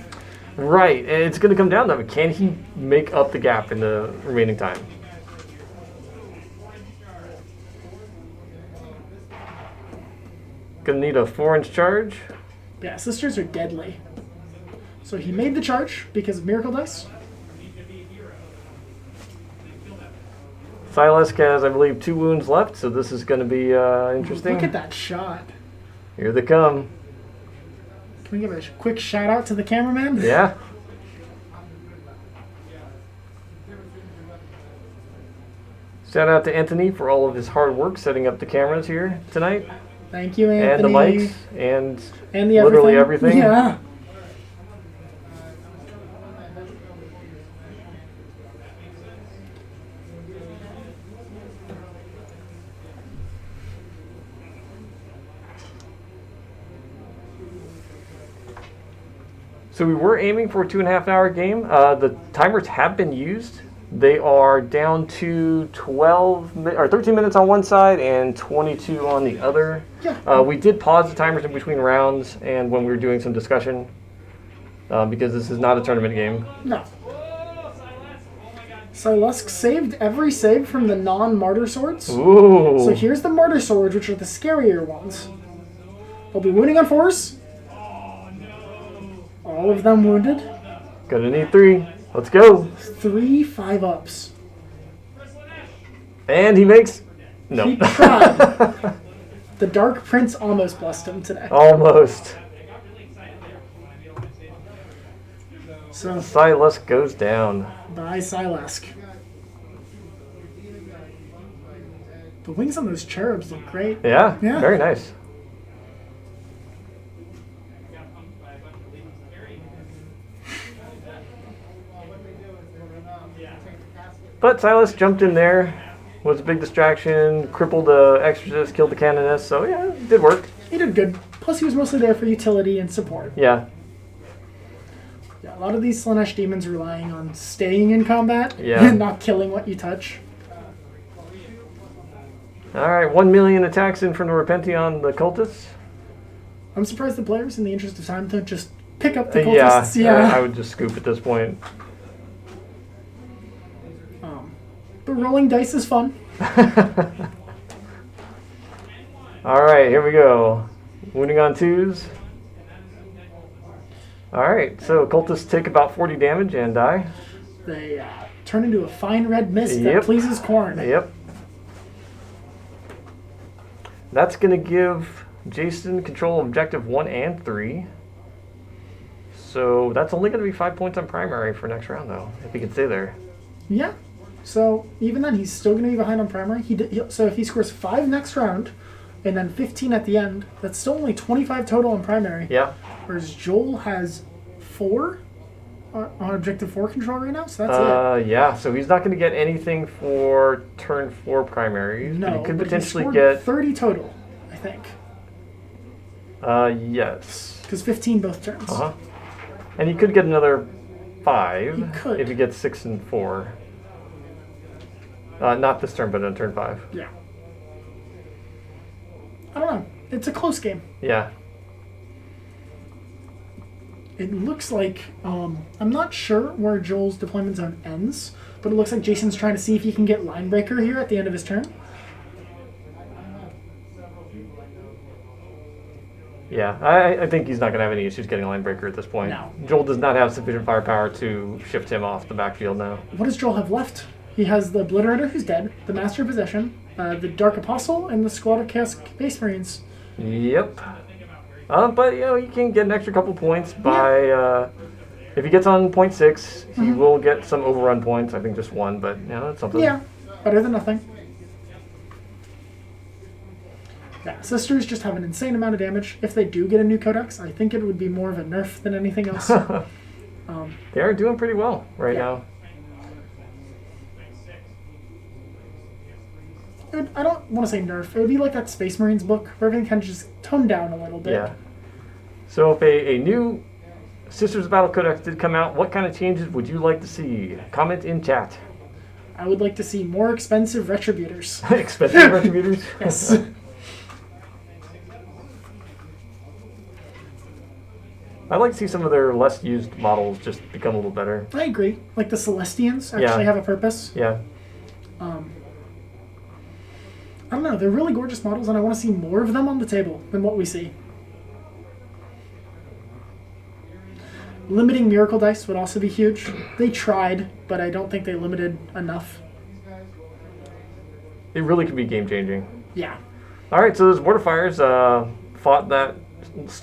right, and it's going to come down to it. Can he make up the gap in the remaining time? Gonna need a 4-inch charge. Yeah, Sisters are deadly. So he made the charge because of Miracle Dice. Silesk has, I believe, 2 wounds left, so this is going to be interesting. Look at that shot. Here they come. Can we give a quick shout out to the cameraman? Yeah. Shout out to Anthony for all of his hard work setting up the cameras here tonight. Thank you, And Anthony. the mics, and And literally everything. Yeah. So we were aiming for a 2.5-hour game. The timers have been used. They are down to 13 minutes on one side and 22 on the other. Yeah. We did pause the timers in between rounds and when we were doing some discussion because this is not a tournament game. No. Silesk saved every save from the non-martyr swords. Ooh. So here's the martyr swords, which are the scarier ones. They'll be wounding on 4s. All of them wounded. Gonna need 3. Let's go. 3 5-ups. And he makes... No. He tried. The Dark Prince almost blessed him today. Almost. So, Silesk goes down. bye Silesk. The wings on those cherubs look great. Yeah, Yeah. very nice. But Silas jumped in there, was a big distraction, crippled the exorcist, killed the canoness, so yeah, it did work. He did good. Plus, he was mostly there for utility and support. Yeah. Yeah, a lot of these Slanesh demons relying on staying in combat Yeah. and not killing what you touch. Alright, 1 million attacks in from the Repentii on the cultists. I'm surprised the players, in the interest of time, don't just pick up the Yeah, cultists. Yeah. I would just scoop at this point. But rolling dice is fun. Alright, here we go. Wounding on 2s. Alright, so cultists take about 40 damage and die. They turn into a fine red mist Yep. that pleases corn. Yep. That's going to give Jason control of objective 1 and 3. So that's only going to be 5 points on primary for next round, though, if he can stay there. Yeah. So even then, he's still going to be behind on primary. So if he scores 5 next round, and then 15 at the end, that's still only 25 total on primary. Yeah. Whereas Joel has 4 on objective 4 control right now, so that's it. Yeah, so he's not going to get anything for turn 4 primaries. No, but he could but potentially scored get 30 total, I think. Yes. Because 15 both turns. Uh-huh. And he could get another 5 He could. if he gets 6 and 4. Not this turn, but on turn 5. Yeah. I don't know. It's a close game. Yeah. It looks like, I'm not sure where Joel's deployment zone ends, but it looks like Jason's trying to see if he can get line breaker here at the end of his turn. Yeah, I think he's not going to have any issues getting a line breaker at this point. No. Joel does not have sufficient firepower to shift him off the backfield now. What does Joel have left? He has the Obliterator, who's dead, the Master of Possession, the Dark Apostle, and the squad of Chaos Space Marines. Yep. But, you know, he can get an extra couple points by... if he gets on 0.6, he will get some overrun points. I think just 1, but, you know, that's something. Yeah, better than nothing. Yeah, Sisters just have an insane amount of damage. If they do get a new Codex, I think it would be more of a nerf than anything else. They are doing pretty well right now. I don't want to say nerf. It would be like that Space Marines book where everything kind of just toned down a little bit. Yeah. So if a new Sisters of Battle Codex did come out, what kind of changes would you like to see? Comment in chat. I would like to see more expensive Retributors. Expensive Retributors? Yes. I'd like to see some of their less used models just become a little better. I agree. Like the Celestians actually Yeah. have a purpose. Yeah. I don't know. They're really gorgeous models, and I want to see more of them on the table than what we see. Limiting Miracle Dice would also be huge. They tried, but I don't think they limited enough. It really could be game changing. Yeah. All right, so those Mortifiers fought that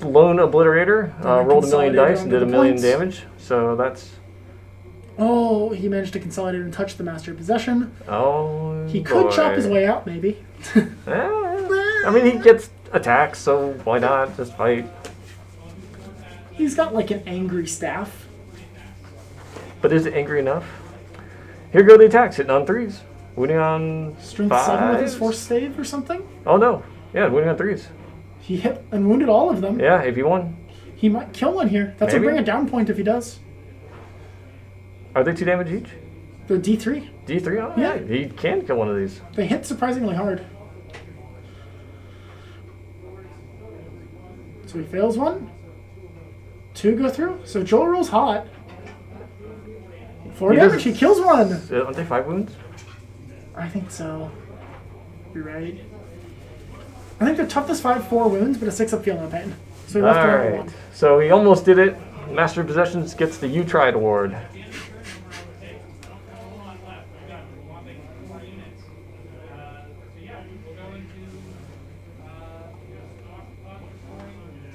lone Obliterator, rolled a million consolidated dice and onto did a the million points. damage. So that's... Oh, he managed to consolidate and touch the Master of Possession. Oh, He could boy. chop his way out, maybe. I mean, he gets attacks, so why not just fight? He's got like an angry staff. But is it angry enough? Here go the attacks, hitting on 3s. Winning on Strength 7 with his 5s. force save or something. Oh no, yeah, winning on 3s. He hit and wounded all of them. Yeah, AP1. He might kill one here. That's Maybe. a bring it down point if he does. Are they 2 damage each? The D3. D3? Oh, Yeah. yeah. He can kill one of these. They hit surprisingly hard. So he fails one. 2 go through. So Joel rolls hot. 4 He damage. does- He kills one. Aren't they 5 wounds? I think so. You're right. I think the toughest 5-4 wounds, but a 6 up feel no pain. So he left the Alright. one. So he almost did it. Master of Possessions gets the You Tried award.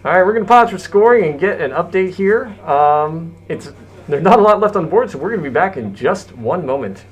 Alright, we're going to pause for scoring and get an update here. There's not a lot left on the board, so we're going to be back in just one moment.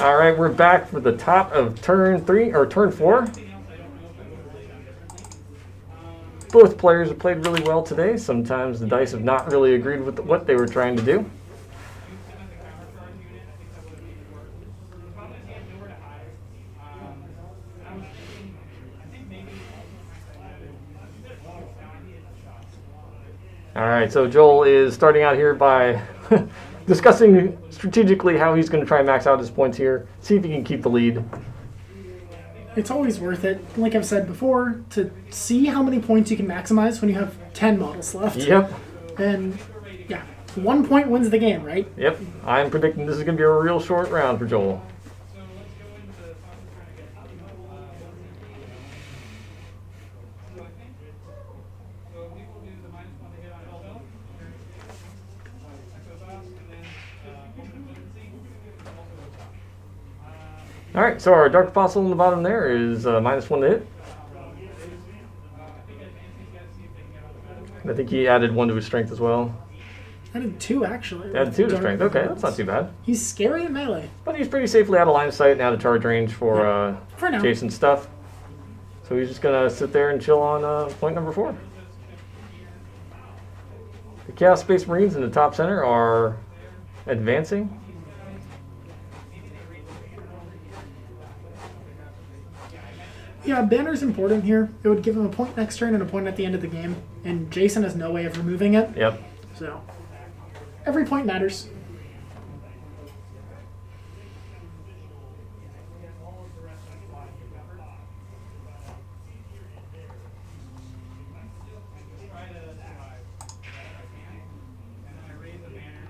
All right, we're back for the top of turn 3 or turn 4. Both players have played really well today. Sometimes the dice have not really agreed with what they were trying to do. All right, so Joel is starting out here by discussing strategically how he's going to try and max out his points here, see if he can keep the lead. It's always worth it, like I've said before, to see how many points you can maximize when you have 10 models left. Yep. And yeah, 1 point wins the game, right? Yep, I'm predicting this is going to be a real short round for Joel. So let's go into the top trying to get so I think so we will do the -1 to hit on elbow. Exoboss, and then potency also goes up. All right, so our Dark Fossil in the bottom there is -1 to hit. I think he added 1 to his strength as well. I did 2 actually. Added 2 to Dark strength. Okay, Bones. that's not too bad. He's scary at melee. But he's pretty safely out of line of sight and out of charge range for now. Jason's stuff. So he's just gonna sit there and chill on point number 4. The Chaos Space Marines in the top center are advancing. Yeah, banner's important here. It would give him a point next turn and a point at the end of the game. And Jason has no way of removing it. Yep. So, every point matters. Try to survive if I can. And then I raise the banner.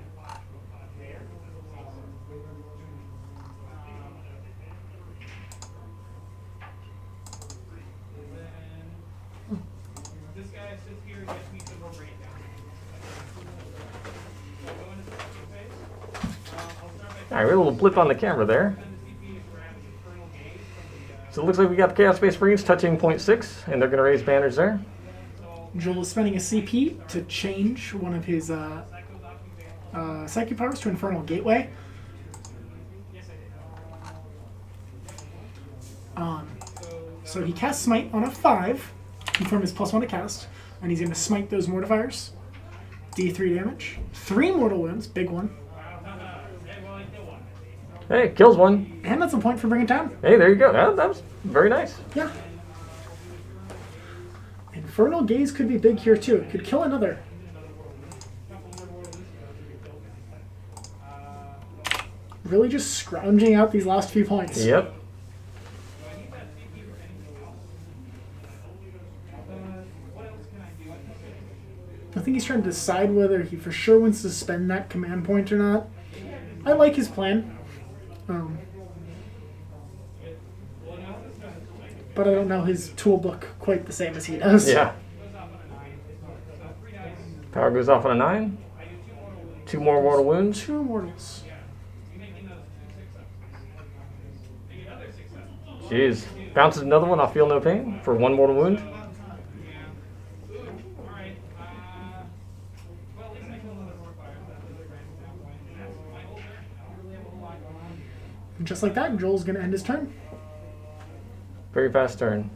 Then this guy sits here and gets me to go right down. So go into the second phase. I'll start by All right, we had a little blip on the camera there. sending the CP to grab his infernal gaze from the So it looks like we got the Chaos Space Marines touching point 6, and they're gonna raise banners there. Joel is spending a CP to change one of his psychic powers to Infernal Gateway. So he casts Smite on a 5, from his +1 to cast, and he's going to smite those mortifiers. D3 damage. 3 mortal wounds, big one. Hey, kills one. And that's a point for bringing down. Hey, there you go. That was very nice. Yeah. Infernal Gaze could be big here too. It could kill another. Really just scrounging out these last few points. Yep. I think he's trying to decide whether he for sure wants to spend that command point or not. I like his plan. But I don't know his toolbook quite the same as he does. Yeah. Power goes off on a 9. 2 more mortal wounds. 2 mortals. Jeez. Bounces another one off Feel No Pain for 1 mortal wound. And just like that, Joel's going to end his turn. Very fast turn.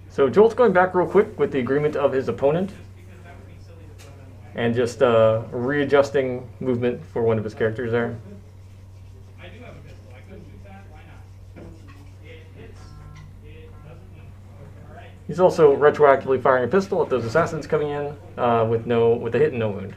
So Joel's going back real quick with the agreement of his opponent and just readjusting movement for one of his characters there. I do have a pistol. I could shoot that. Why not? It hits. It doesn't hit. All right. He's also retroactively firing a pistol at those assassins coming in with a hit and no wound.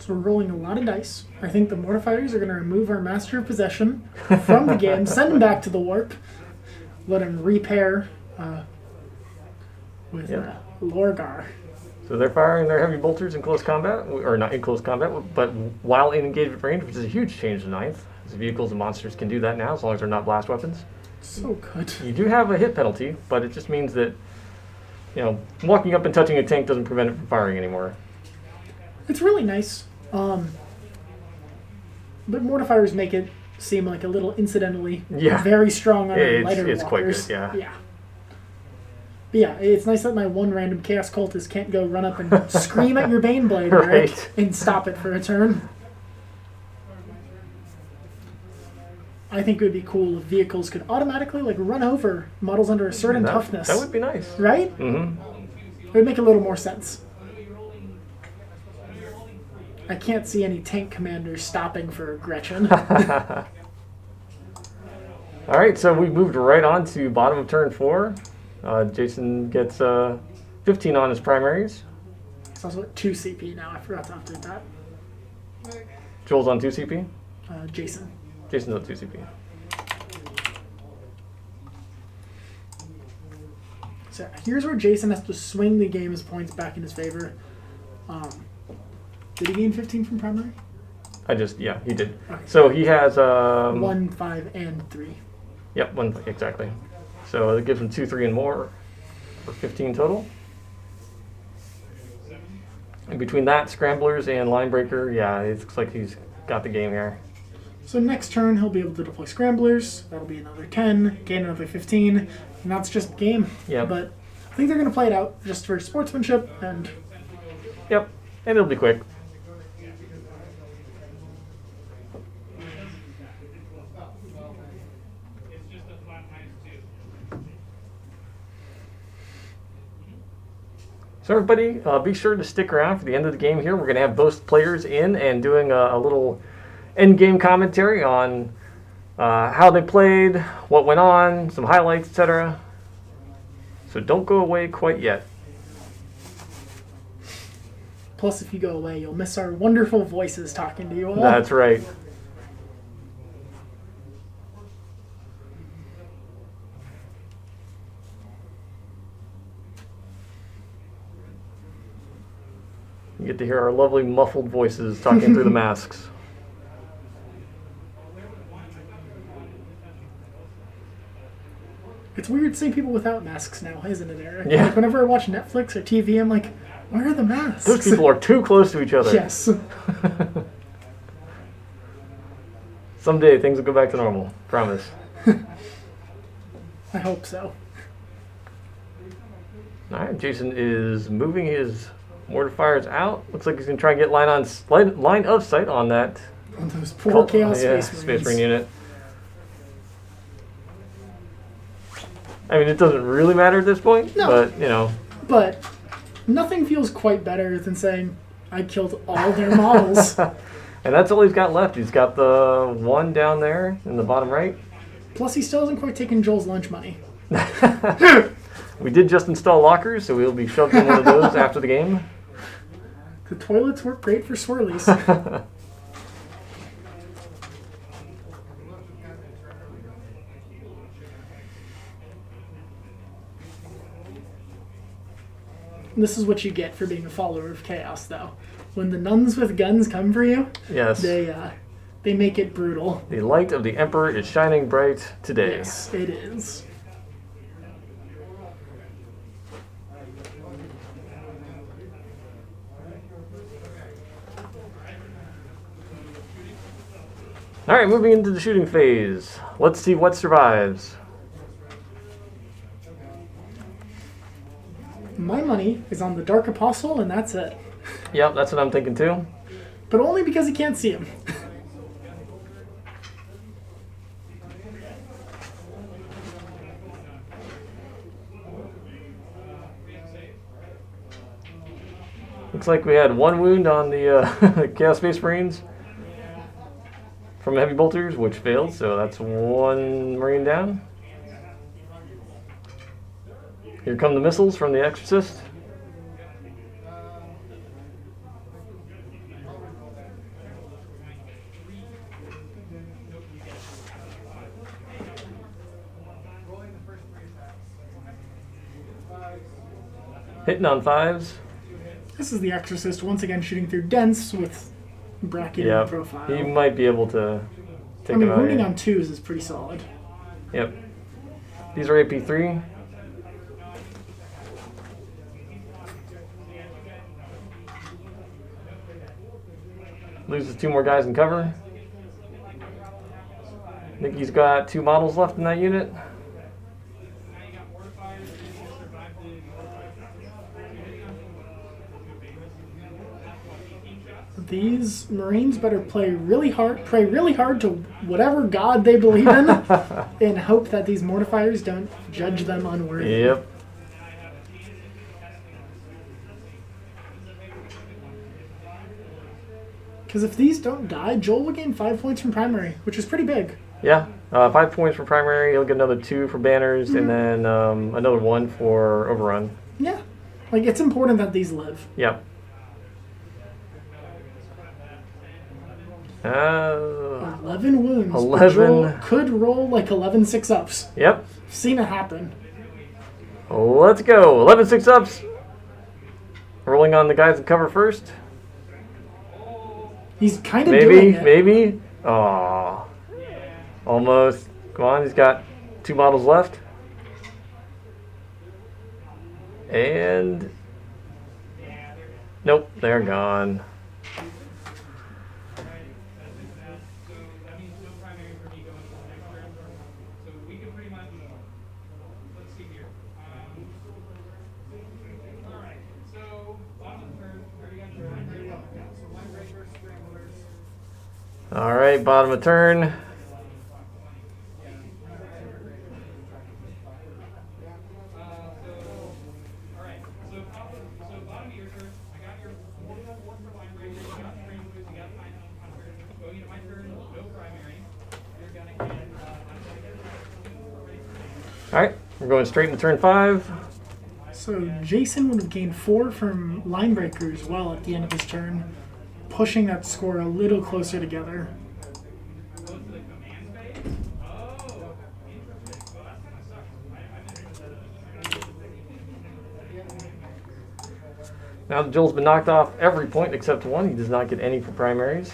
So we're rolling a lot of dice. I think the mortifiers are going to remove our Master of Possession from the game, send him back to the warp, let him repair with Lorgar. So they're firing their heavy bolters in close combat, or not in close combat, but while in engagement range, which is a huge change to 9th. As vehicles and monsters can do that now, as long as they're not blast weapons. So good. You do have a hit penalty, but it just means that, walking up and touching a tank doesn't prevent it from firing anymore. It's really nice. But mortifiers make it seem like a little incidentally Yeah. very strong on our It's- lighter it's quite walkers. good, yeah. Yeah. But yeah, it's nice that my one random Chaos Cultist can't go run up and scream at your Baneblade, Eric, Right. and stop it for a turn. I think it would be cool if vehicles could automatically like run over models under a certain toughness. That would be nice. Right? Mm-hmm. It would make a little more sense. I can't see any tank commanders stopping for Gretchen. All right, so we moved right on to bottom of turn 4. Jason gets 15 on his primaries. It's also at 2 CP now. I forgot to update that. Joel's on 2 CP. Jason. Jason's on 2 CP. So here's where Jason has to swing the game's points back in his favor. Did he gain 15 from primary? Yeah, he did. Okay. So he has 1, 5, and 3. Yep, 1 exactly. So it gives him 2, 3, and more for 15 total. And between that, scramblers and line breaker, yeah, it looks like he's got the game here. So next turn he'll be able to deploy scramblers. That'll be another 10, gain another 15, and that's just game. Yep. But I think they're going to play it out just for sportsmanship and Yep, and it'll be quick. It's just a flat -2. So everybody, be sure to stick around for the end of the game here. We're going to have both players in and doing a little end-game commentary on how they played, what went on, some highlights, etc. So don't go away quite yet. plus if you go away you'll miss our wonderful voices talking to you all. That's right. You get to hear our lovely muffled voices talking through the masks. It's weird seeing people without masks now, isn't it, Eric? Yeah. Like whenever I watch Netflix or TV, I'm like, where are the masks? Those people are too close to each other. Yes. Someday things will go back to normal. Promise. I hope so. All right, Jason is moving his mortar fires out. Looks like he's going to try and get line of sight on that On those poor Chaos Space Space Marines. Marine unit. I mean, it doesn't really matter at this point, No. but, you know. But nothing feels quite better than saying, I killed all their models. And that's all he's got left. He's got the one down there in the bottom right. Plus, he still hasn't quite taken Joel's lunch money. We did just install lockers, so we'll be shoved in one of those after the game. The toilets work great for swirlies. This is what you get for being a follower of chaos, though. When the nuns with guns come for you, Yes. they make it brutal. The light of the Emperor is shining bright today. Yes, it is. All right, moving into the shooting phase. Let's see what survives. My money is on the Dark Apostle, and that's it. Yep, that's what I'm thinking too. But only because he can't see him. Looks like we had one wound on the Chaos Space Marines from heavy bolters, which failed, so that's one Marine down. Here come the missiles from the Exorcist. Hitting on fives. This is the Exorcist once again shooting through dents with bracket Yep. and profile. He might be able to take I mean, him out wounding here. on twos is pretty solid. Yep. These are AP3. Loses two more guys in cover. Nikki's got 2 models left in that unit. Now you got mortifiers and you survived the These Marines better play really hard, pray really hard to whatever god they believe in, and hope that these mortifiers don't judge them unworthy. Yep. Because if these don't die, Joel will gain 5 points from primary, which is pretty big. Yeah. 5 points for primary. He'll get another 2 for banners, and then another 1 for overrun. Yeah. Like, it's important that these live. Yep. 11 wounds. 11. Joel could roll like 11 6-ups. Yep. Seen it happen. Let's go. 11 6-ups. Rolling on the guys in cover first. He's kind of doing it. Maybe. Oh, almost. Come on, he's got 2 models left. And nope, they're gone. So that means no primary for me going to the next turn. So we can pretty much, let's see here. Alright, so bottom of the turn, already got your line breaker. So line breakers, scramblers. All right, bottom of turn. Alright, so bottom of your turn, I got your one for line breakers, you got scramblers, you got line hunter. Going into my turn, no primary. You're gonna get, I'm gonna get All right, we're going straight into turn 5. So Jason would have gained 4 from line breaker as well at the end of his turn, pushing that score a little closer together. go to the command phase. Oh, interesting. Well, that kind of sucks. Now that Joel's been knocked off every point except 1. He does not get any for primaries.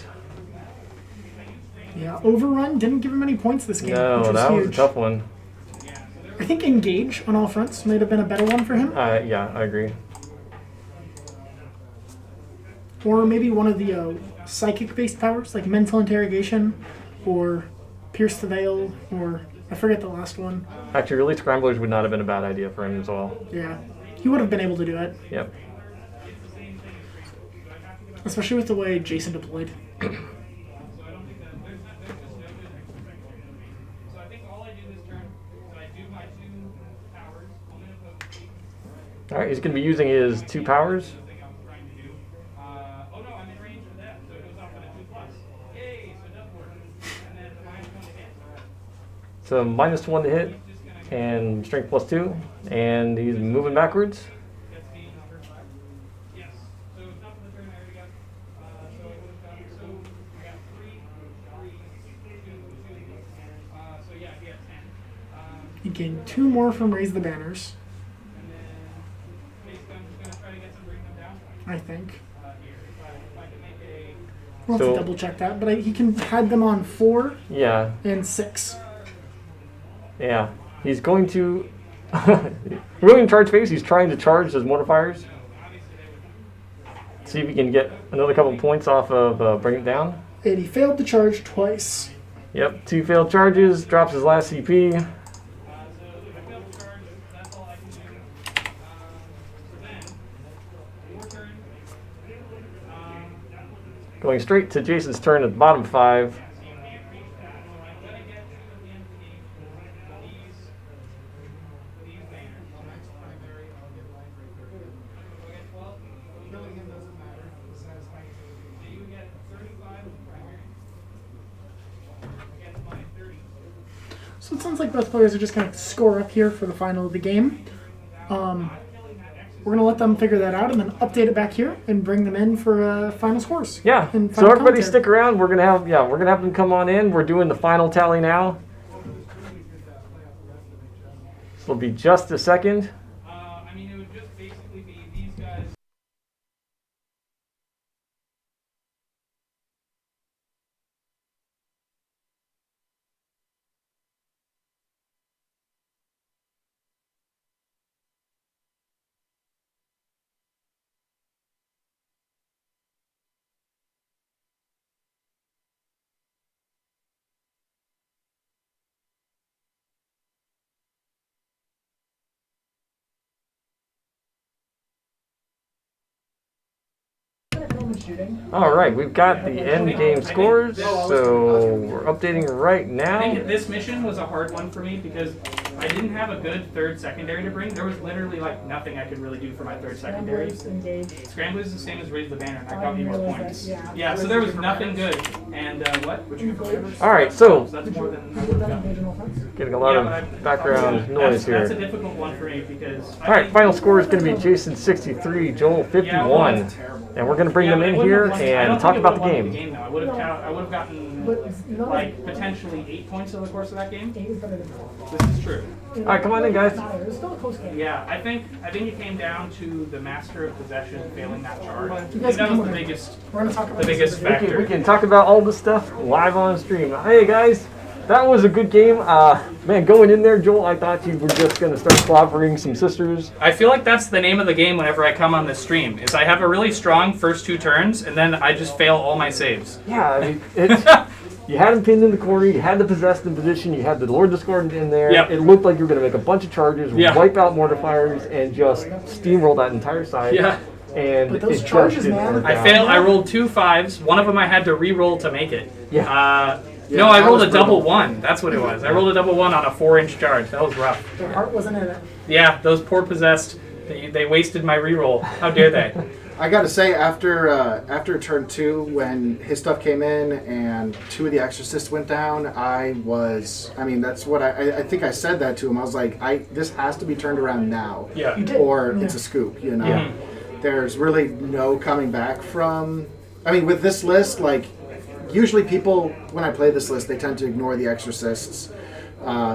Yeah, overrun didn't give him any points this game, No, which was that huge. was a tough one. I think engage on all fronts might have been a better one for him, Yeah, I agree. or maybe one of the psychic-based powers like mental interrogation, or pierce the veil, or I forget the last one. Actually, release scramblers would not have been a bad idea for him as well. Yeah, he would have been able to do it, Yep. especially with the way Jason deployed. So I don't think that there's just no good execution. So I think all I do this turn is I do my 2 powers, one in potency, All right, he's going to be using his 2 powers. the thing I was trying to do. Oh no, I'm in range for that, so it goes off at a 2 plus. Yay, so it does work. And then minus 1 to hit. So -1 to hit and strength +2, and he's moving backwards. Gets me on turn 5. Yes. So it's not for the turn I already got. So I would have got, so we got 3, 2, 2. So yeah, he had 10. He gained 2 more from raise the banners, And then basically I'm just going to try to get some bring them down I think. here. If I can make a. We'll have So- to double check that, but he can had them on 4 Yeah, and 6. yeah. He's going to... really in charge phase, he's trying to charge his mortifiers. See if he can get another couple points off of bring it down. And he failed to charge twice. Yep, 2 failed charges, drops his last CP. So if I fail to charge, that's all I can do. So then, your turn. Going straight to Jason's turn at the bottom 5. So you can't reach that. So I'm going to get to the end of the game with these banners. Next primary, I'll get line breaker again. Okay, well, Killing him doesn't matter. The satisfying ability. so you get 35 with primary. Against my 30. So it sounds like both players are just going to score up here for the final of the game. We're going to let them figure that out and then update it back here and bring them in for final scores. Yeah, and so final everybody commentary. stick around. We're gonna have them come on in. We're doing the final tally now. This will be just a second. I mean, it would just basically be shooting. All right, we've got the end game scores, so we're updating right I now. think this mission was a hard one for me because I didn't have a good third secondary to bring. There was literally like nothing I could really do for my third secondary. Scramblers, engage. Scramblers is the same as raise the banner, and that I got me more realized points. that, Yeah, so there was nothing good. And what? All right, so That's more than I Did would that have engage done. in offense? getting a lot Yeah, but of background noise That's a here. difficult one for me because. All right, final score is going to be Jason 63, Joel 51, and we're going to bring them in here and talk about the game. I would have gotten But it's not like potentially 8 points over the course of that game. 8 is better than 4. This is true. All right, come on in, guys. It's still a close game. Yeah, I think it came down to the master of possession failing that charge. I You think guys that can was come the over. biggest. We're gonna talk about The biggest this. factor. We can talk about all this stuff live on stream. Hey, guys, that was a good game. Man, going in there, Joel, I thought you were just going to start clobbering some sisters. I feel like that's the name of the game whenever I come on this stream. Is I have a really strong first 2 turns and then I just fail all my saves. Yeah, I mean, it's, you had him pinned in the corner, you had the possessed in position, you had the Lord Discordant in there. Yep. It looked like you were going to make a bunch of charges, Yeah. wipe out mortifiers, and just steamroll that entire side. Yeah. And But those it charges, just didn't man. work I out. failed. I rolled 2 5s. One of them I had to re-roll to make it. Yeah. No, I that rolled a was double brutal. 1. That's what it was. I rolled a double 1 on a 4-inch charge. That was rough. Their heart wasn't in it. Yeah, those poor possessed. They wasted my re-roll. How dare they? I got to say, after turn 2, when his stuff came in and 2 of the exorcists went down, that's what I think I said that to him. I was like, this has to be turned around now. Yeah. You did. Or Yeah. it's a scoop, you know? Yeah. There's really no coming back from... I mean, with this list, like, usually people, when I play this list, they tend to ignore the exorcists.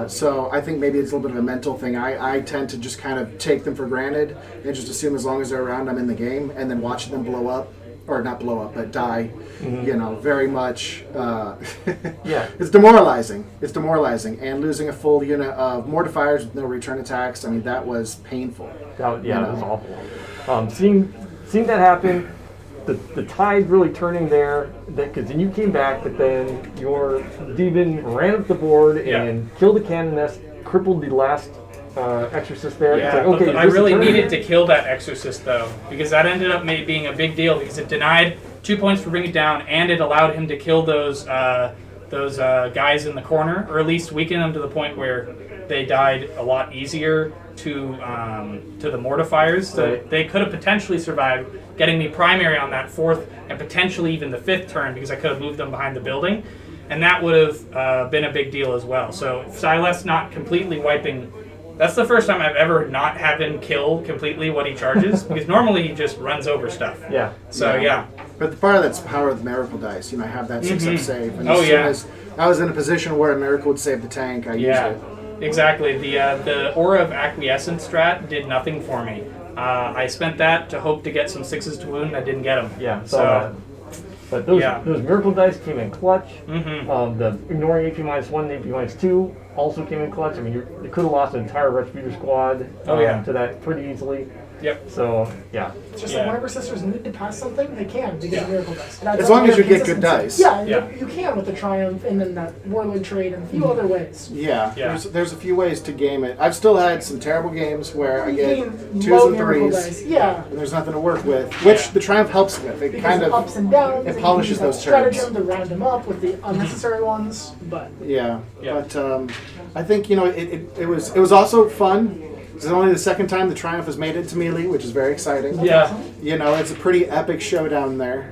So I think maybe it's a little bit of a mental thing. I tend to just kind of take them for granted and just assume as long as they're around, I'm in the game, and then watching them blow up, or not blow up, but die. You know, very much. Yeah. It's demoralizing. It's demoralizing, and losing a full unit of mortifiers with no return attacks. I mean, that was painful. That You was know. awful. Seeing that happen, the tide really turning there, because then you came back, but then your demon ran up the board Yeah. and killed the cannon nest, crippled the last exorcist there. Yeah, It's like, but okay, I is this really a turn? needed to kill that exorcist though, because that ended up being a big deal because it denied 2 points for bringing it down, and it allowed him to kill those guys in the corner, or at least weaken them to the point where they died a lot easier to the mortifiers. So Right. they could have potentially survived, getting me primary on that 4th and potentially even the 5th turn because I could have moved them behind the building, and that would have been a big deal as well. So Silas not completely wiping. That's the first time I've ever not had him kill completely what he charges, because normally he just runs over stuff. Yeah. So yeah. But the part of that's power of the miracle dice. You know, I have that 6-up save. And Oh, as soon yeah. as I was in a position where a miracle would save the tank, I used Yeah, it. exactly. The Aura of Acquiescence strat did nothing for me. I spent that to hope to get some 6s to wound, and I didn't get them. Yeah. So, But those Yeah. miracle dice came in clutch. mhm. The ignoring AP -1 and AP -2 also came in clutch. I mean, you could have lost an entire Retributor squad Oh, yeah. to that pretty easily. Yep. So, yeah. It's just Yeah. like whenever sisters need to pass something, they can because of miracle dice. And As that's long why as you have get good consistency. dice. Yeah, Yeah. You can with the Triumph and then that Warlord trade and a few other ways. Yeah, Yeah. There's a few ways to game it. I've still had some terrible games where I You get gain 2s low and miracle 3s, dice. Yeah. and there's nothing to work with, which Yeah. the Triumph helps with. It Because kind of of, ups and downs. it and you polishes can use those that turns. stratagem to round them up with the unnecessary ones, but yeah. Yeah. But I think it was also fun. It's only the second time the Triumph has made it to melee, which is very exciting. Yeah. You know, it's a pretty epic showdown there.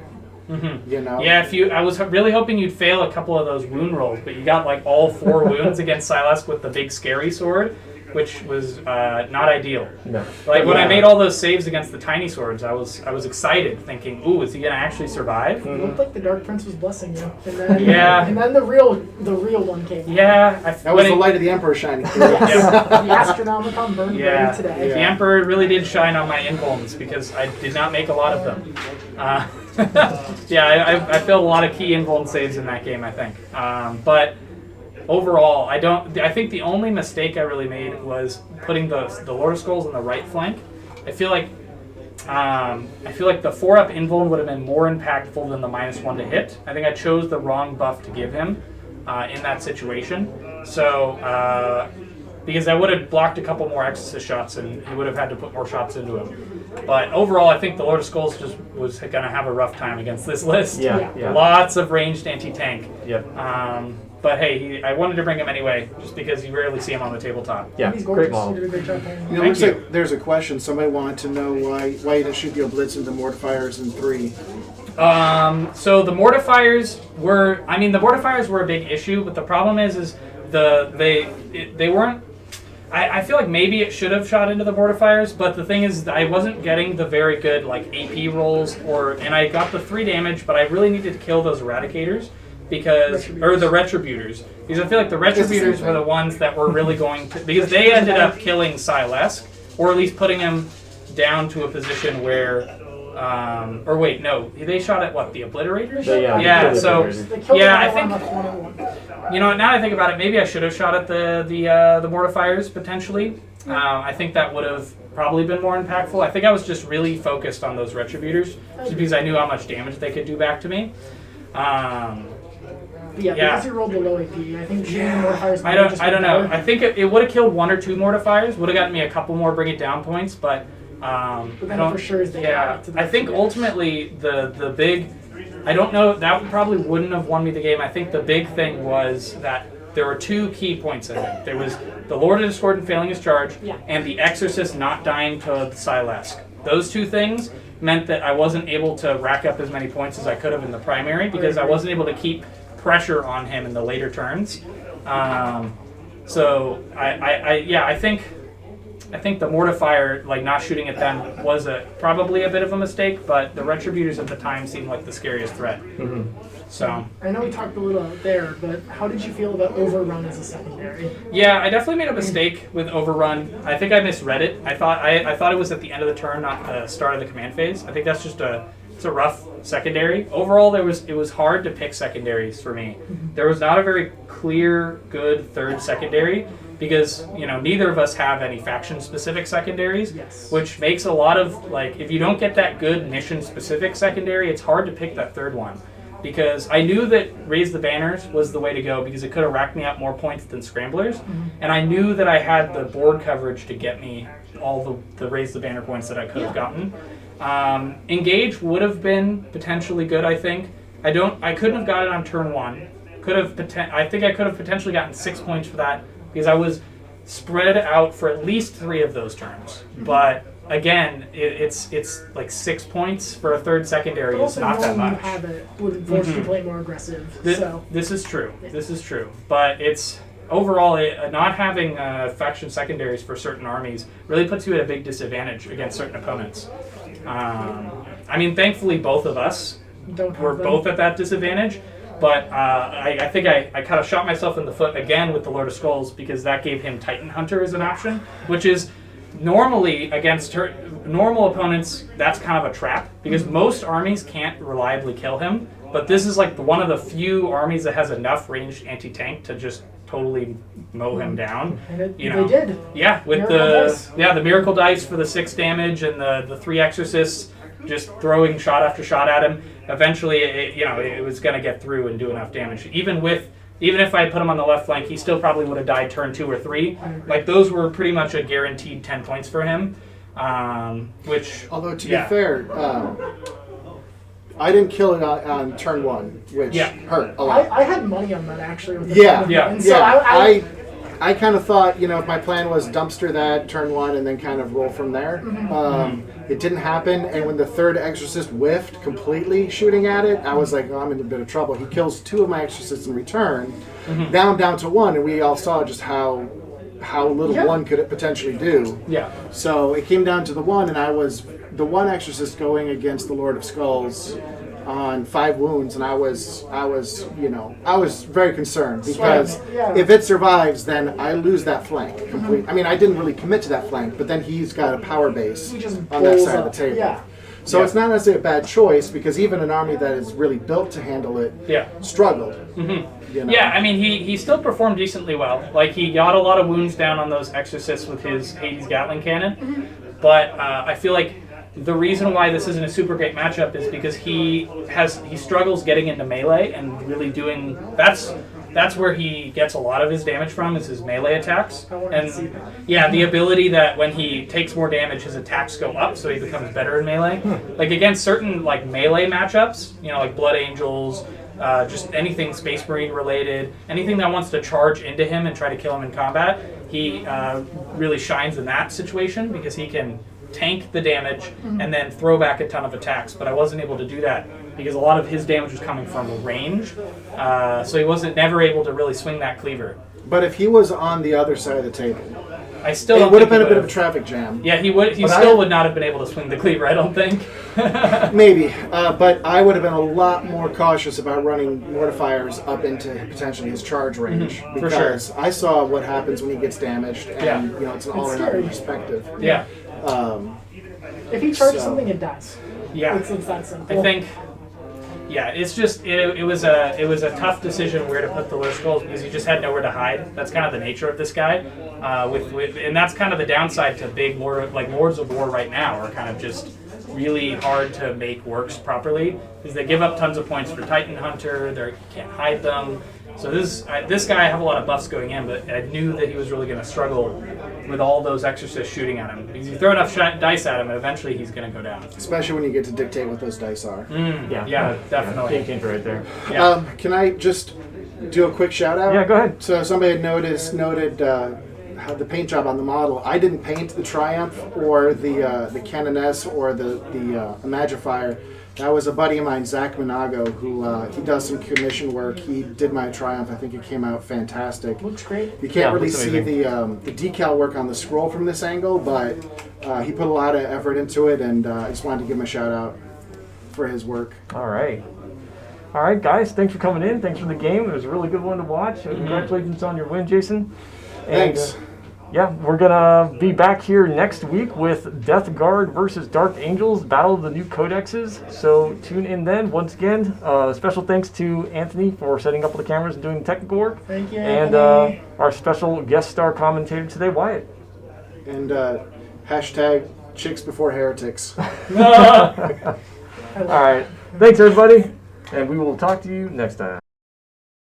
You know. Yeah, I was really hoping you'd fail a couple of those wound rolls, but you got like all 4 wounds against Silas with the big scary sword, which was not ideal. No. Like when I Yeah. made all those saves against the tiny swords, I was excited, thinking, "Ooh, is he gonna actually survive?" it looked like the Dark Prince was blessing you. And then, Yeah. And then the real one came. Yeah, That was the light of the Emperor shining through. Yeah. The Astronomicon burned Yeah, ready today. the Emperor really did shine on my invulns because I did not make a lot of them. Yeah, I failed a lot of key invuln saves in that game, I think. But overall, I think the only mistake I really made was putting the Lord of Skulls on the right flank. I feel like the 4-up invuln would have been more impactful than the -1 to hit. I think I chose the wrong buff to give him in that situation. So because I would have blocked a couple more Exorcist shots, and he would have had to put more shots into him. But overall, I think the Lord of Skulls just was going to have a rough time against this list. Yeah. Lots of ranged anti-tank. Yep. But hey, I wanted to bring him anyway, just because you rarely see him on the tabletop. Yeah, He's great gorgeous. model. You did a great job playing him. You know, Thank looks you. like there's a question. Somebody wanted to know why you didn't shoot the Blitz into Mortifiers in 3. So the mortifiers were a big issue, but the problem is they weren't. I feel like maybe it should have shot into the mortifiers, but the thing is I wasn't getting the very good like AP rolls, and I got the 3 damage, but I really needed to kill those eradicators or the retributors, because I feel like the retributors were the ones that were really going to, because they ended up killing Silesk, or at least putting him down to a position where or wait, no, they shot at what, the Obliterators? Yeah, so They killed I him think on the 1-on-1. you know, now I think about it, maybe I should have shot at the mortifiers potentially. I think that would have probably been more impactful. I think I was just really focused on those retributors, just because I knew how much damage they could do back to me. Because you rolled the low AP, I think shooting the mortifiers. I don't know. I think it would have killed 1 or 2 mortifiers. Would have gotten me a couple more bring it down points, but I then don't. for sure is they Yeah, got to the I think field. ultimately the big. I don't know. That probably wouldn't have won me the game. I think the big thing was that there were 2 key points. I think there was the Lord of Discordant failing his charge, and the Exorcist not dying to the Silesk. Those 2 things meant that I wasn't able to rack up as many points as I could have in the primary, because I wasn't able to keep pressure on him in the later turns. So I think the mortifier, like not shooting at them, was probably a bit of a mistake, but the retributors at the time seemed like the scariest threat. So I know we talked a little out there, but how did you feel about Overrun as a secondary? yeah, I definitely made a mistake with Overrun. I think I misread it. I thought it was at the end of the turn, not the start of the command phase. I think that's just it's a rough secondary. Overall, it was hard to pick secondaries for me. There was not a very clear, good third secondary, because neither of us have any faction-specific secondaries, which makes a lot of, like, if you don't get that good mission-specific secondary, it's hard to pick that third one. Because I knew that Raise the Banners was the way to go, because it could have racked me up more points than Scramblers, and I knew that I had the board coverage to get me all the Raise the Banner points that I could have gotten. Engage would have been potentially good, I think. I couldn't have got it on turn 1. I think I could have potentially gotten 6 points for that, because I was spread out for at least 3 of those turns. But again, it's like 6 points for a third secondary is not that much. You have it would force you to play more aggressive. This is true. This is true. But it's overall not having faction secondaries for certain armies really puts you at a big disadvantage against certain opponents. I mean, thankfully, both of us were both at that disadvantage. But I think I kind of shot myself in the foot again with the Lord of Skulls, because that gave him Titan Hunter as an option, which is normally against normal opponents, that's kind of a trap, because most armies can't reliably kill him. But this is like one of the few armies that has enough ranged anti-tank to just totally mow him down. And they did. Yeah, with the Miracle Dice for the 6 damage and the 3 Exorcists, just throwing shot after shot at him. Eventually, it was going to get through and do enough damage. Even if I put him on the left flank, he still probably would have died turn 2 or 3. Like, those were pretty much a guaranteed 10 points for him. Which, although to be fair, I didn't kill it on turn 1, which hurt a lot. I had money on that actually. With I kind of thought, if my plan was dumpster that turn 1 and then kind of roll from there. It didn't happen, and when the third Exorcist whiffed completely shooting at it, I was like, I'm in a bit of trouble. He kills 2 of my Exorcists in return. Now I'm down to 1, and we all saw just how little 1 could it potentially do. Yeah. So it came down to the 1, and I was the 1 Exorcist going against the Lord of Skulls on 5 wounds, and I was very concerned, because if it survives, then I lose that flank completely. I mean, I didn't really commit to that flank, but then he's got a power base on that side of the table. So it's not necessarily a bad choice, because even an army that is really built to handle it struggled. Yeah, I mean, he still performed decently well. Like, he got a lot of wounds down on those Exorcists with his Hades Gatling Cannon, but I feel like the reason why this isn't a super great matchup is because he struggles getting into melee and really doing that's where he gets a lot of his damage from, is his melee attacks. I wanted to see that. Yeah, the ability that when he takes more damage, his attacks go up, so he becomes better in melee. Like against certain like melee matchups, you know, like Blood Angels, just anything Space Marine related, anything that wants to charge into him and try to kill him in combat, he really shines in that situation because he can tank the damage and then throw back a ton of attacks. But I wasn't able to do that because a lot of his damage was coming from range, so he wasn't never able to really swing that cleaver. But if he was on the other side of the table, I still it don't would have think been a he bit of a would've- traffic jam. Yeah, he would. He But still I- would not have been able to swing the cleaver. I don't think. Maybe, but I would have been a lot more cautious about running mortifiers up into potentially his charge range For sure. because I saw what happens when he gets damaged, and Yeah. you know it's an It's all or scary. nothing perspective. Yeah, If he charges So- something, it dies. yeah. It's that simple. I think. Yeah, it's just it was a tough decision where to put the list goals because you just had nowhere to hide. That's kind of the nature of this guy, and that's kind of the downside to big Lords of War right now are kind of just really hard to make works properly because they give up tons of points for Titan Hunter. They can't hide them. So this guy, I have a lot of buffs going in, but I knew that he was really going to struggle with all those exorcists shooting at him because you throw enough dice at him, and eventually he's going to go down. Especially when you get to dictate what those dice are. Yeah, definitely. Game changer right there. Yeah. Can I just do a quick shout out? Yeah, go ahead. So somebody had noted how the paint job on the model. I didn't paint the Triumph or the Canoness or the Imagifier. That was a buddy of mine, Zach Minago, who he does some commission work. He did my Triumph. I think it came out fantastic. Looks great. You can't Yeah, really looks see amazing. the decal work on the scroll from this angle, but he put a lot of effort into it, and I just wanted to give him a shout out for his work. All right. All right, guys. Thanks for coming in. Thanks for the game. It was a really good one to watch. Congratulations on your win, Jason. And, Thanks. yeah, we're gonna be back here next week with Death Guard versus Dark Angels, Battle of the New Codexes. So tune in then. Once again, special thanks to Anthony for setting up the cameras and doing the technical work. Thank you, And Anthony. our special guest star commentator today, Wyatt. And hashtag chicks before heretics. All right. Thanks, everybody. And we will talk to you next time.